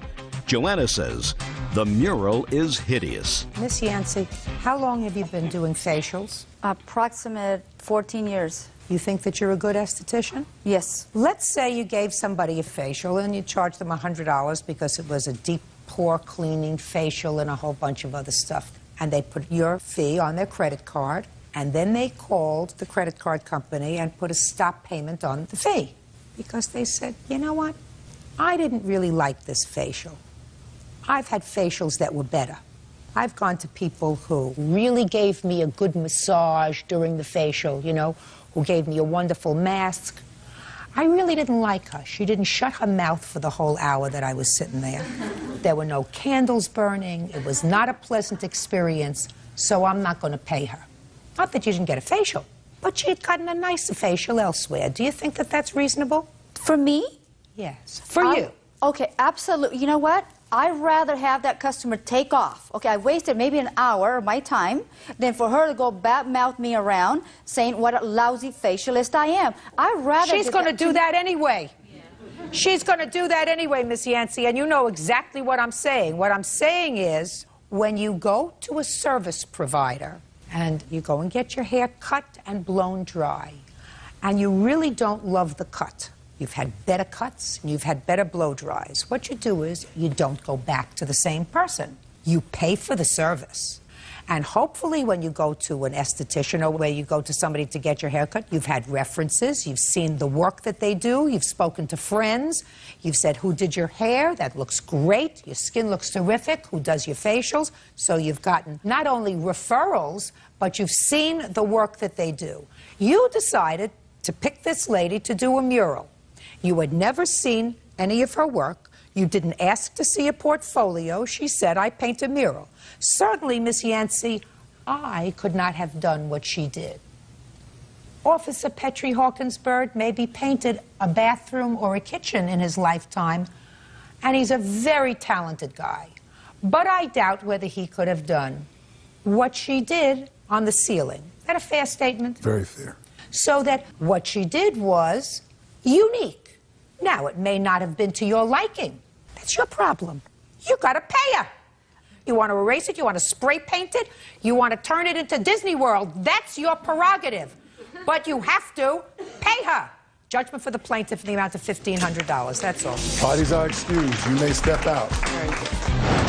Joanna says the mural is hideous. Miss Yancey, how long have you been doing facials? Approximate 14 years. You think that you're a good esthetician? Yes. Let's say you gave somebody a facial and you charged them $100 because it was a deep pore cleaning facial and a whole bunch of other stuff. And they put your fee on their credit card, and then they called the credit card company and put a stop payment on the fee because they said, you know what? I didn't really like this facial. I've had facials that were better. I've gone to people who really gave me a good massage during the facial, you know, who gave me a wonderful mask. I really didn't like her. She didn't shut her mouth for the whole hour that I was sitting there. There were no candles burning. It was not a pleasant experience, so I'm not going to pay her. Not that you didn't get a facial, but she had gotten a nicer facial elsewhere. Do you think that that's reasonable? For me? Yes. For you. Okay, absolutely. You know what? I'd rather have that customer take off. Okay, I wasted maybe an hour of my time than for her to go mouth me around saying what a lousy facialist I am. I'd rather... She's going to do that anyway. She's going to do that anyway, Miss Yancey, and you know exactly what I'm saying. What I'm saying is, when you go to a service provider and you go and get your hair cut and blown dry, and you really don't love the cut, you've had better cuts, and you've had better blow dries, what you do is you don't go back to the same person. You pay for the service. And hopefully when you go to an esthetician or where you go to somebody to get your hair cut, you've had references, you've seen the work that they do, you've spoken to friends, you've said, who did your hair? That looks great. Your skin looks terrific. Who does your facials? So you've gotten not only referrals, but you've seen the work that they do. You decided to pick this lady to do a mural. You had never seen any of her work. You didn't ask to see a portfolio. She said, I paint a mural. Certainly, Miss Yancey, I could not have done what she did. Officer Petrie Hawkinsburg maybe painted a bathroom or a kitchen in his lifetime, and he's a very talented guy. But I doubt whether he could have done what she did on the ceiling. Is that a fair statement? Very fair. So that what she did was unique. Now, it may not have been to your liking. That's your problem. You got to pay her. You want to erase it? You want to spray paint it? You want to turn it into Disney World? That's your prerogative. But you have to pay her. Judgment for the plaintiff in the amount of $1,500. That's all. Parties are excused. You may step out.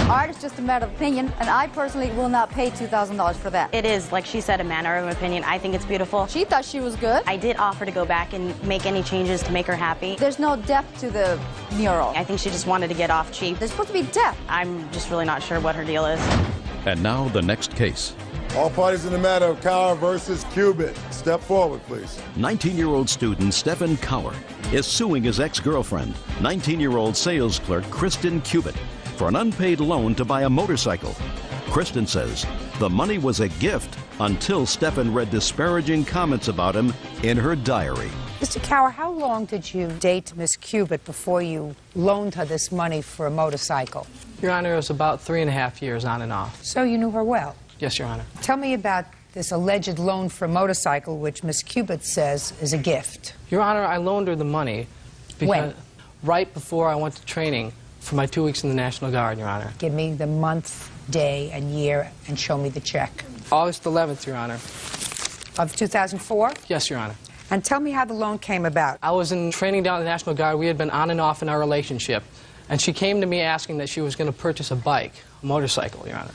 Art is just a matter of opinion, and I personally will not pay $2,000 for that. It is, like she said, a matter of opinion. I think it's beautiful. She thought she was good. I did offer to go back and make any changes to make her happy. There's no depth to the mural. I think she just wanted to get off cheap. There's supposed to be depth. I'm just really not sure what her deal is. And now the next case. All parties in the matter of Cower versus Cubitt. Step forward, please. 19-year-old student Stephen Cower is suing his ex-girlfriend, 19-year-old sales clerk Kristen Cubitt, for an unpaid loan to buy a motorcycle. Kristen says the money was a gift until Stephen read disparaging comments about him in her diary. Mr. Cower, how long did you date Miss Cubitt before you loaned her this money for a motorcycle? Your Honor, it was about 3.5 years on and off. So you knew her well? Yes, Your Honor. Tell me about this alleged loan for a motorcycle, which Miss Cubitt says is a gift. Your Honor, I loaned her the money because when? Right before I went to training for my 2 weeks in the National Guard, Your Honor. Give me the month, day, and year, and show me the check. August 11th, Your Honor. Of 2004? Yes, Your Honor. And tell me how the loan came about. I was in training down at the National Guard. We had been on and off in our relationship. And she came to me asking that she was going to purchase a bike, a motorcycle, Your Honor.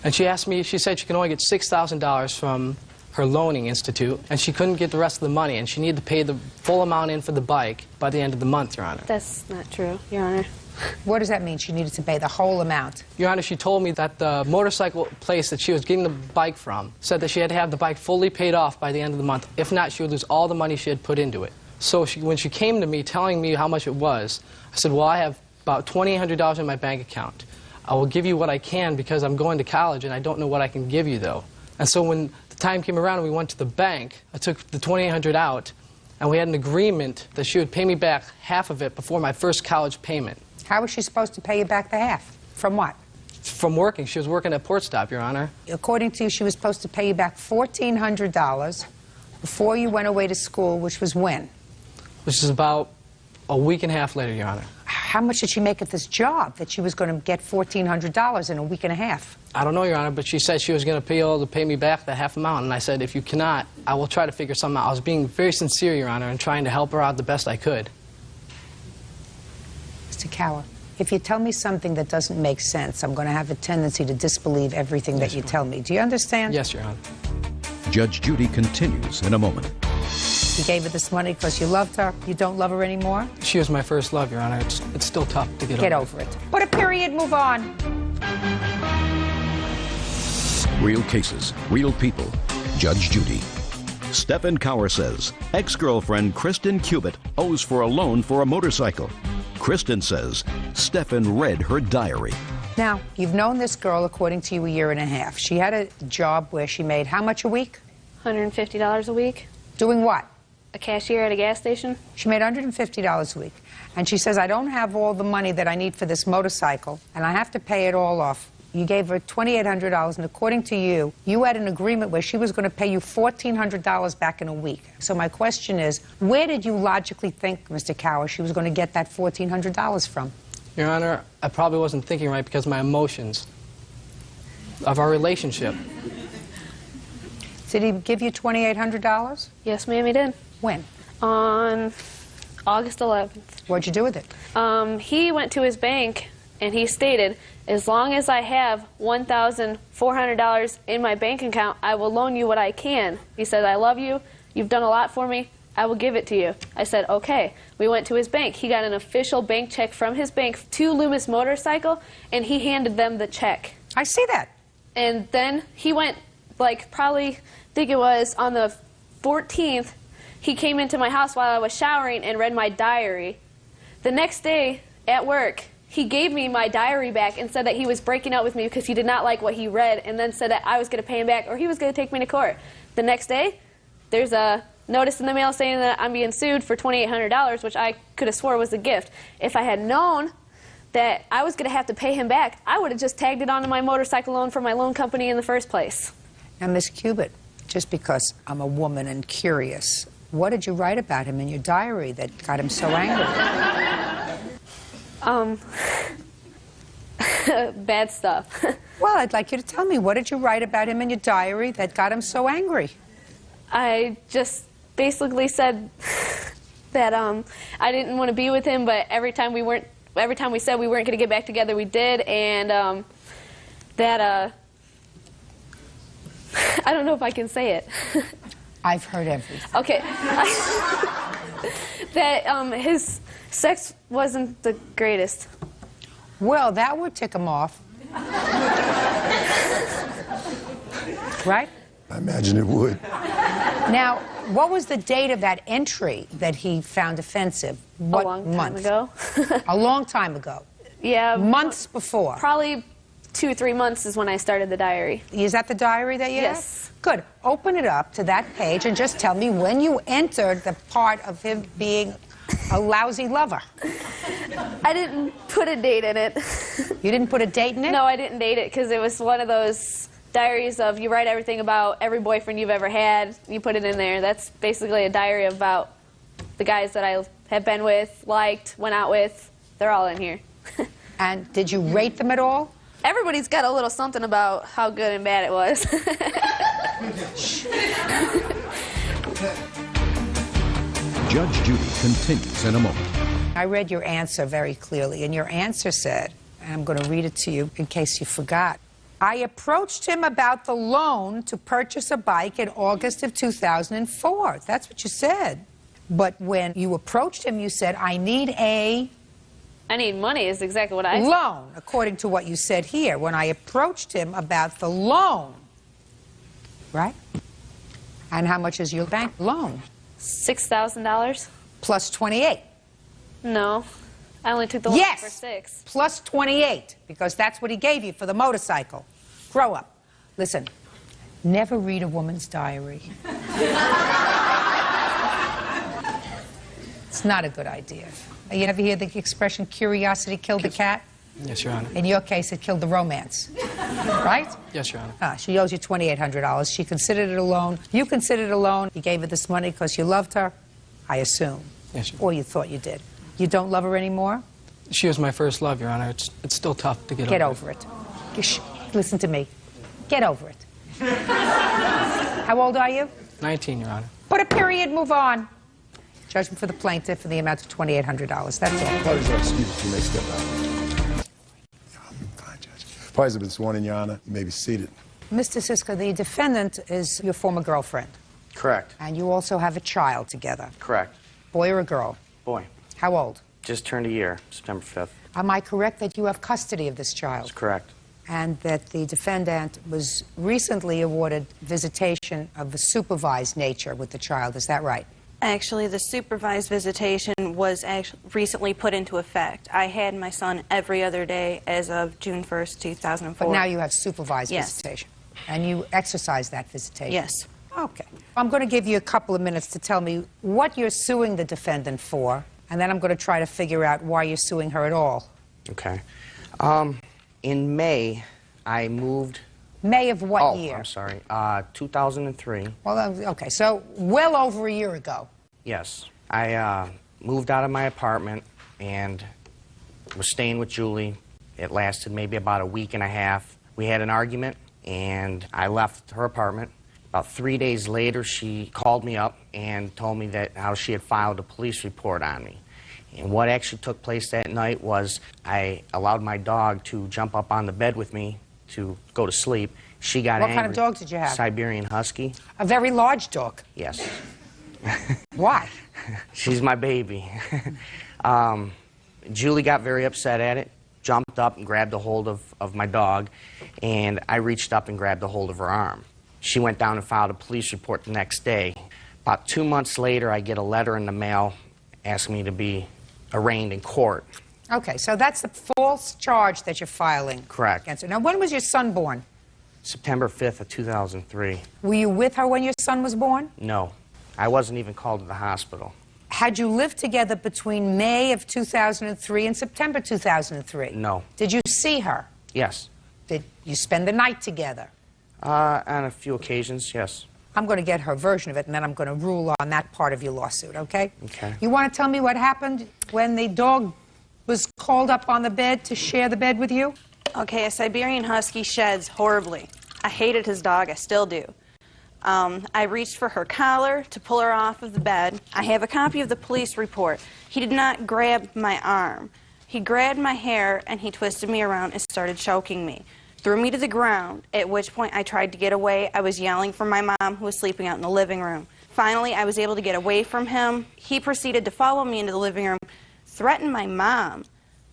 And she asked me, she said she could only get $6,000 from her loaning institute, and she couldn't get the rest of the money, and she needed to pay the full amount in for the bike by the end of the month, Your Honor. That's not true, Your Honor. What does that mean? She needed to pay the whole amount? Your Honor, she told me that the motorcycle place that she was getting the bike from said that she had to have the bike fully paid off by the end of the month. If not, she would lose all the money she had put into it. So when she came to me telling me how much it was, I said, well, I have about $2,800 in my bank account. I will give you what I can because I'm going to college and I don't know what I can give you, though. And so when the time came around and we went to the bank, I took the $2,800 out, and we had an agreement that she would pay me back half of it before my first college payment. How was she supposed to pay you back the half? From what? From working. She was working at Port Stop, Your Honor. According to you, she was supposed to pay you back $1,400 before you went away to school, which was when? Which is about a week and a half later, Your Honor. How much did she make at this job that she was going to get $1,400 in a week and a half? I don't know, Your Honor, but she said she was going to be able to pay me back that half amount, and I said, if you cannot, I will try to figure something out. I was being very sincere, Your Honor, and trying to help her out the best I could. Mr. Cower, if you tell me something that doesn't make sense, I'm going to have a tendency to disbelieve everything that you tell me. Do you understand? Yes, Your Honor. Judge Judy continues in a moment. You gave her this money because you loved her. You don't love her anymore? She was my first love, Your Honor. It's still tough to get over it. Put a period, move on. Real cases, real people. Judge Judy. Stephen Cower says ex-girlfriend Kristen Cubitt owes for a loan for a motorcycle. Kristen says Stephen read her diary. Now, you've known this girl, according to you, a year and a half. She had a job where she made how much a week? $150 a week. Doing what? A cashier at a gas station. She made $150 a week. And she says, I don't have all the money that I need for this motorcycle, and I have to pay it all off. You gave her $2,800, and according to you, you had an agreement where she was going to pay you $1,400 back in a week. So my question is, where did you logically think, Mr. Cower, she was going to get that $1,400 from? Your Honor, I probably wasn't thinking right because of my emotions of our relationship. Did he give you $2,800? Yes, ma'am, he did. When? On August 11th. What'd you do with it? He went to his bank and he stated, as long as I have $1,400 in my bank account, I will loan you what I can. He said, I love you. You've done a lot for me. I will give it to you. I said, okay. We went to his bank. He got an official bank check from his bank to Loomis Motorcycle, and he handed them the check. I see that. And then he went, like, probably, I think it was on the 14th, he came into my house while I was showering and read my diary. The next day at work, he gave me my diary back and said that he was breaking up with me because he did not like what he read, and then said that I was going to pay him back or he was going to take me to court. The next day, there's a notice in the mail saying that I'm being sued for $2,800, which I could have swore was a gift. If I had known that I was going to have to pay him back, I would have just tagged it onto my motorcycle loan from my loan company in the first place. Now, Miss Cubitt, just because I'm a woman and curious, what did you write about him in your diary that got him so angry? Bad stuff. Well, I'd like you to tell me, what did you write about him in your diary that got him so angry? I just basically said that I didn't want to be with him, but every time we said we weren't going to get back together, we did, and that I don't know if I can say it. I've heard everything. Okay. That his sex wasn't the greatest. Well, that would tick him off. Right? I imagine it would. Now, what was the date of that entry that he found offensive? What a long month? time ago. A long time ago. Yeah. Months before. Probably 2 or 3 months is when I started the diary. Is that the diary that you Yes. have? Good. Open it up to that page and just tell me when you entered the part of him being a lousy lover. I didn't put a date in it. You didn't put a date in it? No, I didn't date it because it was one of those diaries of you write everything about every boyfriend you've ever had. You put it in there. That's basically a diary about the guys that I have been with, liked, went out with. They're all in here. And did you rate them at all? Everybody's got a little something about how good and bad it was. Judge Judy continues in a moment. I read your answer very clearly, and your answer said, and I'm going to read it to you in case you forgot, I approached him about the loan to purchase a bike in August of 2004. That's what you said. But when you approached him, you said, I need money is exactly what I said. Loan, according to what you said here. When I approached him about the loan, right? And how much is your bank loan? $6,000. Plus 28. No, I only took the loan for 6. Plus 28, because that's what he gave you for the motorcycle. Grow up. Listen, never read a woman's diary. It's not a good idea. You ever hear the expression, curiosity killed the cat? Yes, Your Honor. In your case, it killed the romance. Right? Yes, Your Honor. She owes you $2,800. She considered it a loan. You considered it a loan. You gave her this money because you loved her, I assume. Yes, Your Or you thought you did. You don't love her anymore? She was my first love, Your Honor. It's still tough to Get over it. Shh, listen to me. Get over it. How old are you? 19, Your Honor. Put a period, move on. Judgment for the plaintiff in the amount of $2,800. That's all. Parties are excused. You may step out. Fine, Judge. Parties have been sworn in, Your Honor. You may be seated. Mr. Siska, the defendant is your former girlfriend. Correct. And you also have a child together. Correct. Boy or a girl? Boy. How old? Just turned a year, September 5th. Am I correct that you have custody of this child? That's correct. And that the defendant was recently awarded visitation of a supervised nature with the child. Is that right? Actually, the supervised visitation was recently put into effect. I had my son every other day as of June 1st, 2004. But now you have supervised Yes. visitation. And you exercise that visitation? Yes. Okay. I'm going to give you a couple of minutes to tell me what you're suing the defendant for And then I'm going to try to figure out why you're suing her at all. Okay. In May, I moved... May of what oh, year? I'm sorry. 2003. Well, okay, so well over a year ago. Yes. I moved out of my apartment and was staying with Julie. It lasted maybe about a week and a half. We had an argument, and I left her apartment. About 3 days later, she called me up and told me that how she had filed a police report on me. And what actually took place that night was I allowed my dog to jump up on the bed with me to go to sleep. She got angry. What kind of dog did you have? Siberian Husky. A very large dog? Yes. Why? She's my baby. Julie got very upset at it, jumped up and grabbed a hold of my dog, and I reached up and grabbed a hold of her arm. She went down and filed a police report the next day. About 2 months later, I get a letter in the mail asking me to be arraigned in court. Okay, so that's the false charge that you're filing. Correct. Against her. Now, when was your son born? September 5th of 2003. Were you with her when your son was born? No. I wasn't even called to the hospital. Had you lived together between May of 2003 and September 2003? No. Did you see her? Yes. Did you spend the night together? On a few occasions, yes. I'm going to get her version of it, and then I'm going to rule on that part of your lawsuit, okay? Okay. You want to tell me what happened when the dog was called up on the bed to share the bed with you? Okay, a Siberian Husky sheds horribly. I hated his dog, I still do. I reached for her collar to pull her off of the bed. I have a copy of the police report. He did not grab my arm. He grabbed my hair and he twisted me around and started choking me. Threw me to the ground, at which point I tried to get away. I was yelling for my mom, who was sleeping out in the living room. Finally, I was able to get away from him. He proceeded to follow me into the living room, threatened my mom,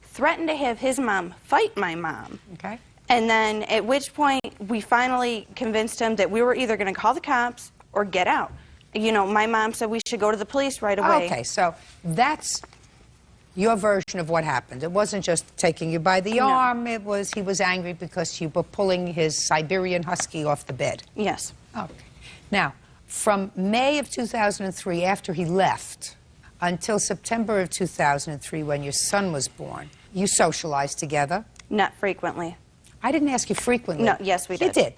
threatened to have his mom fight my mom. Okay. And then at which point we finally convinced him that we were either going to call the cops or get out. You know, my mom said we should go to the police right away. Okay, so that's your version of what happened. It wasn't just taking you by the arm. It was he was angry because you were pulling his Siberian Husky off the bed. Yes. Okay. Now, from May of 2003, after he left, until September of 2003, when your son was born, you socialized together? Not frequently. I didn't ask you frequently. No, yes, we did. You did?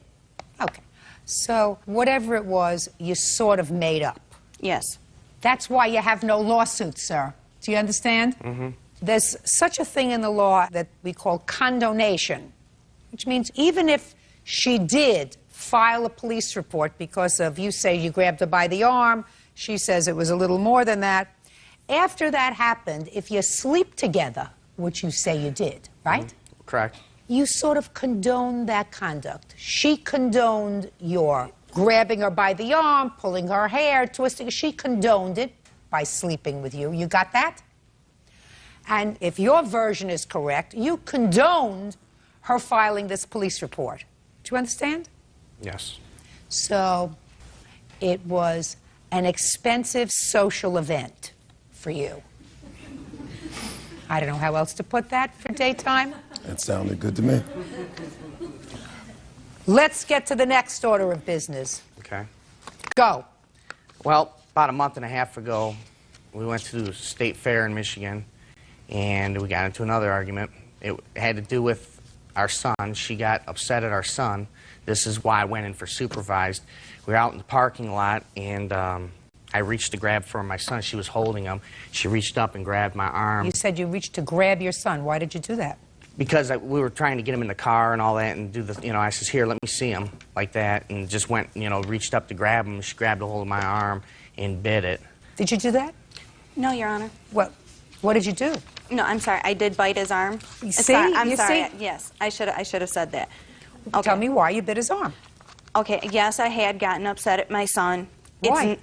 Okay. So whatever it was, you sort of made up. Yes. That's why you have no lawsuit, sir. Do you understand? Mm-hmm. There's such a thing in the law that we call condonation, which means even if she did file a police report because of, you say you grabbed her by the arm, she says it was a little more than that. After that happened, if you sleep together, which you say you did, right? Mm-hmm. Correct. You sort of condoned that conduct. She condoned your grabbing her by the arm, pulling her hair, twisting. She condoned it by sleeping with you. You got that? And if your version is correct, you condoned her filing this police report. Do you understand? Yes. So it was an expensive social event for you. I don't know how else to put that for daytime. That sounded good to me. Let's get to the next order of business. Okay. Go. Well, about a month and a half ago, we went to the state fair in Michigan, and we got into another argument. It had to do with our son. She got upset at our son. This is why I went in for supervised. We were out in the parking lot, and I reached to grab for my son. She was holding him. She reached up and grabbed my arm. You said you reached to grab your son. Why did you do that? Because we were trying to get him in the car and all that and do the, I says, here, let me see him, like that, and just went, reached up to grab him. She grabbed a hold of my arm and bit it. Did you do that? No, Your Honor. What did you do? No, I'm sorry. I did bite his arm. See? I'm sorry. See? Yes, I should have said that. Okay. Tell me why you bit his arm. Okay, yes, I had gotten upset at my son. Why?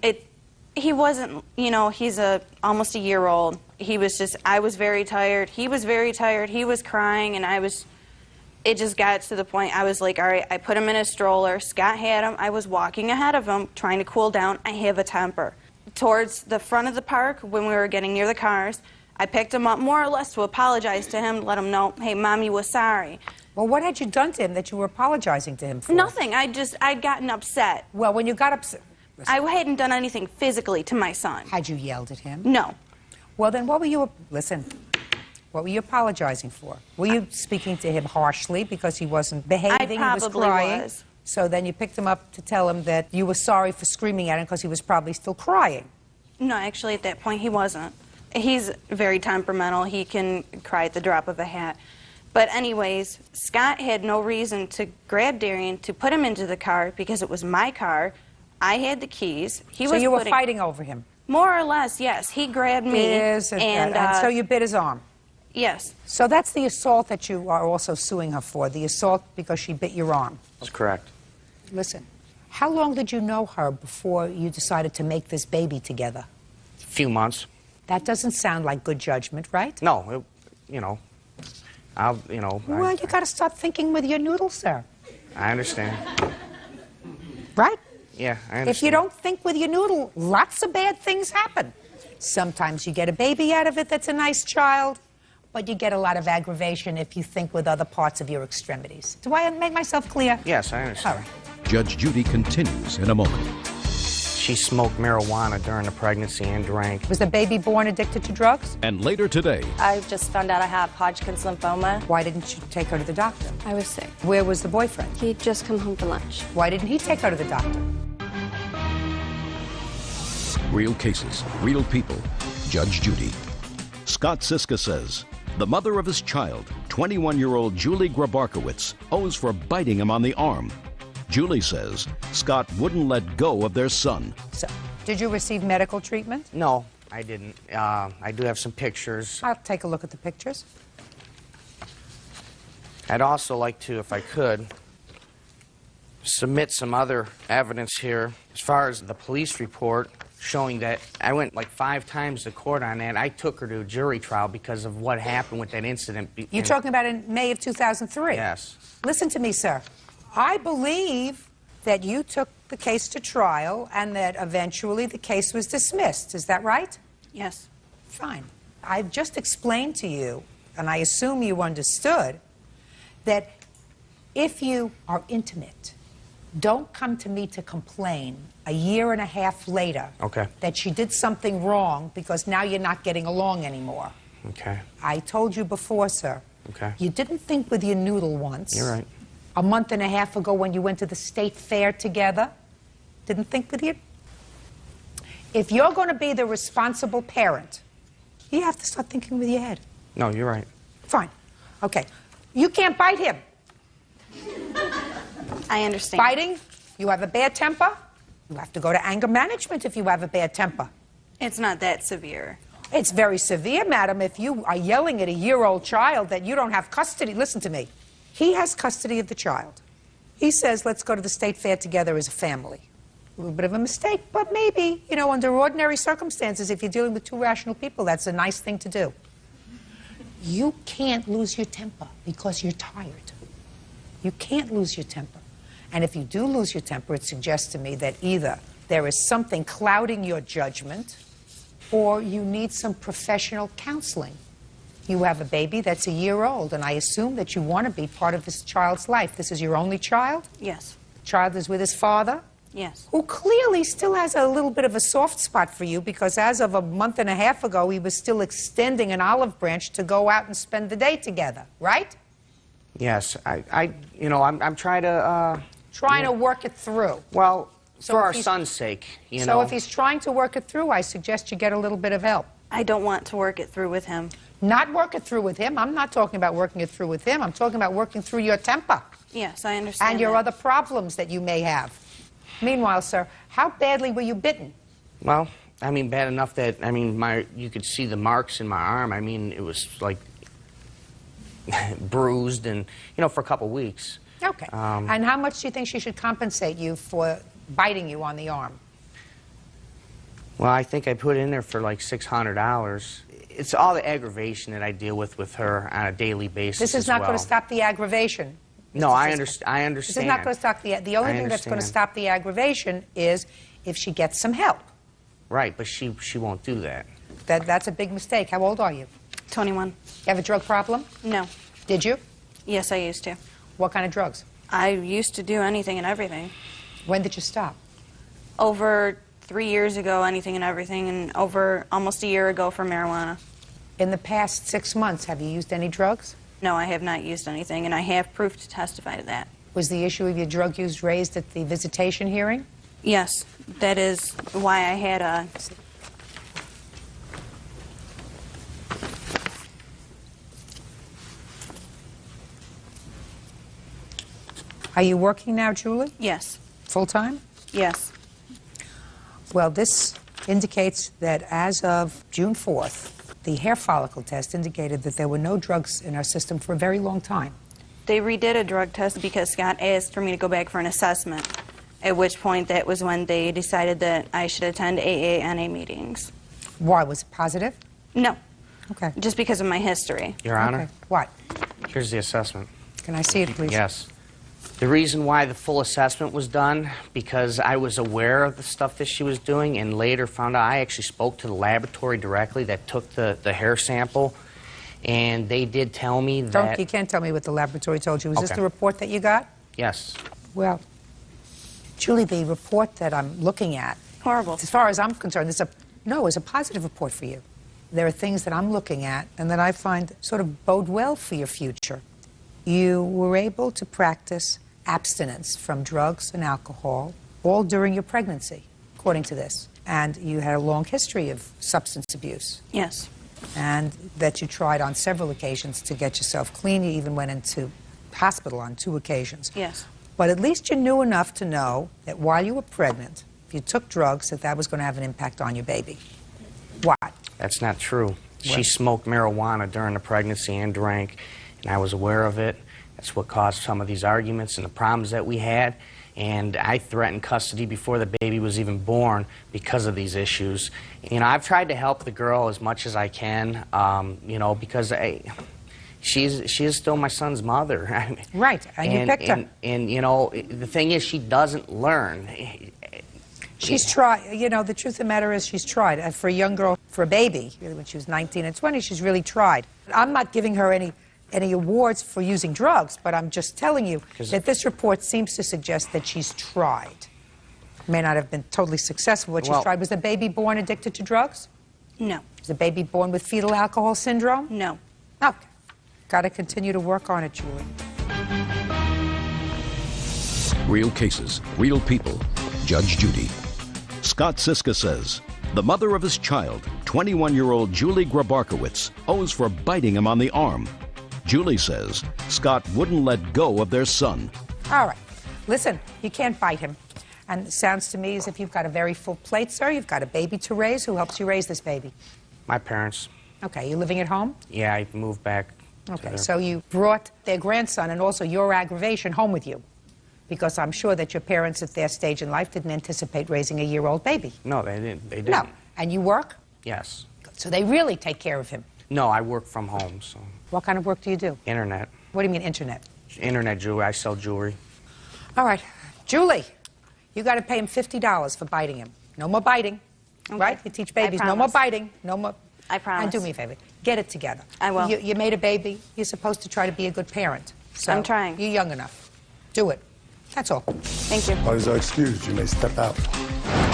He wasn't, he's almost a year old. He was just, I was very tired. He was very tired. He was crying, and it just got to the point, I was like, all right, I put him in a stroller. Scott had him. I was walking ahead of him, trying to cool down. I have a temper. Towards the front of the park, when we were getting near the cars, I picked him up more or less to apologize to him, let him know, hey, Mommy was sorry. Well, what had you done to him that you were apologizing to him for? Nothing. I'd gotten upset. Well, when you got upset... I hadn't done anything physically to my son. Had you yelled at him? No. Well, then what were you, listen, what were you apologizing for? Were you speaking to him harshly because he wasn't behaving, he was probably crying? was. So then you picked him up to tell him that you were sorry for screaming at him because he was probably still crying. No, actually, at that point, he wasn't. He's very temperamental. He can cry at the drop of a hat. But anyways, Scott had no reason to grab Darian to put him into the car because it was my car. I had the keys. So you were fighting over him? More or less, yes. He grabbed me. Yes, and so you bit his arm? Yes. So that's the assault that you are also suing her for, the assault because she bit your arm? That's correct. Listen, how long did you know her before you decided to make this baby together? A few months. That doesn't sound like good judgment, right? No, Well, you got to start thinking with your noodles, sir. I understand. Right? Yeah, I understand. If you don't think with your noodle, lots of bad things happen. Sometimes you get a baby out of it that's a nice child, but you get a lot of aggravation if you think with other parts of your extremities. Do I make myself clear? Yes, I understand. All right. Judge Judy continues in a moment. She smoked marijuana during the pregnancy and drank. Was the baby born addicted to drugs? And later today, I just found out I have Hodgkin's lymphoma. Why didn't you take her to the doctor? I was sick. Where was the boyfriend? He'd just come home for lunch. Why didn't he take her to the doctor? real cases, real people. Judge Judy. Scott Siska says the mother of his child, 21-year-old Julie Grabarkowitz, owes for biting him on the arm. Julie says Scott wouldn't let go of their son. So, did you receive medical treatment? No, I didn't. I do have some pictures. I'll take a look at the pictures. I'd also like to, if I could, submit some other evidence here as far as the police report showing that I went like 5 times to court on that. I took her to a jury trial because of what happened with that incident. You're talking about in May of 2003? Yes. Listen to me, sir. I believe that you took the case to trial and that eventually the case was dismissed. Is that right? Yes. Fine. I've just explained to you, and I assume you understood, that if you are intimate, don't come to me to complain a year and a half later that she did something wrong because now you're not getting along anymore. Okay. I told you before, sir. Okay. You didn't think with your noodle once. You're right. A month and a half ago when you went to the state fair together. Didn't think with you. If you're going to be the responsible parent, you have to start thinking with your head. No, you're right. Fine. Okay. You can't bite him. I understand. Biting, you have a bad temper, you have to go to anger management if you have a bad temper. It's not that severe. It's very severe, madam, if you are yelling at a year-old child that you don't have custody. Listen to me. He has custody of the child. He says, let's go to the state fair together as a family. A little bit of a mistake, but maybe, you know, under ordinary circumstances, if you're dealing with 2 rational people, that's a nice thing to do. You can't lose your temper because you're tired. You can't lose your temper. And if you do lose your temper, it suggests to me that either there is something clouding your judgment or you need some professional counseling. You have a baby that's a year old, and I assume that you want to be part of this child's life. This is your only child? Yes. The child is with his father? Yes. Who clearly still has a little bit of a soft spot for you because as of a month and a half ago, he was still extending an olive branch to go out and spend the day together, right? Yes. I'm trying to... Trying to work it through. Well, So for if our he's- son's sake, you So know. if he's trying to work it through, I suggest you get a little bit of help. I don't want to work it through with him. Not work it through with him. I'm not talking about working it through with him. I'm talking about working through your temper. Yes, I understand. And your that. other problems that you may have. Meanwhile, sir, how badly were you bitten? Well, I mean, bad enough that, I mean, you could see the marks in my arm. I mean, it was like bruised and, you know, for a couple weeks. Okay. And how much do you think she should compensate you for biting you on the arm? Well, I think I put in there for like $600. It's all the aggravation that I deal with her on a daily basis. This is as not well. going to stop the aggravation. No, I This understand. is not going to stop the only thing that's going to stop the aggravation is if she gets some help. Right, but she won't do that. That's a big mistake. How old are you? 21. You have a drug problem? No. Did you? Yes, I used to. What kind of drugs? I used to do anything and everything. When did you stop? Over 3 years ago, anything and everything, and over almost a year ago for marijuana. In the past 6 months, have you used any drugs? No, I have not used anything, and I have proof to testify to that. Was the issue of your drug use raised at the visitation hearing? Yes, that is why I had a... Are you working now, Julie? Yes. Full-time? Yes. Well, this indicates that as of June 4th, the hair follicle test indicated that there were no drugs in our system for a very long time. They redid a drug test because Scott asked for me to go back for an assessment, at which point that was when they decided that I should attend AA-NA meetings. Why? Was it positive? No. Okay. Just because of my history. Your Honor? Okay. What? Here's the assessment. Can I see it, please? Yes. The reason why the full assessment was done, because I was aware of the stuff that she was doing and later found out I actually spoke to the laboratory directly that took the hair sample, and they did tell me that... You can't tell me what the laboratory told you. Was this Okay. the report that you got? Yes. Well, Julie, the report that I'm looking at... Horrible. As far as I'm concerned, it's a positive report for you. There are things that I'm looking at and that I find sort of bode well for your future. You were able to practice abstinence from drugs and alcohol all during your pregnancy, according to this. And you had a long history of substance abuse. Yes. And that you tried on several occasions to get yourself clean. You even went into hospital on 2 occasions. Yes. But at least you knew enough to know that while you were pregnant, if you took drugs, that was going to have an impact on your baby. Why? That's not true. What? She smoked marijuana during the pregnancy and drank, and I was aware of it. That's what caused some of these arguments and the problems that we had. And I threatened custody before the baby was even born because of these issues. You know, I've tried to help the girl as much as I can, you know, because she is still my son's mother. Right, and you picked her. And, you know, the thing is, she doesn't learn. She's tried. You know, the truth of the matter is she's tried. For a young girl, for a baby, really when she was 19 and 20, she's really tried. I'm not giving her any awards for using drugs, but I'm just telling you that this report seems to suggest that she's tried. May not have been totally successful, but she's tried. Was the baby born addicted to drugs? No. Was the baby born with fetal alcohol syndrome? No. Okay. Got to continue to work on it, Julie. Real cases, real people. Judge Judy. Scott Siska says the mother of his child, 21-year-old Julie Grabarkowitz, owes for biting him on the arm. Julie says Scott wouldn't let go of their son. All right. Listen, you can't bite him. And it sounds to me as if you've got a very full plate, sir. You've got a baby to raise. Who helps you raise this baby? My parents. Okay, you living at home? Yeah, I moved back. Okay, so you brought their grandson and also your aggravation home with you. Because I'm sure that your parents at their stage in life didn't anticipate raising a year-old baby. No, they didn't. No. And you work? Yes. So they really take care of him. No, I work from home, so. What kind of work do you do? Internet. What do you mean, internet? Internet jewelry. I sell jewelry. All right. Julie, you got to pay him $50 for biting him. No more biting. Okay. Right? You teach babies no more biting. No more. I promise. And do me a favor. Get it together. I will. You made a baby. You're supposed to try to be a good parent. So I'm trying. You're young enough. Do it. That's all. Thank you. Parties are excused. You may step out.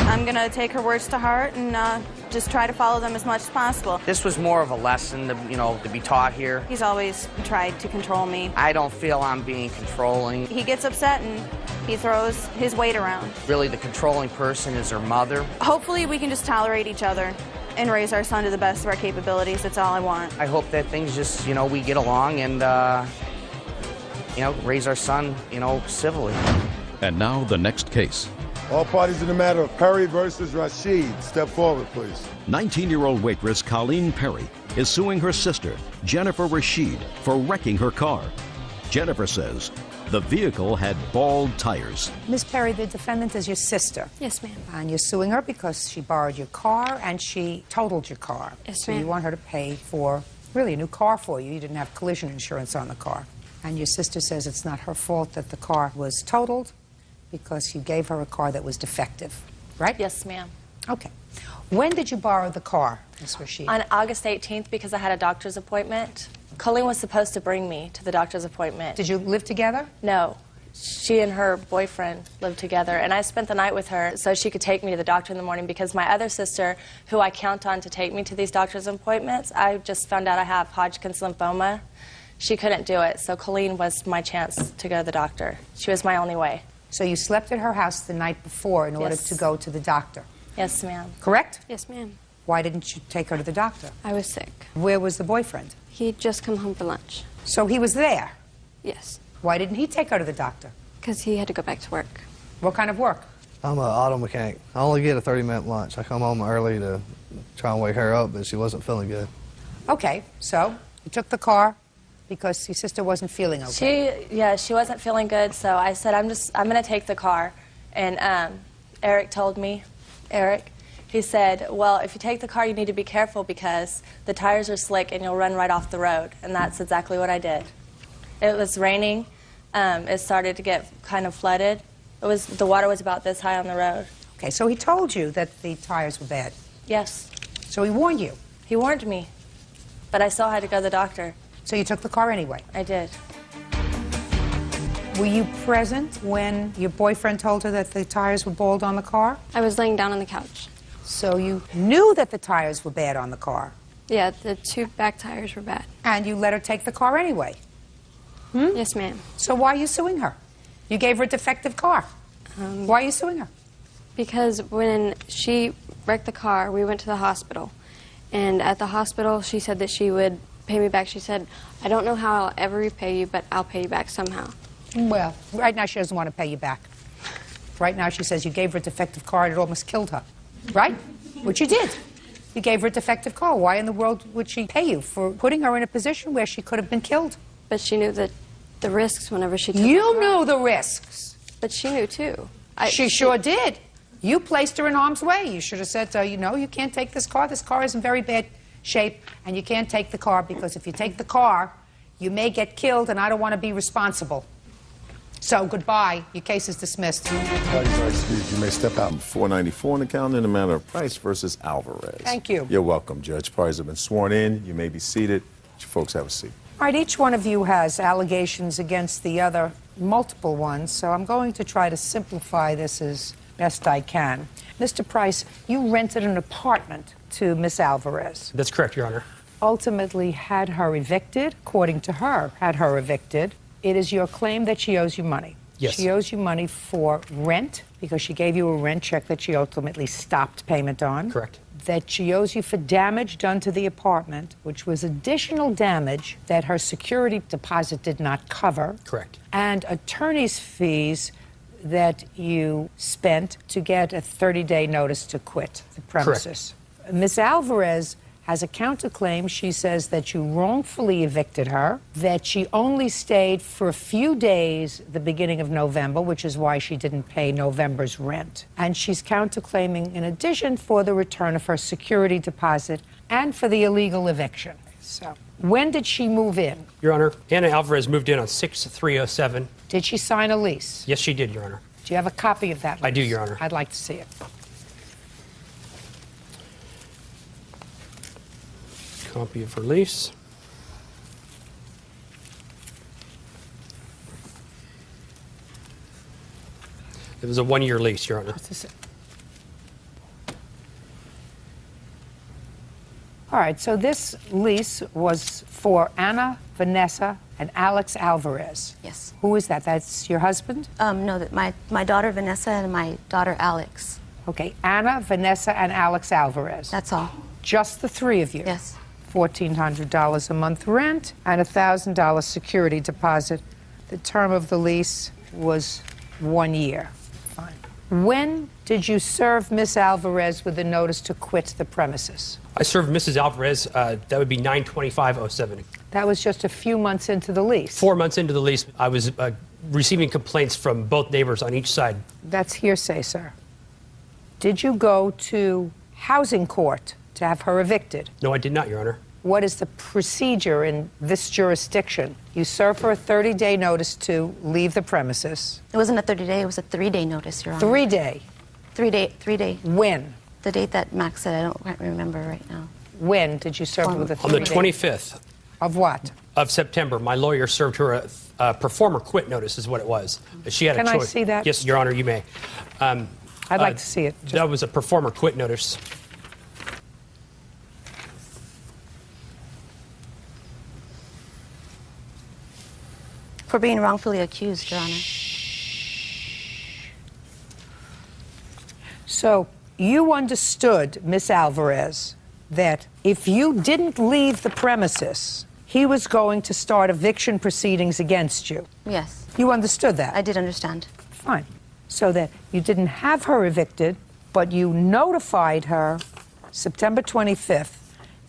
I'm going to take her words to heart and just try to follow them as much as possible. This was more of a lesson to, you know, to be taught here. He's always tried to control me. I don't feel I'm being controlling. He gets upset and he throws his weight around. Really, the controlling person is her mother. Hopefully we can just tolerate each other and raise our son to the best of our capabilities. That's all I want. I hope that things just, you know, we get along and, you know, raise our son, you know, civilly. And now the next case. All parties in the matter of Perry versus Rashid. Step forward, please. 19-year-old waitress Colleen Perry is suing her sister, Jennifer Rashid, for wrecking her car. Jennifer says the vehicle had bald tires. Miss Perry, the defendant is your sister. Yes, ma'am. And you're suing her because she borrowed your car and she totaled your car. Yes, so ma'am. you want her to pay for really a new car for you. You didn't have collision insurance on the car. And your sister says it's not her fault that the car was totaled because you gave her a car that was defective, right? Yes, ma'am. Okay. When did you borrow the car, Miss Rashid? On August 18th, because I had a doctor's appointment. Colleen was supposed to bring me to the doctor's appointment. Did you live together? No. She and her boyfriend lived together, and I spent the night with her so she could take me to the doctor in the morning because my other sister, who I count on to take me to these doctor's appointments, I just found out I have Hodgkin's lymphoma. She couldn't do it, so Colleen was my chance to go to the doctor. She was my only way. So you slept at her house the night before in order Yes. to go to the doctor? Yes, ma'am. Correct? Yes, ma'am. Why didn't you take her to the doctor? I was sick. Where was the boyfriend? He'd just come home for lunch. So he was there? Yes. Why didn't he take her to the doctor? Because he had to go back to work. What kind of work? I'm an auto mechanic. I only get a 30-minute lunch. I come home early to try and wake her up, but she wasn't feeling good. Okay, so you took the car because your sister wasn't feeling okay. She wasn't feeling good, so I said, I'm going to take the car. And Eric told me, he said, well, if you take the car, you need to be careful because the tires are slick and you'll run right off the road. And that's exactly what I did. It was raining. It started to get kind of flooded. The water was about this high on the road. Okay, so he told you that the tires were bad? Yes. So he warned you? He warned me, but I still had to go to the doctor. So you took the car anyway? I did. Were you present when your boyfriend told her that the tires were bald on the car? I was laying down on the couch. So you knew that the tires were bad on the car? Yeah, the two back tires were bad. And you let her take the car anyway? Yes, ma'am. So why are you suing her? You gave her a defective car. Why are you suing her? Because when she wrecked the car, we went to the hospital. And at the hospital, she said that she would pay me back. She said, I don't know how I'll ever repay you, but I'll pay you back somehow. Well, right now she doesn't want to pay you back. Right now she says you gave her a defective car and it almost killed her. Right? Which you did. You gave her a defective car. Why in the world would she pay you for putting her in a position where she could have been killed? But she knew that the risks whenever she took You knew the risks. But she knew too. She sure did. You placed her in harm's way. You should have said, you know, you can't take this car. This car is in very bad shape, and you can't take the car because if you take the car, you may get killed, and I don't want to be responsible. So, goodbye. Your case is dismissed. You may step out. 494 on the calendar in the matter of Price versus Alvarez. Thank you. You're welcome, Judge. Parties have been sworn in. You may be seated. You folks have a seat. All right, each one of you has allegations against the other, multiple ones, so I'm going to try to simplify this as best I can. Mr. Price, you rented an apartment to Miss Alvarez. That's correct, Your Honor. Ultimately had her evicted, according to her, had her evicted. It is your claim that she owes you money. Yes. She owes you money for rent because she gave you a rent check that she ultimately stopped payment on. Correct. That she owes you for damage done to the apartment, which was additional damage that her security deposit did not cover. Correct. And attorney's fees that you spent to get a 30-day notice to quit the premises. Correct. Ms. Alvarez has a counterclaim. She says that you wrongfully evicted her, that she only stayed for a few days the beginning of November, which is why she didn't pay November's rent. And she's counterclaiming in addition for the return of her security deposit and for the illegal eviction. So, when did she move in? Your Honor, Anna Alvarez moved in on 6/3/07. Did she sign a lease? Yes, she did, Your Honor. Do you have a copy of that lease? I do, Your Honor. I'd like to see it. Copy of her lease. It was a one-year lease, Your Honor. All right, so this lease was for Anna, Vanessa, and Alex Alvarez. Yes. Who is that? That's your husband? No, my daughter Vanessa and my daughter Alex. Okay, Anna, Vanessa, and Alex Alvarez. That's all. Just the three of you? Yes. $1,400 a month rent and $1,000 security deposit. The term of the lease was 1 year. Fine. When did you serve Miss Alvarez with a notice to quit the premises? I served Mrs. Alvarez. That would be 9/25/07. That was just a few months into the lease. 4 months into the lease, I was receiving complaints from both neighbors on each side. That's hearsay, sir. Did you go to housing court to have her evicted? No, I did not, Your Honor. What is the procedure in this jurisdiction? You serve her a 30-day notice to leave the premises. It wasn't a 30-day, it was a 3-day notice, Your Honor. 3-day? 3-day. When? The date that Max said, I don't remember right now. When did you serve her with a 3-day? On the 25th. Of what? Of September. My lawyer served her a performer quit notice is what it was. She had Can a I choice. see that? Yes, Your Honor, you may. I'd like to see it. That was a performer quit notice. For being wrongfully accused, Your Honor. So you understood, Miss Alvarez, that if you didn't leave the premises, he was going to start eviction proceedings against you. Yes. You understood that? I did understand. Fine. So that you didn't have her evicted, but you notified her September 25th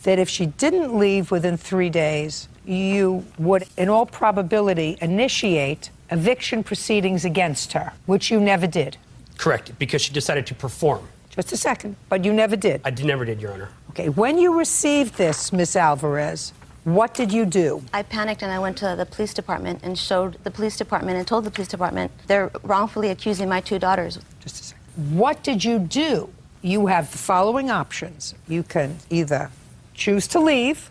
that if she didn't leave within 3 days, you would, in all probability, initiate eviction proceedings against her, which you never did. Correct, because she decided to perform. Just a second, but you never did. Never did, Your Honor. Okay, when you received this, Miss Alvarez, what did you do? I panicked and I went to the police department and showed the police department and told the police department they're wrongfully accusing my 2 daughters. Just a second. What did you do? You have the following options. You can either choose to leave,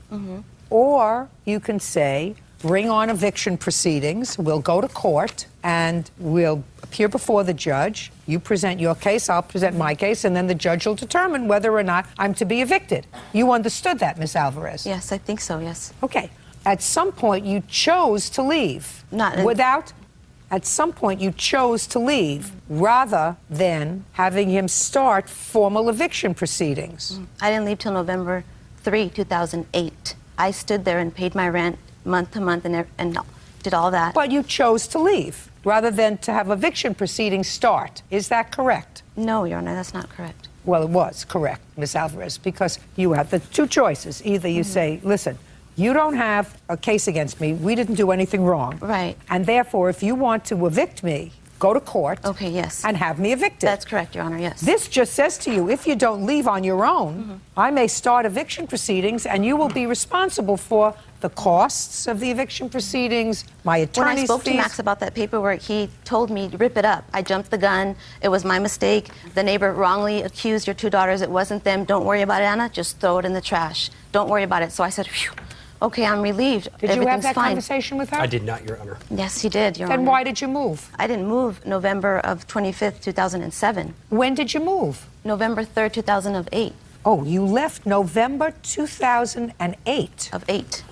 or you can say, bring on eviction proceedings, we'll go to court, and we'll appear before the judge. You present your case, I'll present my case, and then the judge will determine whether or not I'm to be evicted. You understood that, Miss Alvarez? Yes, I think so, yes. Okay. At some point, you chose to leave. At some point, you chose to leave rather than having him start formal eviction proceedings. I didn't leave till November 3, 2008. I stood there and paid my rent month to month and did all that. But you chose to leave rather than to have eviction proceedings start. Is that correct? No, Your Honor, that's not correct. Well, it was correct, Miss Alvarez, because you have the two choices. Either you say, listen, you don't have a case against me. We didn't do anything wrong. Right. And therefore, if you want to evict me, go to court. Okay, yes. And have me evicted. That's correct, Your Honor, yes. This just says to you, if you don't leave on your own, I may start eviction proceedings and you will be responsible for the costs of the eviction proceedings, my attorney's When I spoke fees. to Max about that paperwork, he told me, rip it up. I jumped the gun. It was my mistake. The neighbor wrongly accused your 2 daughters. It wasn't them. Don't worry about it, Anna. Just throw it in the trash. Don't worry about it. So I said, phew. Okay, I'm relieved. Did you have that fine. conversation with her? I did not, Your Honor. Yes, he did, Your Honor. Then why did you move? I didn't move November of 25th, 2007. When did you move? November 3rd, 2008. Oh, you left November 2008. Of 8.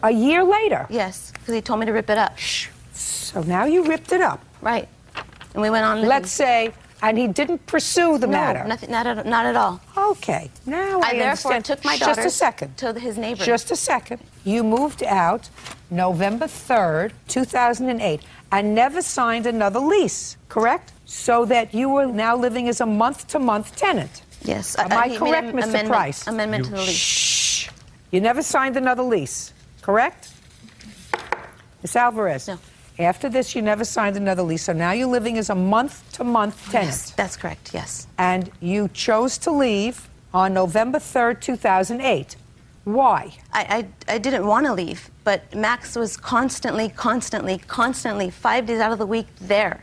A year later? Yes, because he told me to rip it up. So now you ripped it up. Right. And we went on living. Let's say, and he didn't pursue the No, matter. nothing, not at all. Okay, now I therefore understand. took my Just a daughters second. to his neighbor. Just a second. You moved out November 3rd, 2008, and never signed another lease, correct? So that you were now living as a month-to-month tenant. Yes. Am I he correct, made an Mr. Price? Amendment to the lease. Shh. You never signed another lease, correct? Ms. Alvarez? No. After this, you never signed another lease, so now you're living as a month-to-month tenant. Yes, that's correct, yes. And you chose to leave on November 3rd, 2008. Why? I didn't want to leave, but Max was constantly, 5 days out of the week there.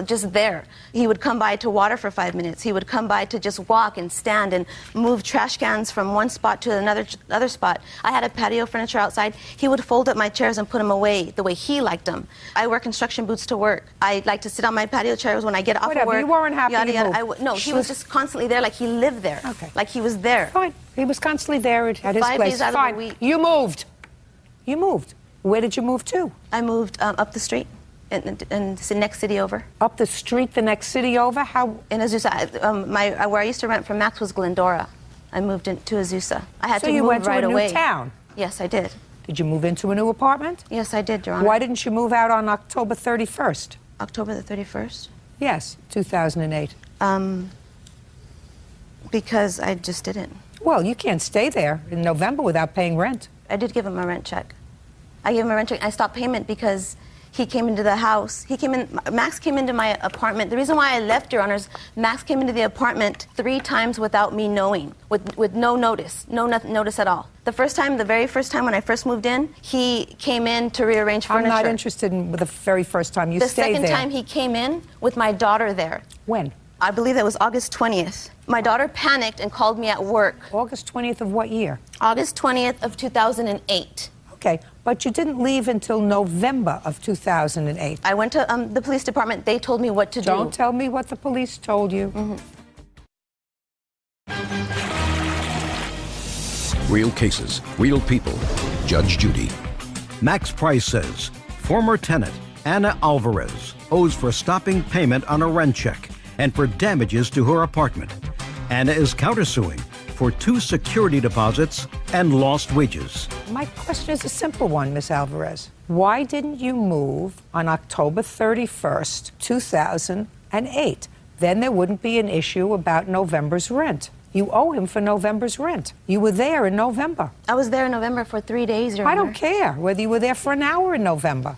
Just there. He would come by to water for 5 minutes. He would come by to just walk and stand and move trash cans from one spot to another spot. I had a patio furniture outside. He would fold up my chairs and put them away the way he liked them. I wear construction boots to work. I like to sit on my patio chairs when I get off of work. You weren't happy to move. No, he was just constantly there, like he lived there. Okay. Like he was there. Fine. He was constantly there at his 5 place. days out Fine. of the week. You moved. You moved. Where did you move to? I moved up the street. In the next city over. Up the street, the next city over? How? In Azusa. Where I used to rent from Max was Glendora. I moved into Azusa. I had So to you move went to right a new away. town? Yes, I did. Did you move into a new apartment? Yes, I did, Your Honor. Why didn't you move out on October 31st? October the 31st? Yes, 2008. Because I just didn't. Well, you can't stay there in November without paying rent. I did give him a rent check. I gave him a rent check. I stopped payment because he came into the house. Max came into my apartment. The reason why I left, Your Honors, Max came into the apartment 3 times without me knowing, with no notice, notice at all. The very first time when I first moved in, he came in to rearrange furniture. I'm not interested in the very first time. You The stayed there. second time he came in with my daughter there. When? I believe that was August 20th. My daughter panicked and called me at work. August 20th of what year? August 20th of 2008. Okay, but you didn't leave until November of 2008. I went to the police department. They told me what to do. Don't tell me what the police told you. Real cases, real people. Judge Judy. Max Price says former tenant Anna Alvarez owes for stopping payment on a rent check and for damages to her apartment. Anna is countersuing for 2 security deposits and lost wages. My question is a simple one, Miss Alvarez. Why didn't you move on October 31st, 2008? Then there wouldn't be an issue about November's rent. You owe him for November's rent. You were there in November. I was there in November for 3 days, Your I Honor. don't care whether you were there for an hour in November.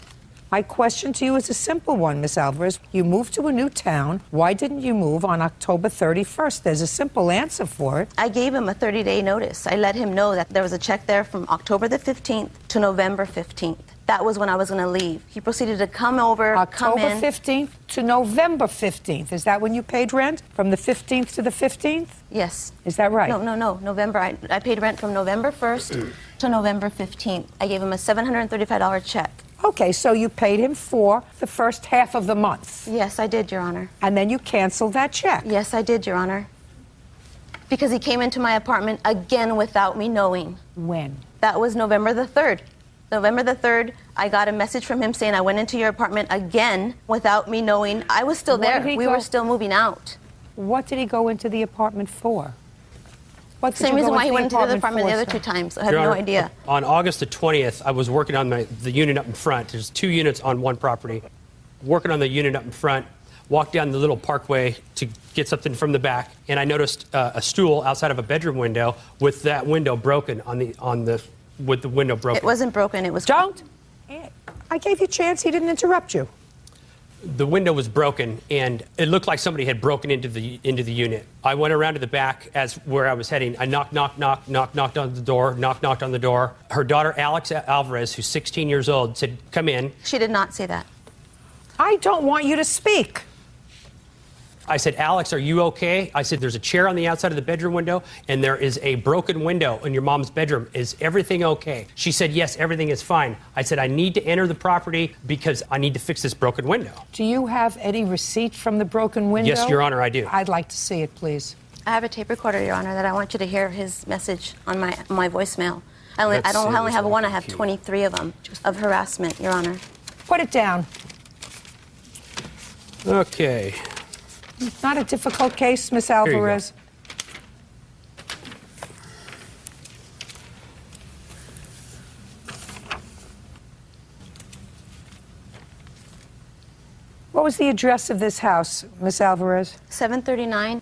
My question to you is a simple one, Miss Alvarez. You moved to a new town. Why didn't you move on October 31st? There's a simple answer for it. I gave him a 30-day notice. I let him know that there was a check there from October the 15th to November 15th. That was when I was going to leave. He proceeded to come over, October come in. 15th to November 15th. Is that when you paid rent? From the 15th to the 15th? Yes. Is that right? No. November. I paid rent from November 1st to November 15th. I gave him a $735 check. Okay, so you paid him for the first half of the month. Yes, I did, Your Honor. And then you canceled that check. Yes, I did, Your Honor. Because he came into my apartment again without me knowing. When? That was November the 3rd. November the 3rd, I got a message from him saying I went into your apartment again without me knowing. I was still there. We were still moving out. What did he go into the apartment for? What Same reason why he went into the apartment the other 2 times. I have no idea. On August the 20th, I was working on the unit up in front. There's 2 units on one property. Working on the unit up in front, walked down the little parkway to get something from the back, and I noticed a stool outside of a bedroom window with that window broken with the window broken. It wasn't broken. It was. Don't. I gave you a chance. He didn't interrupt you. The window was broken, and it looked like somebody had broken into the unit. I went around to the back as where I was heading. I knocked on the door, knocked on the door. Her daughter, Alex Alvarez, who's 16 years old, said, "Come in." She did not say that. I don't want you to speak. I said, "Alex, are you okay?" I said, "There's a chair on the outside of the bedroom window, and there is a broken window in your mom's bedroom. Is everything okay?" She said, "Yes, everything is fine." I said, "I need to enter the property because I need to fix this broken window." Do you have any receipt from the broken window? Yes, Your Honor, I do. I'd like to see it, please. I have a tape recorder, Your Honor, that I want you to hear his message on my voicemail. I only have one. I have 23 of them of harassment, Your Honor. Put it down. Okay. It's not a difficult case, Miss Alvarez. What was the address of this house, Miss Alvarez? 739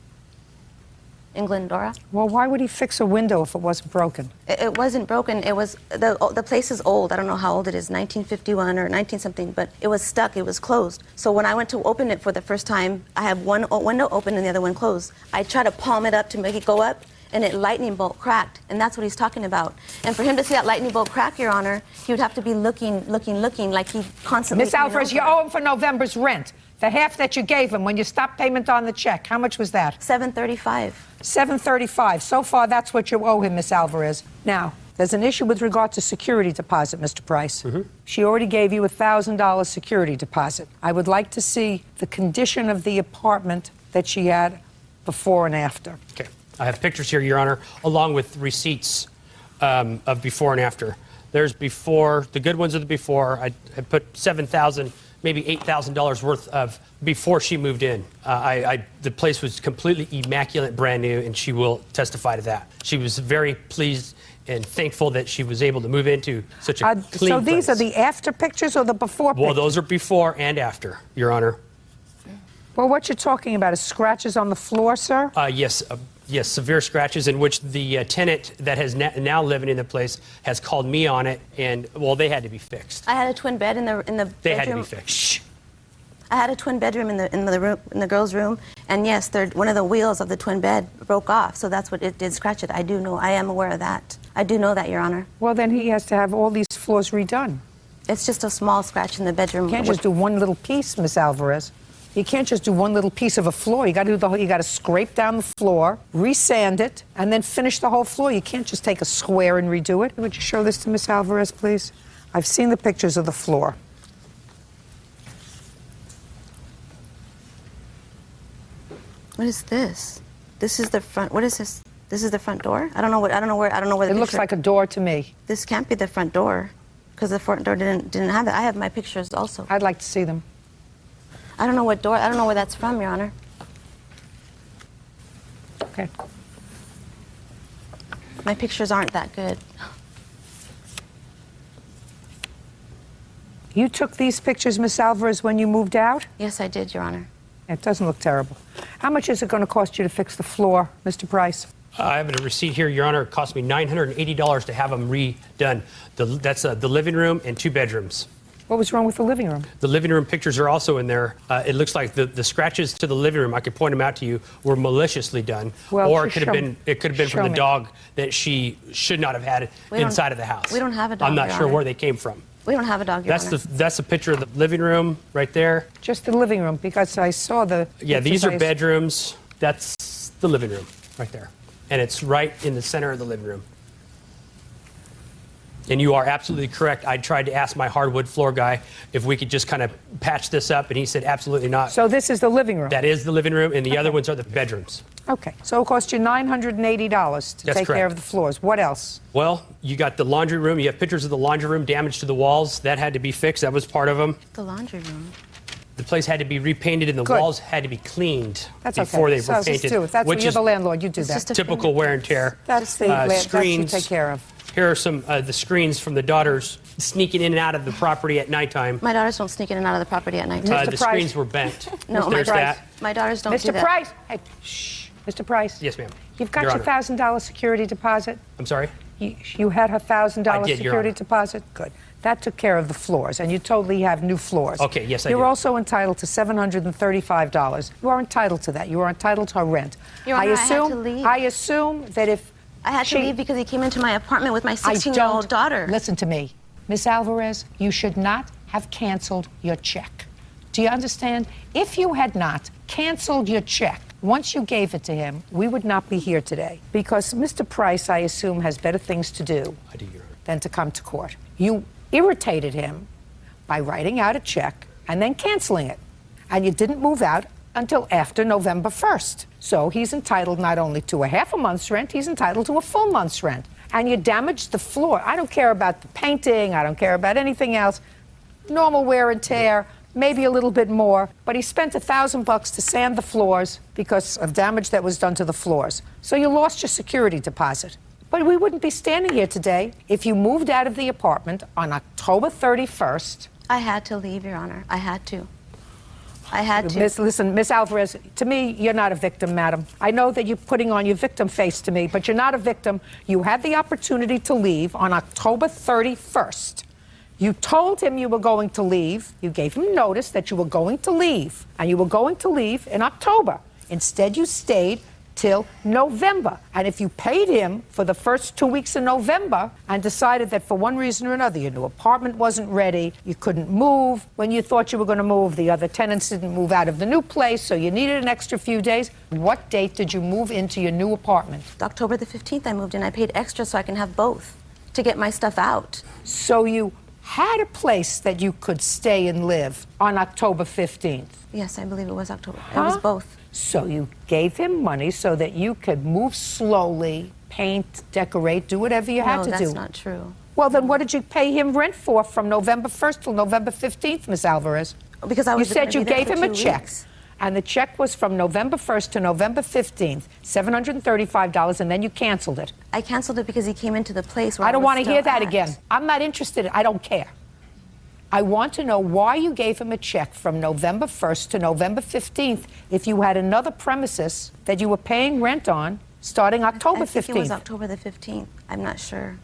in Glendora. Well, why would he fix a window if it wasn't broken? It wasn't broken. It was the place is old. I don't know how old it is, 1951 or 19 something, but it was stuck. It was closed. So when I went to open it for the first time, I had one window open and the other one closed. I tried to palm it up to make it go up, and it lightning bolt cracked, and that's what he's talking about. And for him to see that lightning bolt crack, Your Honor, he would have to be looking like he constantly. Miss Alvarez, you owe him for November's rent. The half that you gave him when you stopped payment on the check. How much was that? $735. $735. So far, that's what you owe him, Miss Alvarez. Now, there's an issue with regard to security deposit, Mr. Price. She already gave you a $1,000 security deposit. I would like to see the condition of the apartment that she had before and after. Okay. I have pictures here, Your Honor, along with receipts of before and after. There's before, the good ones are the before. I put $7,000, maybe $8,000 worth of before she moved in. The place was completely immaculate, brand new, and she will testify to that. She was very pleased and thankful that she was able to move into such a clean So these place. are the after pictures or the before pictures? Well, those are before and after, Your Honor. Well, what you're talking about is scratches on the floor, sir? Yes, severe scratches in which the tenant that has now living in the place has called me on it, and, well, they had to be fixed. I had a twin bed in the bedroom. They had to be fixed. Shh. I had a twin bedroom in the girls' room, and yes, one of the wheels of the twin bed broke off, so that's what it did scratch it. I do know. I am aware of that. I do know that, Your Honor. Well, then he has to have all these floors redone. It's just a small scratch in the bedroom. You can't just do one little piece, Miss Alvarez. You can't just do one little piece of a floor. You got to do the whole. You got to scrape down the floor, resand it, and then finish the whole floor. You can't just take a square and redo it. Would you show this to Miss Alvarez, please? I've seen the pictures of the floor. What is this? This is the front. What is this? This is the front door? I don't know where the It looks like a door to me. This can't be the front door because the front door didn't have that. I have my pictures also. I'd like to see them. I don't know what door. I don't know where that's from, Your Honor. Okay. My pictures aren't that good. You took these pictures, Miss Alvarez, when you moved out? Yes, I did, Your Honor. It doesn't look terrible. How much is it going to cost you to fix the floor, Mr. Price? I have a receipt here, Your Honor. It cost me $980 to have them redone. That's the living room and 2 bedrooms. What was wrong with the living room? The living room pictures are also in there. It looks like the scratches to the living room, I could point them out to you, were maliciously done. Well, or it could have been from the dog that she should not have had inside of the house. We don't have a dog, I'm not Your sure Honor. where they came from. We don't have a dog, Your Honor. That's a picture of the living room right there. Just the living room, because I saw the... Yeah, these are bedrooms. That's the living room right there. And it's right in the center of the living room. And you are absolutely correct. I tried to ask my hardwood floor guy if we could just kind of patch this up, and he said absolutely not. So this is the living room? That is the living room, and the other ones are the bedrooms. Okay, so it cost you $980 to That's take care correct. of the floors. What else? Well, you got the laundry room. You have pictures of the laundry room, damage to the walls. That had to be fixed. That was part of them. The laundry room. The place had to be repainted, and the Good. walls had to be cleaned That's before okay. they So were just painted. do it. That's which you're is the landlord. You do that. typical wear and tear. That's the that you screens. take care of. Here are some the screens from the daughters sneaking in and out of the property at nighttime. My daughters don't sneak in and out of the property at night. The screens were bent. No, There's that. my daughters don't do Mr. that. Price, hey, shh. Mr. Price. Yes, ma'am. You've got Your your Honor. $1,000 security deposit? I'm sorry? You had her $1,000 I did, Your security Honor. deposit? Good. That took care of the floors, and you totally have new floors. Okay, yes, I You're do. also entitled to $735. You are entitled to that. You are entitled to her rent. Your Honor, I had to leave. I assume that if I had to leave because he came into my apartment with my 16-year-old daughter. Listen to me. Miss Alvarez, you should not have canceled your check. Do you understand? If you had not canceled your check, once you gave it to him, we would not be here today. Because Mr. Price, I assume, has better things to do than to come to court. You irritated him by writing out a check and then canceling it. And you didn't move out until after November 1st. So he's entitled not only to a half a month's rent, he's entitled to a full month's rent. And you damaged the floor. I don't care about the painting, I don't care about anything else. Normal wear and tear, maybe a little bit more, but he spent $1,000 to sand the floors because of damage that was done to the floors. So you lost your security deposit. But we wouldn't be standing here today if you moved out of the apartment on October 31st. I had to leave, Your Honor. I had to. I had to. Listen, Miss Alvarez, to me, you're not a victim, madam. I know that you're putting on your victim face to me, but you're not a victim. You had the opportunity to leave on October 31st. You told him you were going to leave. You gave him notice that you were going to leave, and you were going to leave in October. Instead, you stayed till November. And if you paid him for the first 2 weeks in November and decided that for one reason or another your new apartment wasn't ready, you couldn't move, when you thought you were going to move, the other tenants didn't move out of the new place, so you needed an extra few days, what date did you move into your new apartment? October the 15th I moved in. I paid extra so I can have both to get my stuff out. So you had a place that you could stay and live on October 15th? Yes, I believe it was October. It was both. So you gave him money so that you could move slowly, paint, decorate, do whatever you had to do. No, that's not true. Well, then what did you pay him rent for from November 1st till November 15th, Miss Alvarez? Because I was You said you gonna be gave there him a for 2 check. weeks. And the check was from November 1st to November 15th, $735, and then you canceled it. I canceled it because he came into the place where I don't was want to still hear that at. again. I'm not interested. I don't care. I want to know why you gave him a check from November 1st to November 15th if you had another premises that you were paying rent on starting October I think 15th. it was October the 15th. I'm not sure.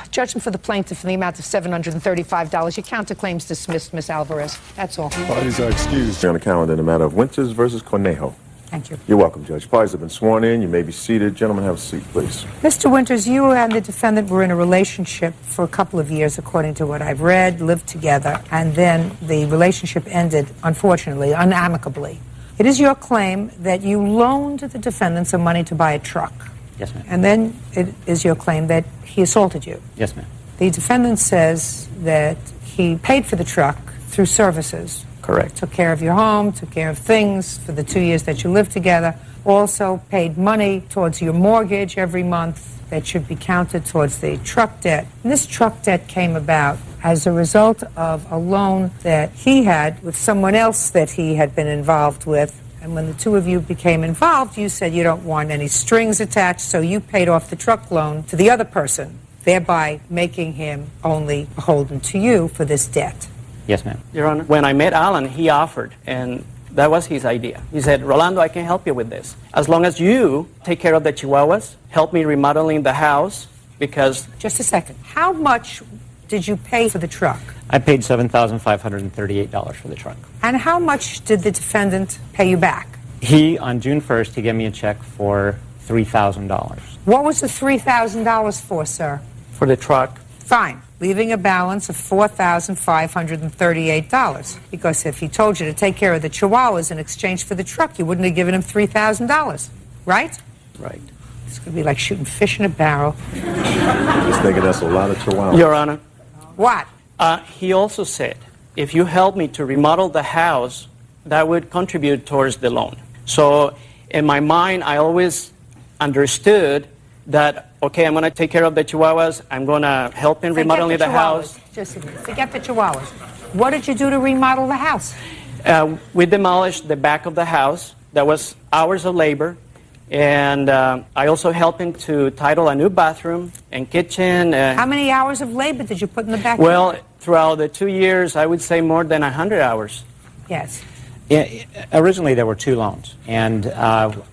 Judgment for the plaintiff in the amount of $735. Your counterclaims dismissed, Miss Alvarez. That's all. Parties are excused. On the calendar, the matter of Winters versus Cornejo. Thank you. You're welcome, Judge. Parties have been sworn in. You may be seated. Gentlemen, have a seat, please. Mr. Winters, you and the defendant were in a relationship for a couple of years, according to what I've read, lived together, and then the relationship ended, unfortunately, unamicably. It is your claim that you loaned the defendant some money to buy a truck. Yes, ma'am. And then it is your claim that he assaulted you. Yes, ma'am. The defendant says that he paid for the truck through services. Correct. Took care of your home, took care of things for the 2 years that you lived together, also paid money towards your mortgage every month that should be counted towards the truck debt. And this truck debt came about as a result of a loan that he had with someone else that he had been involved with. And when the two of you became involved, you said you don't want any strings attached, so you paid off the truck loan to the other person, thereby making him only beholden to you for this debt. Yes, ma'am. Your Honor, when I met Alan, he offered, and that was his idea. He said, Rolando, I can help you with this. As long as you take care of the chihuahuas, help me remodeling the house, because... Just a second. How much did you pay for the truck? I paid $7,538 for the truck. And how much did the defendant pay you back? He, on June 1st, he gave me a check for $3,000. What was the $3,000 for, sir? For the truck. Fine. Leaving a balance of $4,538. Because if he told you to take care of the chihuahuas in exchange for the truck, you wouldn't have given him $3,000, right? Right. It's going to be like shooting fish in a barrel. Just thinking that's a lot of chihuahuas. Your Honor. What? He also said, if you help me to remodel the house, that would contribute towards the loan. So in my mind, I always understood that, okay, I'm going to take care of the chihuahuas, I'm going to help in remodeling the house. Just forget the chihuahuas. What did you do to remodel the house? We demolished the back of the house. That was hours of labor. And I also helped him to title a new bathroom and kitchen. How many hours of labor did you put in the back? Well, throughout the 2 years, I would say more than 100 hours. Yes. Originally, there were two loans. And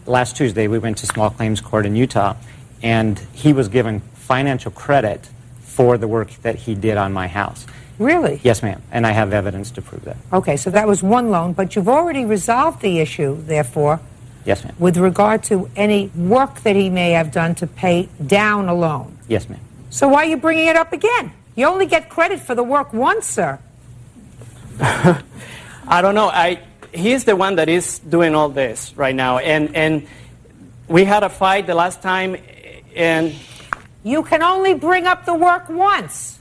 last Tuesday, we went to small claims court in Utah, and he was given financial credit for the work that he did on my house. Really? Yes, ma'am. And I have evidence to prove that. Okay, so that was one loan, but you've already resolved the issue, therefore, Yes, ma'am. with regard to any work that he may have done to pay down a loan. Yes, ma'am. So why are you bringing it up again? You only get credit for the work once, sir. I don't know. He's the one that is doing all this right now. And we had a fight the last time, and... You can only bring up the work once.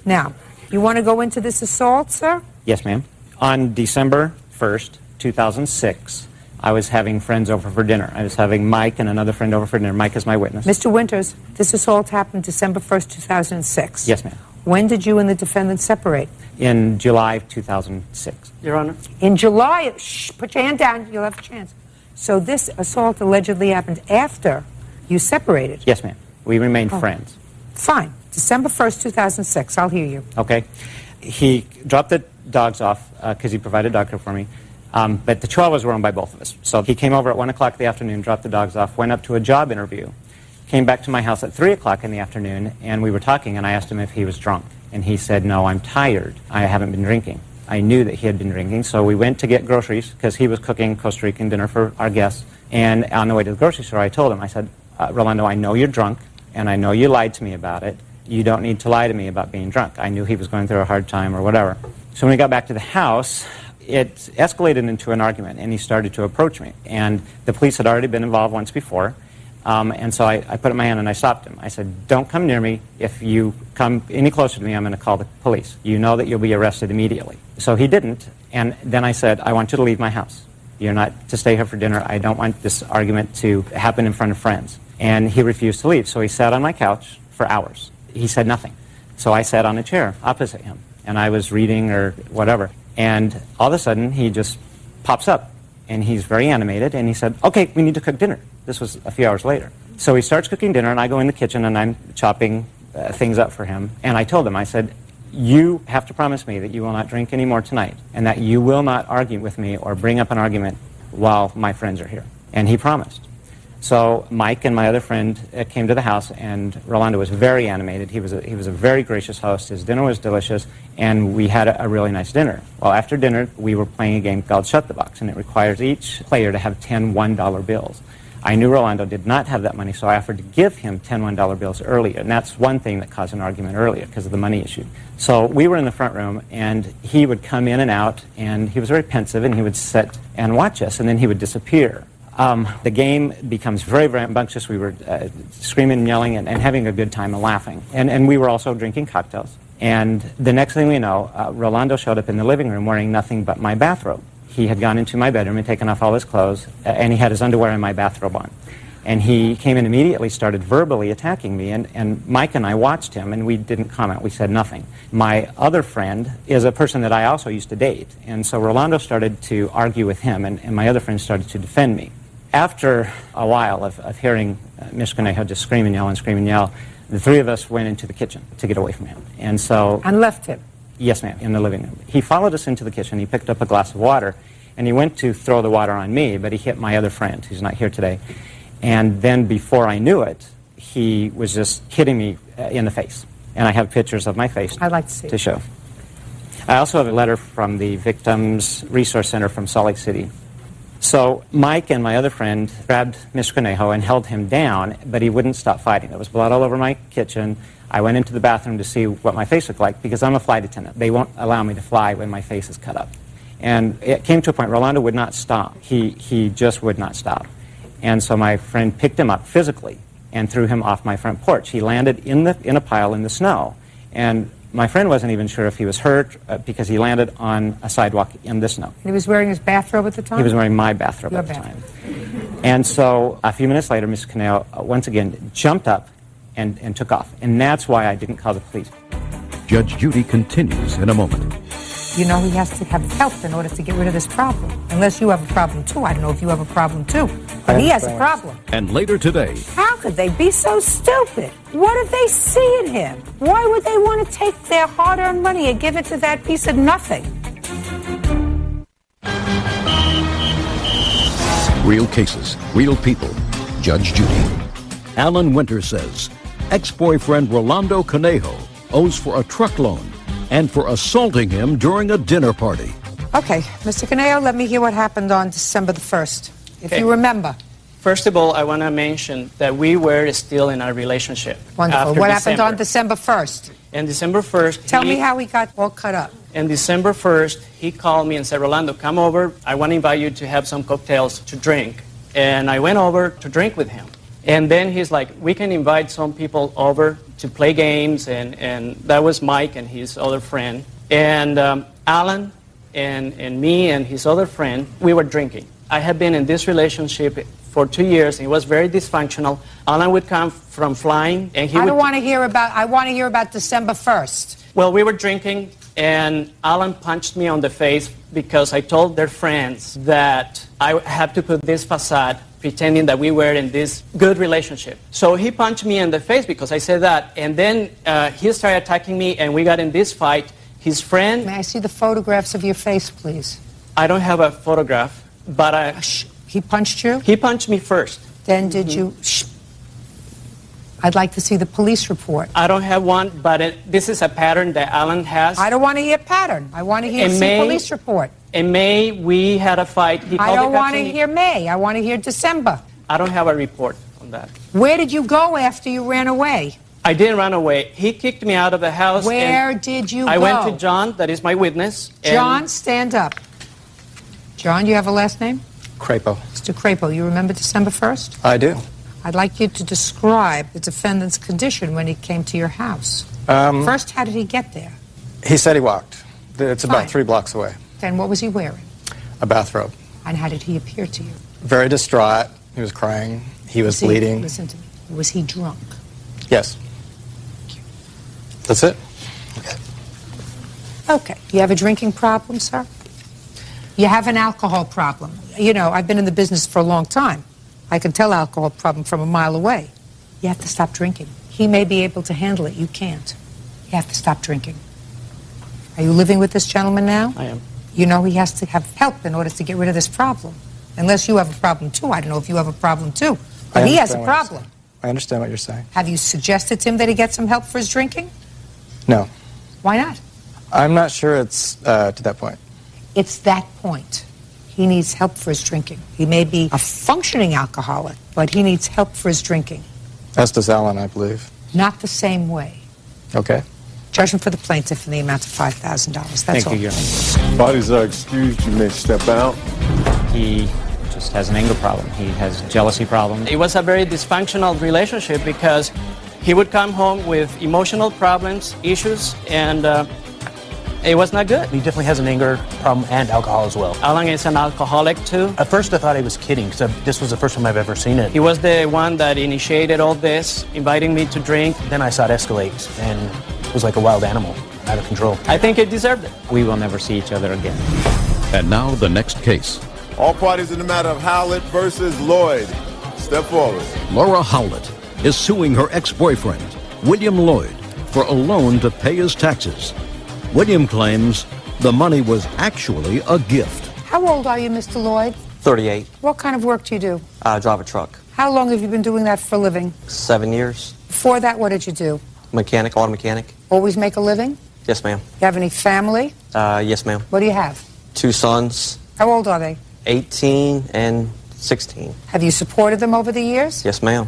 Now, you want to go into this assault, sir? Yes, ma'am. On December 1st, 2006, I was having friends over for dinner. I was having Mike and another friend over for dinner. Mike is my witness. Mr. Winters, this assault happened December 1st, 2006. Yes, ma'am. When did you and the defendant separate? In July of 2006. Your Honor? In July, shh, put your hand down, you'll have a chance. So this assault allegedly happened after you separated? Yes, ma'am. We remained friends. Fine. December 1st, 2006. I'll hear you. Okay. He dropped the dogs off because he provided dog care for me. But the chihuahuas were owned by both of us. So he came over at 1 o'clock in the afternoon, dropped the dogs off, went up to a job interview, came back to my house at 3 o'clock in the afternoon, and we were talking, and I asked him if he was drunk. And he said, no, I'm tired. I haven't been drinking. I knew that he had been drinking, so we went to get groceries because he was cooking Costa Rican dinner for our guests. And on the way to the grocery store, I told him, I said, Rolando, I know you're drunk, and I know you lied to me about it. You don't need to lie to me about being drunk. I knew he was going through a hard time or whatever. So when we got back to the house, it escalated into an argument, and he started to approach me. And the police had already been involved once before, and so I put up my hand and I stopped him. I said, don't come near me. If you come any closer to me, I'm going to call the police. You know that you'll be arrested immediately. So he didn't, and then I said, I want you to leave my house. You're not to stay here for dinner. I don't want this argument to happen in front of friends. And he refused to leave, so he sat on my couch for hours. He said nothing. So I sat on a chair opposite him, and I was reading or whatever. And all of a sudden, he just pops up, and he's very animated, and he said, okay, we need to cook dinner. This was a few hours later. So he starts cooking dinner, and I go in the kitchen, and I'm chopping things up for him. And I told him, I said, you have to promise me that you will not drink anymore tonight, and that you will not argue with me or bring up an argument while my friends are here. And he promised. So Mike and my other friend came to the house, and Rolando was very animated. He was a very gracious host. His dinner was delicious, and we had a really nice dinner. Well, after dinner, we were playing a game called Shut the Box, and it requires each player to have 10 $1 bills. I knew Rolando did not have that money, so I offered to give him 10 $1 bills earlier, and that's one thing that caused an argument earlier because of the money issue. So we were in the front room, and he would come in and out, and he was very pensive, and he would sit and watch us, and then he would disappear. The game becomes very, very rambunctious. We were screaming and yelling and having a good time and laughing. And we were also drinking cocktails. And the next thing we know, Rolando showed up in the living room wearing nothing but my bathrobe. He had gone into my bedroom and taken off all his clothes, and he had his underwear and my bathrobe on. And he came in immediately, started verbally attacking me, and Mike and I watched him, and we didn't comment. We said nothing. My other friend is a person that I also used to date, and so Rolando started to argue with him, and my other friend started to defend me. After a while of hearing Mr. Conejo just scream and yell, the three of us went into the kitchen to get away from him. And so... And left him? Yes, ma'am, in the living room. He followed us into the kitchen. He picked up a glass of water, and he went to throw the water on me, but he hit my other friend, who's not here today. And then before I knew it, he was just hitting me in the face. And I have pictures of my face I'd like to see to show. I also have a letter from the Victims Resource Center from Salt Lake City. So Mike and my other friend grabbed Mr. Conejo and held him down, but he wouldn't stop fighting. There was blood all over my kitchen. I went into the bathroom to see what my face looked like because I'm a flight attendant. They won't allow me to fly when my face is cut up. And it came to a point Rolando would not stop. He just would not stop. And so my friend picked him up physically and threw him off my front porch. He landed in a pile in the snow. And my friend wasn't even sure if he was hurt because he landed on a sidewalk in the snow. He was wearing his bathrobe at the time? He was wearing my bathrobe at the time. And so a few minutes later, Mr. Conejo once again jumped up and took off. And that's why I didn't call the police. Judge Judy continues in a moment. You know, he has to have help in order to get rid of this problem. Unless you have a problem, too. I don't know if you have a problem, too. But he has a problem. And later today... How could they be so stupid? What did they see in him? Why would they want to take their hard-earned money and give it to that piece of nothing? Real cases, real people. Judge Judy. Alan Winter says ex-boyfriend Rolando Conejo owes for a truck loan and for assaulting him during a dinner party. Okay, Mr. Conejo, let me hear what happened on December the 1st, if Okay. you remember. First of all, I want to mention that we were still in our relationship. Wonderful. after What happened December. on December 1st? And December 1st... Tell me how he got all cut up. And December 1st, he called me and said, Rolando, come over. I want to invite you to have some cocktails to drink. And I went over to drink with him. And then he's like, we can invite some people over to play games. And that was Mike and his other friend. And Alan and me and his other friend, we were drinking. I had been in this relationship for 2 years. It was very dysfunctional. Alan would come from flying, and he I would... don't want to hear about, I want to hear about December 1st. Well, we were drinking, and Alan punched me on the face because I told their friends that I had to put this facade pretending that we were in this good relationship. So he punched me in the face because I said that, and then he started attacking me, and we got in this fight. His friend... May I see the photographs of your face, please? I don't have a photograph, but I... He punched you? He punched me first. Then did you... I'd like to see the police report. I don't have one, but this is a pattern that Alan has. I don't want to hear pattern. I want to hear police report. In May, we had a fight. I don't want to hear May. I want to hear December. I don't have a report on that. Where did you go after you ran away? I didn't run away. He kicked me out of the house. Where did you go? I went to John, that is my witness. John, stand up. John, you have a last name? Crapo. Mr. Crapo, you remember December 1st? I do. I'd like you to describe the defendant's condition when he came to your house. First, how did he get there? He said he walked. It's about Fine. 3 blocks away. Then what was he wearing? A bathrobe. And how did he appear to you? Very distraught. He was crying. He was bleeding. Listen to me. Was he drunk? Yes. That's it. Okay. You have a drinking problem, sir? You have an alcohol problem. You know, I've been in the business for a long time. I can tell alcohol problem from a mile away. You have to stop drinking. He may be able to handle it. You can't. You have to stop drinking. Are you living with this gentleman now? I am. You know he has to have help in order to get rid of this problem. Unless you have a problem, too. I don't know if you have a problem, too. But he has a understand what you're problem. saying. I understand what you're saying. Have you suggested to him that he get some help for his drinking? No. Why not? I'm not sure it's to that point. It's that point. He needs help for his drinking. He may be a functioning alcoholic, but he needs help for his drinking. As does Alan, I believe. Not the same way. Okay. Judgment for the plaintiff in the amount of $5,000. That's all. Thank you, Your Honor. Parties are excused. You may step out. He just has an anger problem. He has jealousy problems. It was a very dysfunctional relationship because he would come home with emotional problems, issues, and it was not good. He definitely has an anger problem and alcohol as well. Alan is an alcoholic too. At first I thought he was kidding because this was the first time I've ever seen it. He was the one that initiated all this, inviting me to drink. Then I saw it escalate and it was like a wild animal, out of control. I think he deserved it. We will never see each other again. And now the next case. All parties in the matter of Howlett versus Lloyd. Step forward. Laura Howlett is suing her ex-boyfriend, William Lloyd, for a loan to pay his taxes. William claims the money was actually a gift. How old are you, Mr. Lloyd? 38. What kind of work do you do? I drive a truck. How long have you been doing that for a living? 7 years. Before that, what did you do? Mechanic, auto mechanic. Always make a living? Yes, ma'am. You have any family? Yes, ma'am. What do you have? 2 sons, How old are they? 18 and 16. Have you supported them over the years? Yes, ma'am.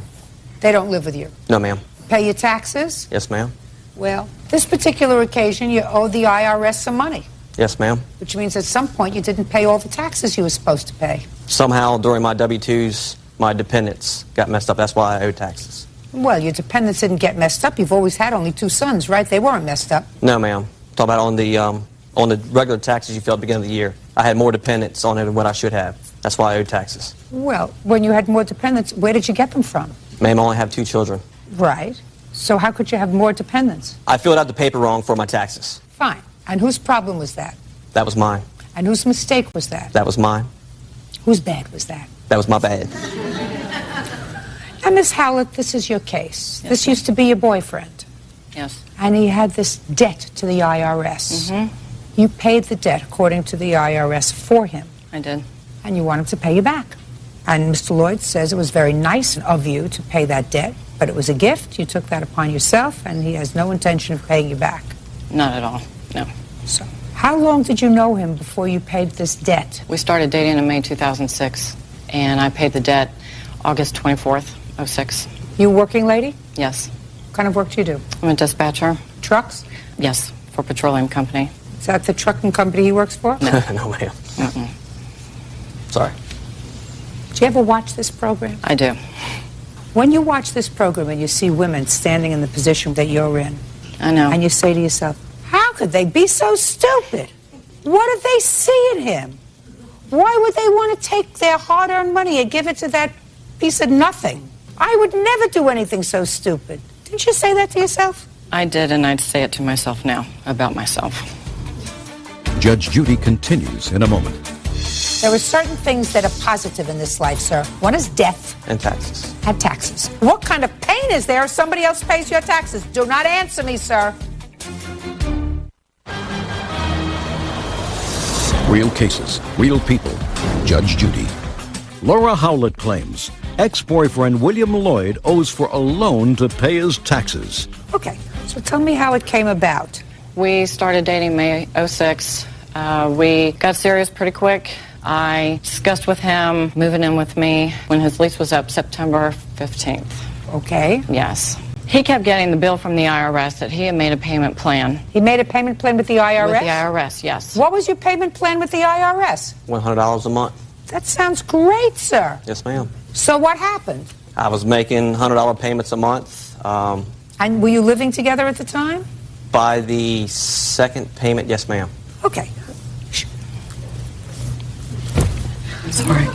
They don't live with you. No, ma'am. Pay your taxes? Yes, ma'am. Well, this particular occasion, you owe the IRS some money, Yes, ma'am. which means at some point you didn't pay all the taxes you were supposed to pay. Somehow, during my W-2s, my dependents got messed up. That's why I owe taxes. Well, your dependents didn't get messed up. You've always had only 2 sons, right? They weren't messed up. No, ma'am. Talk about on the regular taxes you filled at the beginning of the year. I had more dependents on it than what I should have. That's why I owe taxes. Well, when you had more dependents, where did you get them from? Ma'am, I only have 2 children. Right. So how could you have more dependents? I filled out the paper wrong for my taxes. Fine. And whose problem was that? That was mine. And whose mistake was that? That was mine. Whose bad was that? That was my bad. Now, Miss Howlett, this is your case. Yes, this ma'am. used to be your boyfriend. Yes. And he had this debt to the IRS. Mm-hmm. You paid the debt according to the IRS for him. I did. And you want him to pay you back. And Mr. Lloyd says it was very nice of you to pay that debt, but it was a gift. You took that upon yourself, and he has no intention of paying you back. Not at all. No. So, how long did you know him before you paid this debt? We started dating in May 2006, and I paid the debt August 24th, 06. You a working lady? Yes. What kind of work do you do? I'm a dispatcher. Trucks? Yes, for a petroleum company. Is that the trucking company he works for? No. No, ma'am. Mm-mm. Sorry. Do you ever watch this program? I do. When you watch this program and you see women standing in the position that you're in, I know. and you say to yourself, how could they be so stupid? What did they see in him? Why would they want to take their hard-earned money and give it to that piece of nothing? I would never do anything so stupid. Didn't you say that to yourself? I did, and I'd say it to myself now about myself. Judge Judy continues in a moment. There are certain things that are positive in this life, sir. One is death And taxes. and taxes. What kind of pain is there if somebody else pays your taxes? Do not answer me, sir. Real cases, real people. Judge Judy. Laura Howlett claims ex-boyfriend William Lloyd owes for a loan to pay his taxes. Okay, so tell me how it came about. We started dating May 06. We got serious pretty quick. I discussed with him moving in with me when his lease was up September 15th. Okay. Yes. He kept getting the bill from the IRS that he had made a payment plan. He made a payment plan with the IRS? With the IRS, yes. What was your payment plan with the IRS? $100 a month. That sounds great, sir. Yes, ma'am. So what happened? I was making $100 payments a month. And were you living together at the time? By the second payment, yes, ma'am. Okay. Sorry.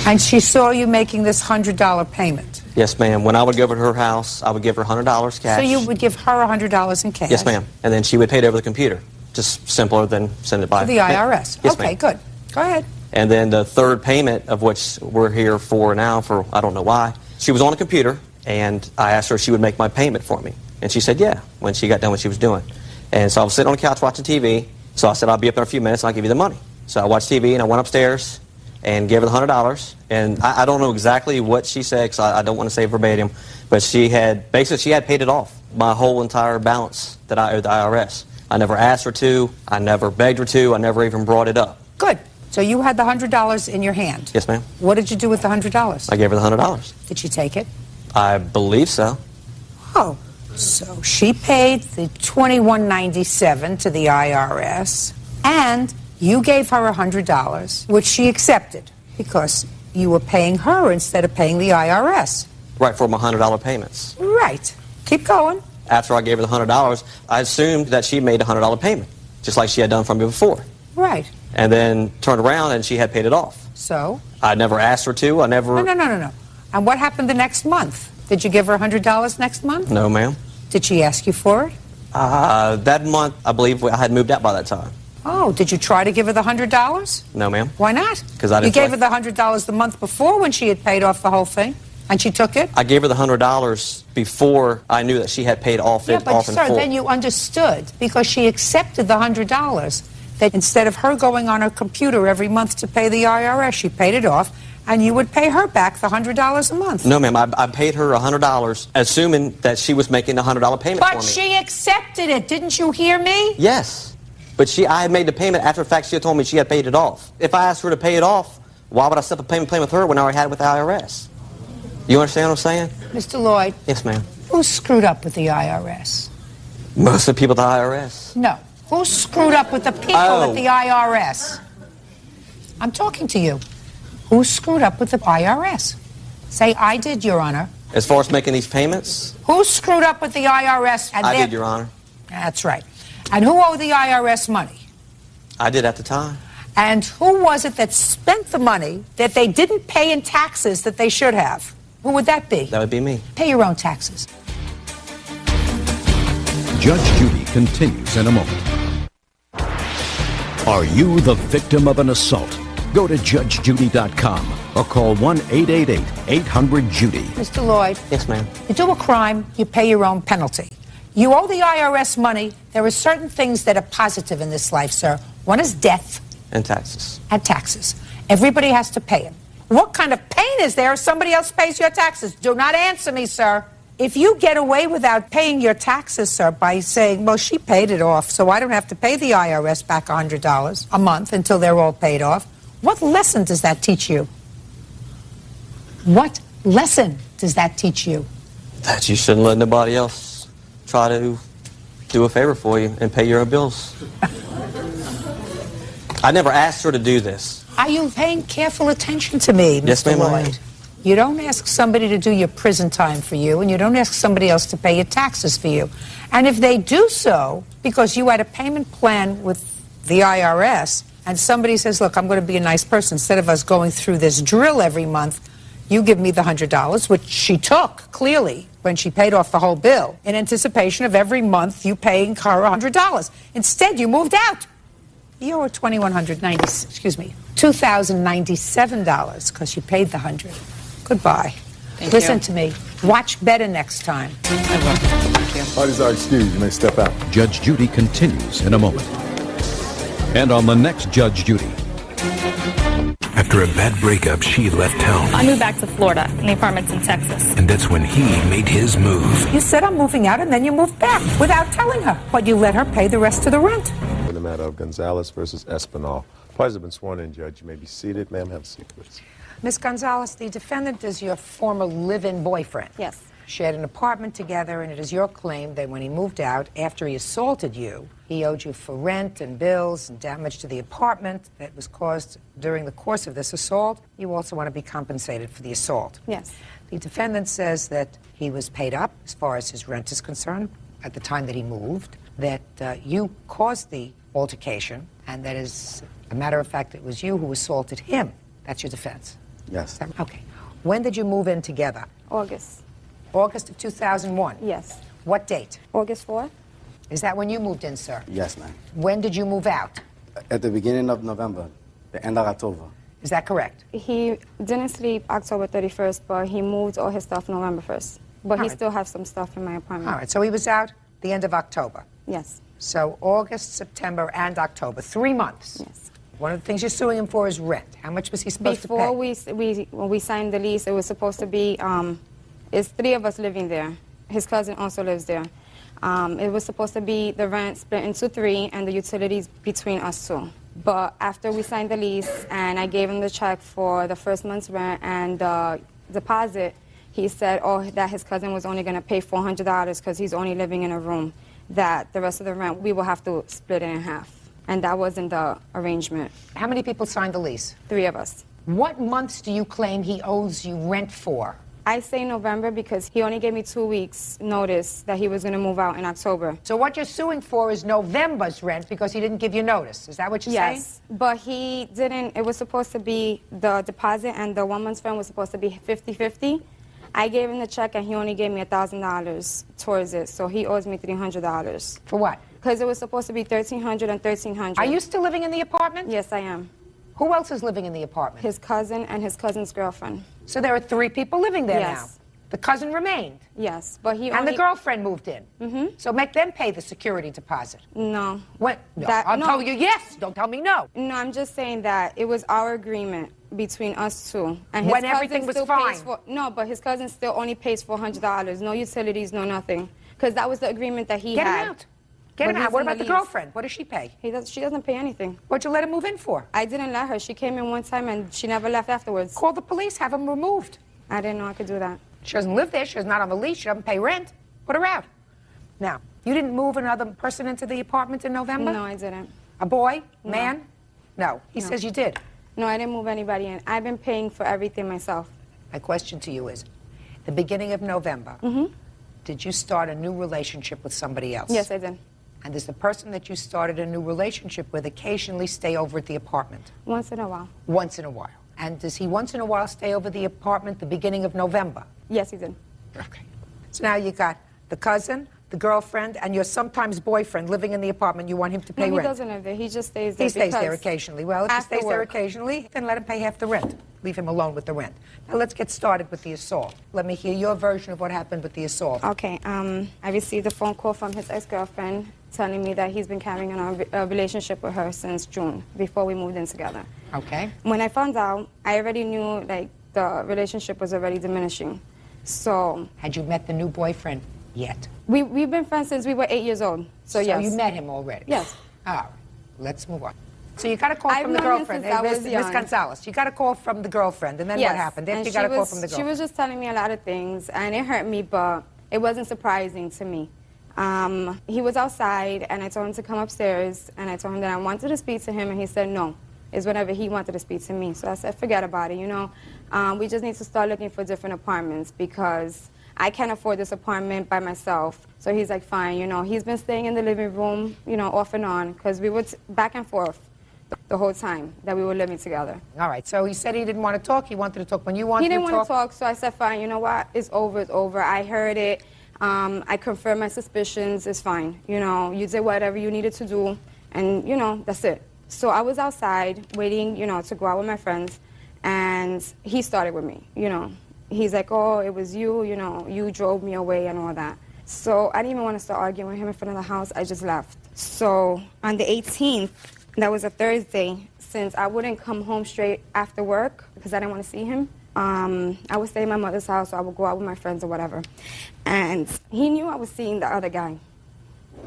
And she saw you making this $100 payment. Yes, ma'am. When I would go over to her house, I would give her $100 cash. So you would give her $100 in cash? Yes, ma'am. And then she would pay it over the computer. Just simpler than send it by. To the IRS? Yes, okay, ma'am. good. Go ahead. And then the third payment, of which we're here for now, for I don't know why, she was on a computer, and I asked her if she would make my payment for me. And she said, yeah, when she got done what she was doing. And so I was sitting on the couch watching TV, so I said, I'll be up in a few minutes, and I'll give you the money. So I watched TV, and I went upstairs, and gave her the $100. And I don't know exactly what she said, because I don't want to say verbatim, but she had paid it off, my whole entire balance that I owed the IRS. I never asked her to, I never begged her to, I never even brought it up. Good. So you had the $100 in your hand. Yes, ma'am. What did you do with the $100? I gave her the $100. Did she take it? I believe so. Oh, so she paid the $21.97 to the IRS, and you gave her $100, which she accepted because you were paying her instead of paying the IRS. Right, for my $100 payments. Right. Keep going. After I gave her the $100, I assumed that she made a $100 payment, just like she had done for me before. Right. And then turned around and she had paid it off. So? I never asked her to, I never... No. And what happened the next month? Did you give her $100 next month? No, ma'am. Did she ask you for it? That month, I believe I had moved out by that time. Oh, did you try to give her the $100? No, ma'am. Why not? Because I didn't... You gave her the $100 the month before when she had paid off the whole thing, and she took it? I gave her the $100 before I knew that she had paid off Yeah, it but off in sir, full. then you understood, because she accepted the $100, that instead of her going on her computer every month to pay the IRS, she paid it off, and you would pay her back the $100 a month. No, ma'am. I paid her $100, assuming that she was making a $100 payment for me. But she accepted it. Didn't you hear me? Yes. But I had made the payment after the fact she had told me she had paid it off. If I asked her to pay it off, why would I set up a payment plan with her when I already had it with the IRS? You understand what I'm saying? Mr. Lloyd. Yes, ma'am. Who screwed up with the IRS? Most of the people at the IRS. No. Who screwed up with the people at the IRS? I'm talking to you. Who screwed up with the IRS? Say, I did, Your Honor. As far as making these payments? Who screwed up with the IRS? And I did, Your Honor. That's right. And who owed the IRS money? I did at the time. And who was it that spent the money that they didn't pay in taxes that they should have? Who would that be? That would be me. Pay your own taxes. Judge Judy continues in a moment. Are you the victim of an assault? Go to judgejudy.com or call 1-888-800-JUDY. Mr. Lloyd. Yes, ma'am. You do a crime, you pay your own penalty. You owe the IRS money. There are certain things that are positive in this life, sir. One is death. And taxes. And taxes. Everybody has to pay them. What kind of pain is there if somebody else pays your taxes? Do not answer me, sir. If you get away without paying your taxes, sir, by saying, well, she paid it off, so I don't have to pay the IRS back $100 a month until they're all paid off, what lesson does that teach you? What lesson does that teach you? That you shouldn't let nobody else try to do a favor for you and pay your own bills. I never asked her to do this. Are you paying careful attention to me, Yes, Mr. ma'am, I am. Lloyd? You don't ask somebody to do your prison time for you, and you don't ask somebody else to pay your taxes for you. And if they do so because you had a payment plan with the IRS, and somebody says, look, I'm going to be a nice person, instead of us going through this drill every month, you give me the $100, which she took, clearly, when she paid off the whole bill, in anticipation of every month you paying her $100. Instead, you moved out. You owe $2,097 because you paid the $100. Goodbye. Listen to me. Watch better next time. I will. Thank you. Parties are excused. You may step out. Judge Judy continues in a moment. And on the next Judge Judy. After a bad breakup, she left town. I moved back to Florida, in the apartments in Texas. And that's when he made his move. You said I'm moving out, and then you moved back without telling her. But you let her pay the rest of the rent. In the matter of Gonzalez versus Espinal. Parties have been sworn in, Judge. You may be seated. Ma'am, have a seat, please. Ms. Gonzalez, the defendant is your former live-in boyfriend. Yes. Shared an apartment together, and it is your claim that when he moved out, after he assaulted you, he owed you for rent and bills and damage to the apartment that was caused during the course of this assault. You also want to be compensated for the assault. Yes. The defendant says that he was paid up as far as his rent is concerned at the time that he moved, that you caused the altercation, and that as a matter of fact, it was you who assaulted him. That's your defense. Yes. Okay. When did you move in together? August. August of 2001? Yes. What date? August 4th. Is that when you moved in, sir? Yes, ma'am. When did you move out? At the beginning of November, the end of October. Is that correct? He didn't sleep October 31st, but he moved all his stuff November 1st. But he still has some stuff in my apartment. All right, so he was out the end of October. Yes. So August, September, and October, 3 months. Yes. One of the things you're suing him for is rent. How much was he supposed to pay? Before when we signed the lease, it was supposed to be, it's 3 of us living there. His cousin also lives there. It was supposed to be the rent split into 3 and the utilities between us 2. But after we signed the lease and I gave him the check for the first month's rent and the deposit, he said, that his cousin was only going to pay $400 because he's only living in a room, that the rest of the rent we will have to split it in half. And that wasn't the arrangement. How many people signed the lease? 3 of us. What months do you claim he owes you rent for? I say November because he only gave me 2 weeks notice that he was going to move out in October. So what you're suing for is November's rent because he didn't give you notice. Is that what you're saying? Yes, but he didn't. It was supposed to be the deposit and the 1 month's rent was supposed to be 50-50. I gave him the check and he only gave me $1,000 towards it, so he owes me $300. For what? Because it was supposed to be $1,300 and $1,300. Are you still living in the apartment? Yes, I am. Who else is living in the apartment? His cousin and his cousin's girlfriend. So there are 3 people living there now? Yes. The cousin remained? Yes, but he And only... the girlfriend moved in? Mm-hmm. So make them pay the security deposit? No. What? No, I'll tell you yes. Don't tell me no. No, I'm just saying that it was our agreement between us 2. And his when cousin everything was still fine? pays no, but his cousin still only pays $400. No utilities, no nothing. Because that was the agreement that he Get had. him out. Get him out. What about the girlfriend? What does she pay? She doesn't pay anything. What'd you let him move in for? I didn't let her. She came in one time and she never left afterwards. Call the police. Have him removed. I didn't know I could do that. She doesn't live there. She's not on the lease. She doesn't pay rent. Put her out. Now, you didn't move another person into the apartment in November? No, I didn't. A boy? No. Man? No. He says you did. No, I didn't move anybody in. I've been paying for everything myself. My question to you is, the beginning of November, did you start a new relationship with somebody else? Yes, I did. And does the person that you started a new relationship with occasionally stay over at the apartment? Once in a while. Once in a while. And does he once in a while stay over the apartment the beginning of November? Yes, he did. Okay. So now you got the cousin, the girlfriend, and your sometimes boyfriend living in the apartment. You want him to pay No, rent? he doesn't live there. He just stays there. He stays there occasionally. Well, if he stays there work. occasionally, then let him pay half the rent. Leave him alone with the rent. Now let's get started with the assault. Let me hear your version of what happened with the assault. Okay. I received a phone call from his ex-girlfriend telling me that he's been carrying on a relationship with her since June, before we moved in together. Okay. When I found out, I already knew, like, the relationship was already diminishing. So... Had you met the new boyfriend yet? We've been friends since we were 8 years old. So yes. you met him already? Yes. All right. Let's move on. So you got a call I've from the known him girlfriend. since I was Miss young. Gonzalez, you got a call from the girlfriend, and then Yes. what happened? Then And you got a call from the girlfriend. She was just telling me a lot of things, and it hurt me, but it wasn't surprising to me. He was outside, and I told him to come upstairs, and I told him that I wanted to speak to him, and he said no. It's whenever he wanted to speak to me. So I said, forget about it, you know. We just need to start looking for different apartments because I can't afford this apartment by myself. So he's like, fine, you know. He's been staying in the living room, you know, off and on, because we were back and forth the whole time that we were living together. All right, so he said he didn't want to talk. He wanted to talk when you wanted to talk. He didn't want to talk, so I said, fine, you know what? It's over, it's over. I heard it. I confirmed my suspicions. It's fine. You know, you did whatever you needed to do, and, you know, that's it. So I was outside waiting, you know, to go out with my friends, and he started with me, you know. He's like, oh, it was you, you know, you drove me away and all that. So I didn't even want to start arguing with him in front of the house. I just left. So on the 18th, that was a Thursday, since I wouldn't come home straight after work because I didn't want to see him, I would stay in my mother's house, so I would go out with my friends or whatever. And he knew I was seeing the other guy.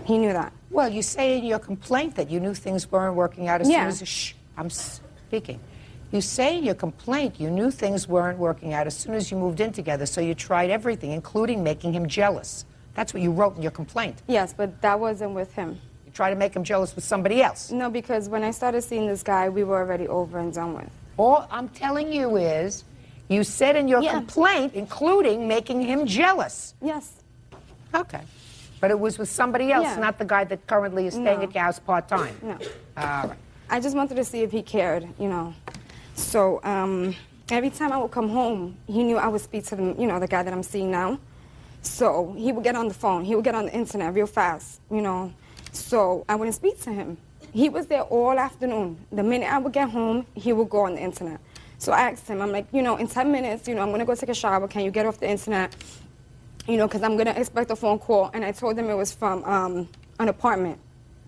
He knew that. Well, you say in your complaint that you knew things weren't working out as soon as... Shh, I'm speaking. You say in your complaint you knew things weren't working out as soon as you moved in together, so you tried everything, including making him jealous. That's what you wrote in your complaint. Yes, but that wasn't with him. You tried to make him jealous with somebody else. No, because when I started seeing this guy, we were already over and done with. All I'm telling you is, you said in your complaint, including making him jealous. Yes. Okay. But it was with somebody else, not the guy that currently is staying at your house part-time. No. All right. I just wanted to see if he cared, you know. So every time I would come home, he knew I would speak to the, you know, the guy that I'm seeing now. So he would get on the phone. He would get on the internet real fast, you know. So I wouldn't speak to him. He was there all afternoon. The minute I would get home, he would go on the internet. So I asked him, I'm like, you know, in 10 minutes, you know, I'm going to go take a shower. Can you get off the internet? You know, because I'm going to expect a phone call. And I told him it was from an apartment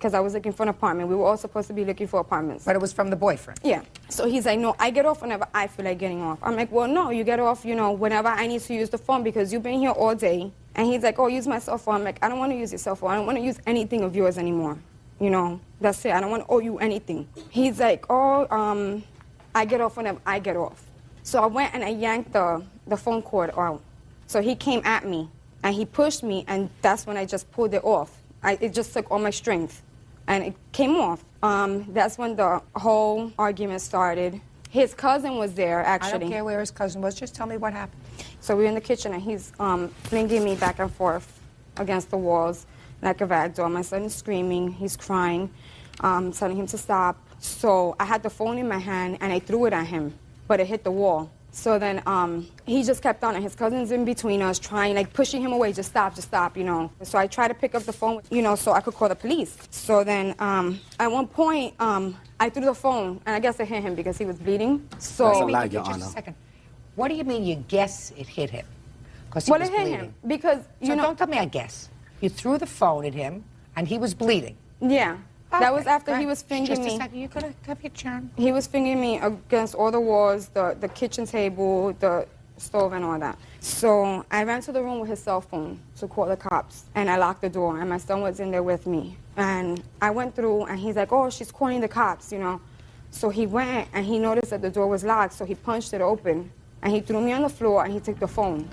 because I was looking for an apartment. We were all supposed to be looking for apartments. But it was from the boyfriend? Yeah. So he's like, no, I get off whenever I feel like getting off. I'm like, well, no, you get off, you know, whenever I need to use the phone because you've been here all day. And he's like, oh, use my cell phone. I'm like, I don't want to use your cell phone. I don't want to use anything of yours anymore. You know, that's it. I don't want to owe you anything. He's like, oh, I get off whenever I get off. So I went and I yanked the phone cord out. So he came at me and he pushed me, and that's when I just pulled it off. It just took all my strength and it came off. That's when the whole argument started. His cousin was there, actually. I don't care where his cousin was. Just tell me what happened. So we were in the kitchen and he's flinging me back and forth against the walls like a rag doll. My son is screaming. He's crying, telling him to stop. So I had the phone in my hand and I threw it at him, but it hit the wall. So then he just kept on, and his cousin's in between us trying, like pushing him away, just stop, you know. So I tried to pick up the phone, you know, so I could call the police. So then at one point, I threw the phone, and I guess it hit him because he was bleeding. So That's a lie, Your just Honor. a second. What do you mean you guess it hit him? Because Well, it hit him because, you know. Don't tell me I guess. You threw the phone at him, and he was bleeding. Yeah. Okay, That was after go he ahead. was fingering Just me. a second. You gotta have your turn. He was fingering me against all the walls, the kitchen table, the stove, and all that. So I ran to the room with his cell phone to call the cops, and I locked the door, and my son was in there with me. And I went through, and he's like, oh, she's calling the cops, you know. So he went, and he noticed that the door was locked, so he punched it open, and he threw me on the floor, and he took the phone.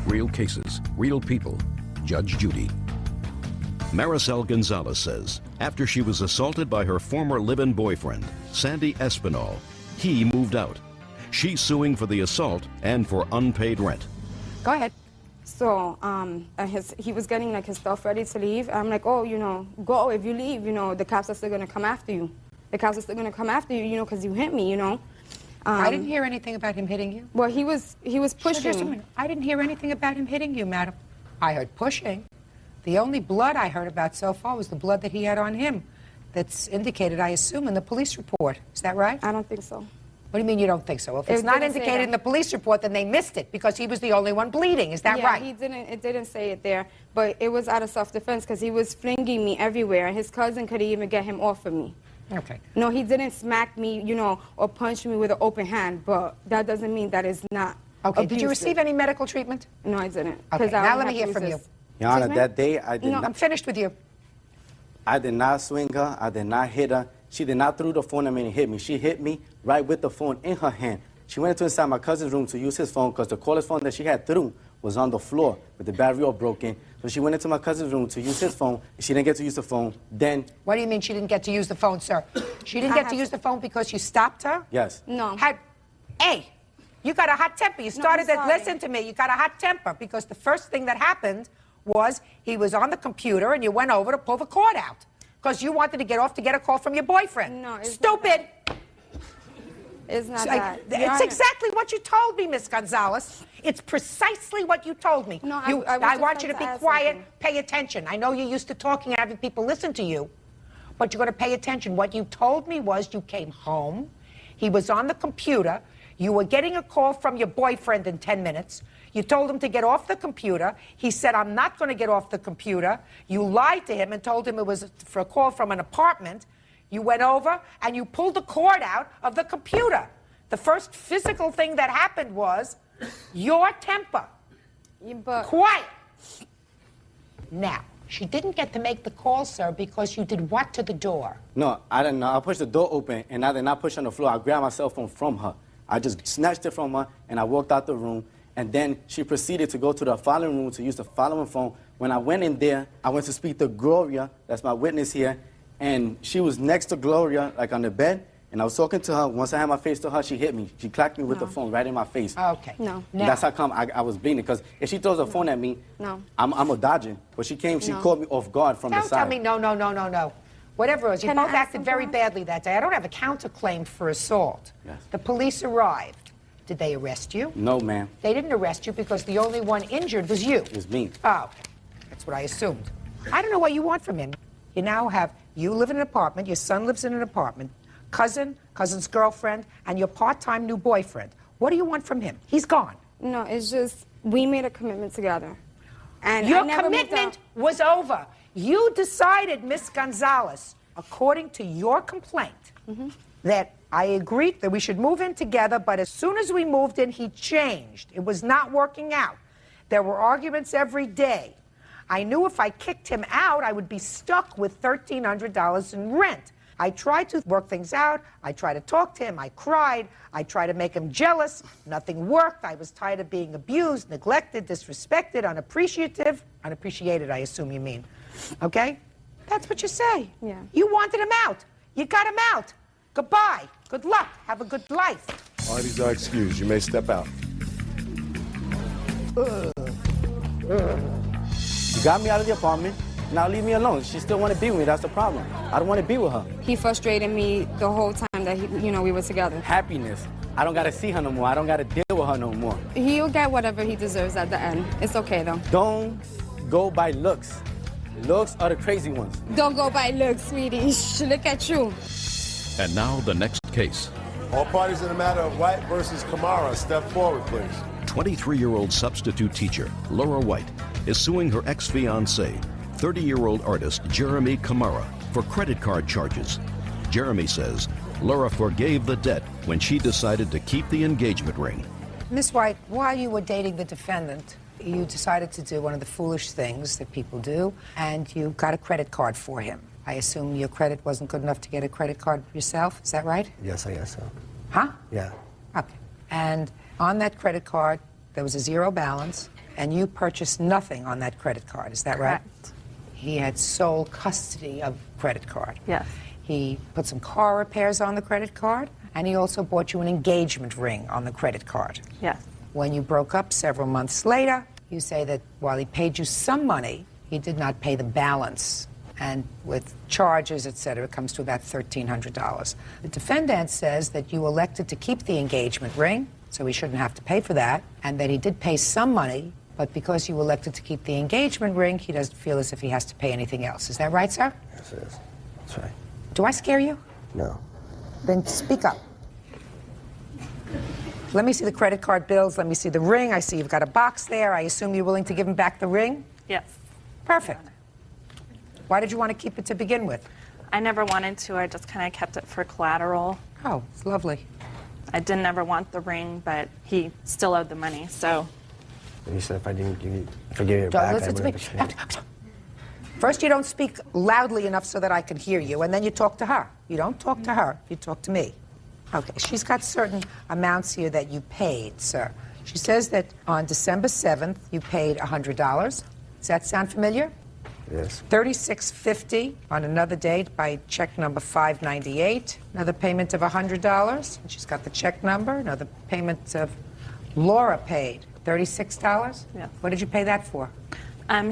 Real cases, real people. Judge Judy. Maricel Gonzalez says after she was assaulted by her former live-in boyfriend, Sandy Espinal, he moved out. She's suing for the assault and for unpaid rent. Go ahead. So he was getting like his stuff ready to leave. I'm like, oh, you know, go. If you leave, you know, the cops are still going to come after you. The cops are still going to come after you, you know, because you hit me, you know. I didn't hear anything about him hitting you. Well, he was pushing Just a me. minute. I didn't hear anything about him hitting you, madam. I heard pushing. The only blood I heard about so far was the blood that he had on him. That's indicated, I assume, in the police report. Is that right? I don't think so. What do you mean you don't think so? Well, if it's not indicated in the police report, then they missed it because he was the only one bleeding. Is that right? Yeah, it didn't say it there, but it was out of self-defense because he was flinging me everywhere, and his cousin couldn't even get him off of me. Okay. No, he didn't smack me, you know, or punch me with an open hand, but that doesn't mean that is not Okay. abusive. Did you receive any medical treatment? No, I didn't. Okay. Now let me hear from you. Your Honor, Excuse me? that day I did No, not. I'm finished with you. I did not swing her. I did not hit her. She did not throw the phone at me and hit me. She hit me right with the phone in her hand. She went into inside my cousin's room to use his phone because the caller's phone that she had through was on the floor with the battery all broken. So she went into my cousin's room to use his phone. She didn't get to use the phone. Then. What do you mean she didn't get to use the phone, sir? She didn't get to use the phone because you stopped her? Yes. No. Hey, you got a hot temper. You started I'm to sorry. listen to me. You got a hot temper because the first thing that happened was he was on the computer and you went over to pull the cord out because you wanted to get off to get a call from your boyfriend. No, it's Stupid. It's not So, that. Your it's Honor. exactly what you told me, Miss Gonzalez. It's precisely what you told me. No, I was I just want you to about be to ask quiet, something. pay attention. I know you're used to talking and having people listen to you, but you're going to pay attention. What you told me was you came home, he was on the computer, you were getting a call from your boyfriend in 10 minutes. You told him to get off the computer. He said, I'm not going to get off the computer. You lied to him and told him it was for a call from an apartment. You went over and you pulled the cord out of the computer. The first physical thing that happened was your temper. Quiet. Now, she didn't get to make the call, sir, because you did what to the door? No, I didn't know. I pushed the door open, and I did not push on the floor. I grabbed my cell phone from her. I just snatched it from her, and I walked out the room. And then she proceeded to go to the following room to use the following phone. When I went in there, I went to speak to Gloria, that's my witness here, and she was next to Gloria, like on the bed, and I was talking to her. Once I had my face to her, she hit me. She clacked me with the phone right in my face. Okay. No. That's how come I was bleeding, because if she throws a phone at me, No. I'm a dodging. But she came, she No. caught me off guard from the Don't side. tell me no. Whatever it was, you Can I both ask acted very something? badly that day. I don't have a counterclaim for assault. Yes. The police arrived. Did they arrest you? No, ma'am. They didn't arrest you because the only one injured was you. It was me. Oh, okay. That's what I assumed. I don't know what you want from him. You now have, you live in an apartment, your son lives in an apartment, cousin's girlfriend, and your part-time new boyfriend. What do you want from him? He's gone. No, it's just we made a commitment together. And Your I never moved commitment out. was over. You decided, Miss Gonzalez, according to your complaint, that I agreed that we should move in together, but as soon as we moved in, he changed. It was not working out. There were arguments every day. I knew if I kicked him out, I would be stuck with $1,300 in rent. I tried to work things out. I tried to talk to him. I cried. I tried to make him jealous. Nothing worked. I was tired of being abused, neglected, disrespected, unappreciative. Unappreciated, I assume you mean. Okay? That's what you say. Yeah. You wanted him out. You got him out. Goodbye. Good luck. Have a good life. Parties are excused. You may step out. You got me out of the apartment. Now leave me alone. She still want to be with me. That's the problem. I don't want to be with her. He frustrated me the whole time that we were together. Happiness. I don't got to see her no more. I don't got to deal with her no more. He'll get whatever he deserves at the end. It's okay, though. Don't go by looks. Looks are the crazy ones. Don't go by looks, sweetie. Look at you. And now the next case. All parties in the matter of White versus Kamara, step forward, please. 23-year-old substitute teacher Laura White is suing her ex-fiancé, 30-year-old artist Jeremy Kamara, for credit card charges. Jeremy says Laura forgave the debt when she decided to keep the engagement ring. Miss White, while you were dating the defendant, you decided to do one of the foolish things that people do, and you got a credit card for him. I assume your credit wasn't good enough to get a credit card yourself. Is that right? Yes, I guess so. Huh? Yeah. Okay. And on that credit card, there was a zero balance, and you purchased nothing on that credit card. Is that right? Correct. He had sole custody of the credit card. Yes. He put some car repairs on the credit card, and he also bought you an engagement ring on the credit card. Yes. When you broke up several months later, you say that while he paid you some money, he did not pay the balance. And with charges, et cetera, it comes to about $1,300. The defendant says that you elected to keep the engagement ring, so he shouldn't have to pay for that, and that he did pay some money, but because you elected to keep the engagement ring, he doesn't feel as if he has to pay anything else. Is that right, sir? Yes, it is. That's right. Do I scare you? No. Then speak up. Let me see the credit card bills. Let me see the ring. I see you've got a box there. I assume you're willing to give him back the ring? Yes. Perfect. Why did you want to keep it to begin with? I never wanted to. I just kind of kept it for collateral. Oh, it's lovely. I didn't ever want the ring, but he still owed the money, so. You said if I didn't give it Don't back, listen I to wouldn't me. have to pay. First, you don't speak loudly enough so that I can hear you, and then you talk to her. You don't talk to her, you talk to me. Okay, she's got certain amounts here that you paid, sir. She says that on December 7th, you paid $100. Does that sound familiar? Yes. $36.50 on another date by check number 598. Another payment of $100. And she's got the check number. Another payment of Laura paid $36. Yes. What did you pay that for?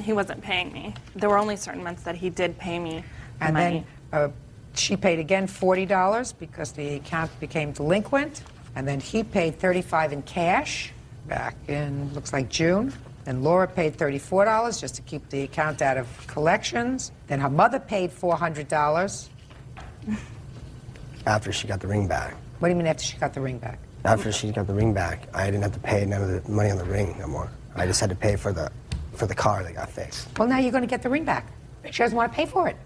He wasn't paying me. There were only certain months that he did pay me the And money. then she paid again $40 because the account became delinquent. And then he paid $35 in cash back in, looks like June. Then Laura paid $34 just to keep the account out of collections. Then her mother paid $400. After she got the ring back. What do you mean after she got the ring back? After she got the ring back, I didn't have to pay none of the money on the ring no more. I just had to pay for the car that got fixed. Well, now you're going to get the ring back. She doesn't want to pay for it.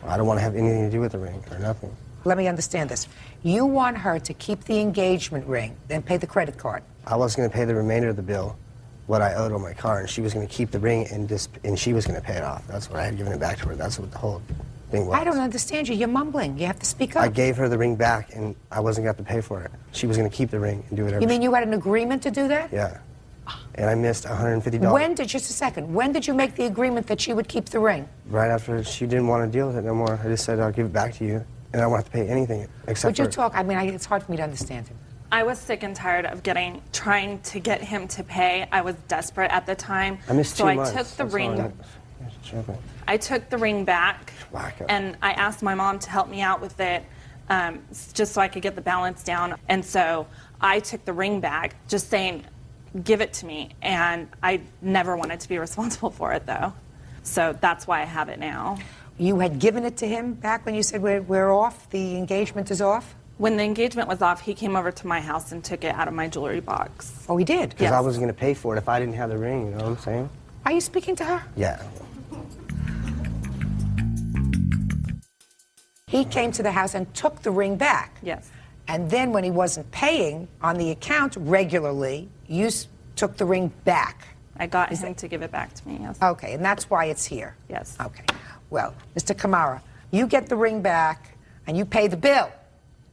I don't want to have anything to do with the ring or nothing. Let me understand this. You want her to keep the engagement ring, then pay the credit card. I was going to pay the remainder of the bill, what I owed on my car, and she was going to keep the ring and she was going to pay it off. That's what I had given it back to her. That's what the whole thing was. I don't understand you. You're mumbling. You have to speak up. I gave her the ring back, and I wasn't going to have to pay for it. She was going to keep the ring and do whatever. You mean you had an agreement to do that? Yeah. And I missed $150. When did, just a second, when did you make the agreement that she would keep the ring? Right after she didn't want to deal with it no more. I just said, I'll give it back to you, and I don't have to pay anything except Would you for... talk? I mean, it's hard for me to understand him. I was sick and tired of trying to get him to pay. I was desperate at the time. I missed 2 months. So I took the ring. Sure. I took the ring back, and I asked my mom to help me out with it, just so I could get the balance down. And so I took the ring back, just saying, give it to me. And I never wanted to be responsible for it, though. So that's why I have it now. You had given it to him back when you said we're off, the engagement is off? When the engagement was off, he came over to my house and took it out of my jewelry box. Oh, he did? Because I wasn't going to pay for it if I didn't have the ring, you know what I'm saying? Are you speaking to her? Yeah. He came to the house and took the ring back. Yes. And then when he wasn't paying on the account regularly, you took the ring back. I got him to give it back to me, yes. Okay, and that's why it's here. Yes. Okay. Well, Mr. Kamara, you get the ring back and you pay the bill.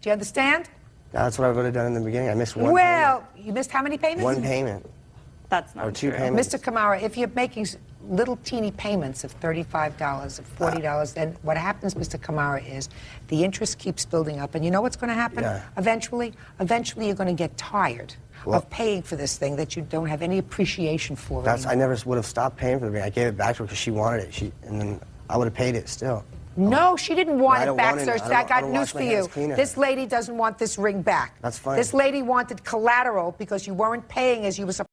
Do you understand? That's what I would have done in the beginning. I missed one Well, you missed how many payments? One payment. That's not Or two true. payments. Mr. Kamara, if you're making little teeny payments of $35, of $40, then what happens, Mr. Kamara, is the interest keeps building up. And you know what's going to happen? Yeah. Eventually you're going to get tired of paying for this thing that you don't have any appreciation for. I never would have stopped paying for the ring. I gave it back to her because she wanted it. And then I would have paid it still. No, she didn't want it back, sir. I got don't news wash for my you. hands cleaner. This lady doesn't want this ring back. That's fine. This lady wanted collateral because you weren't paying as you were supposed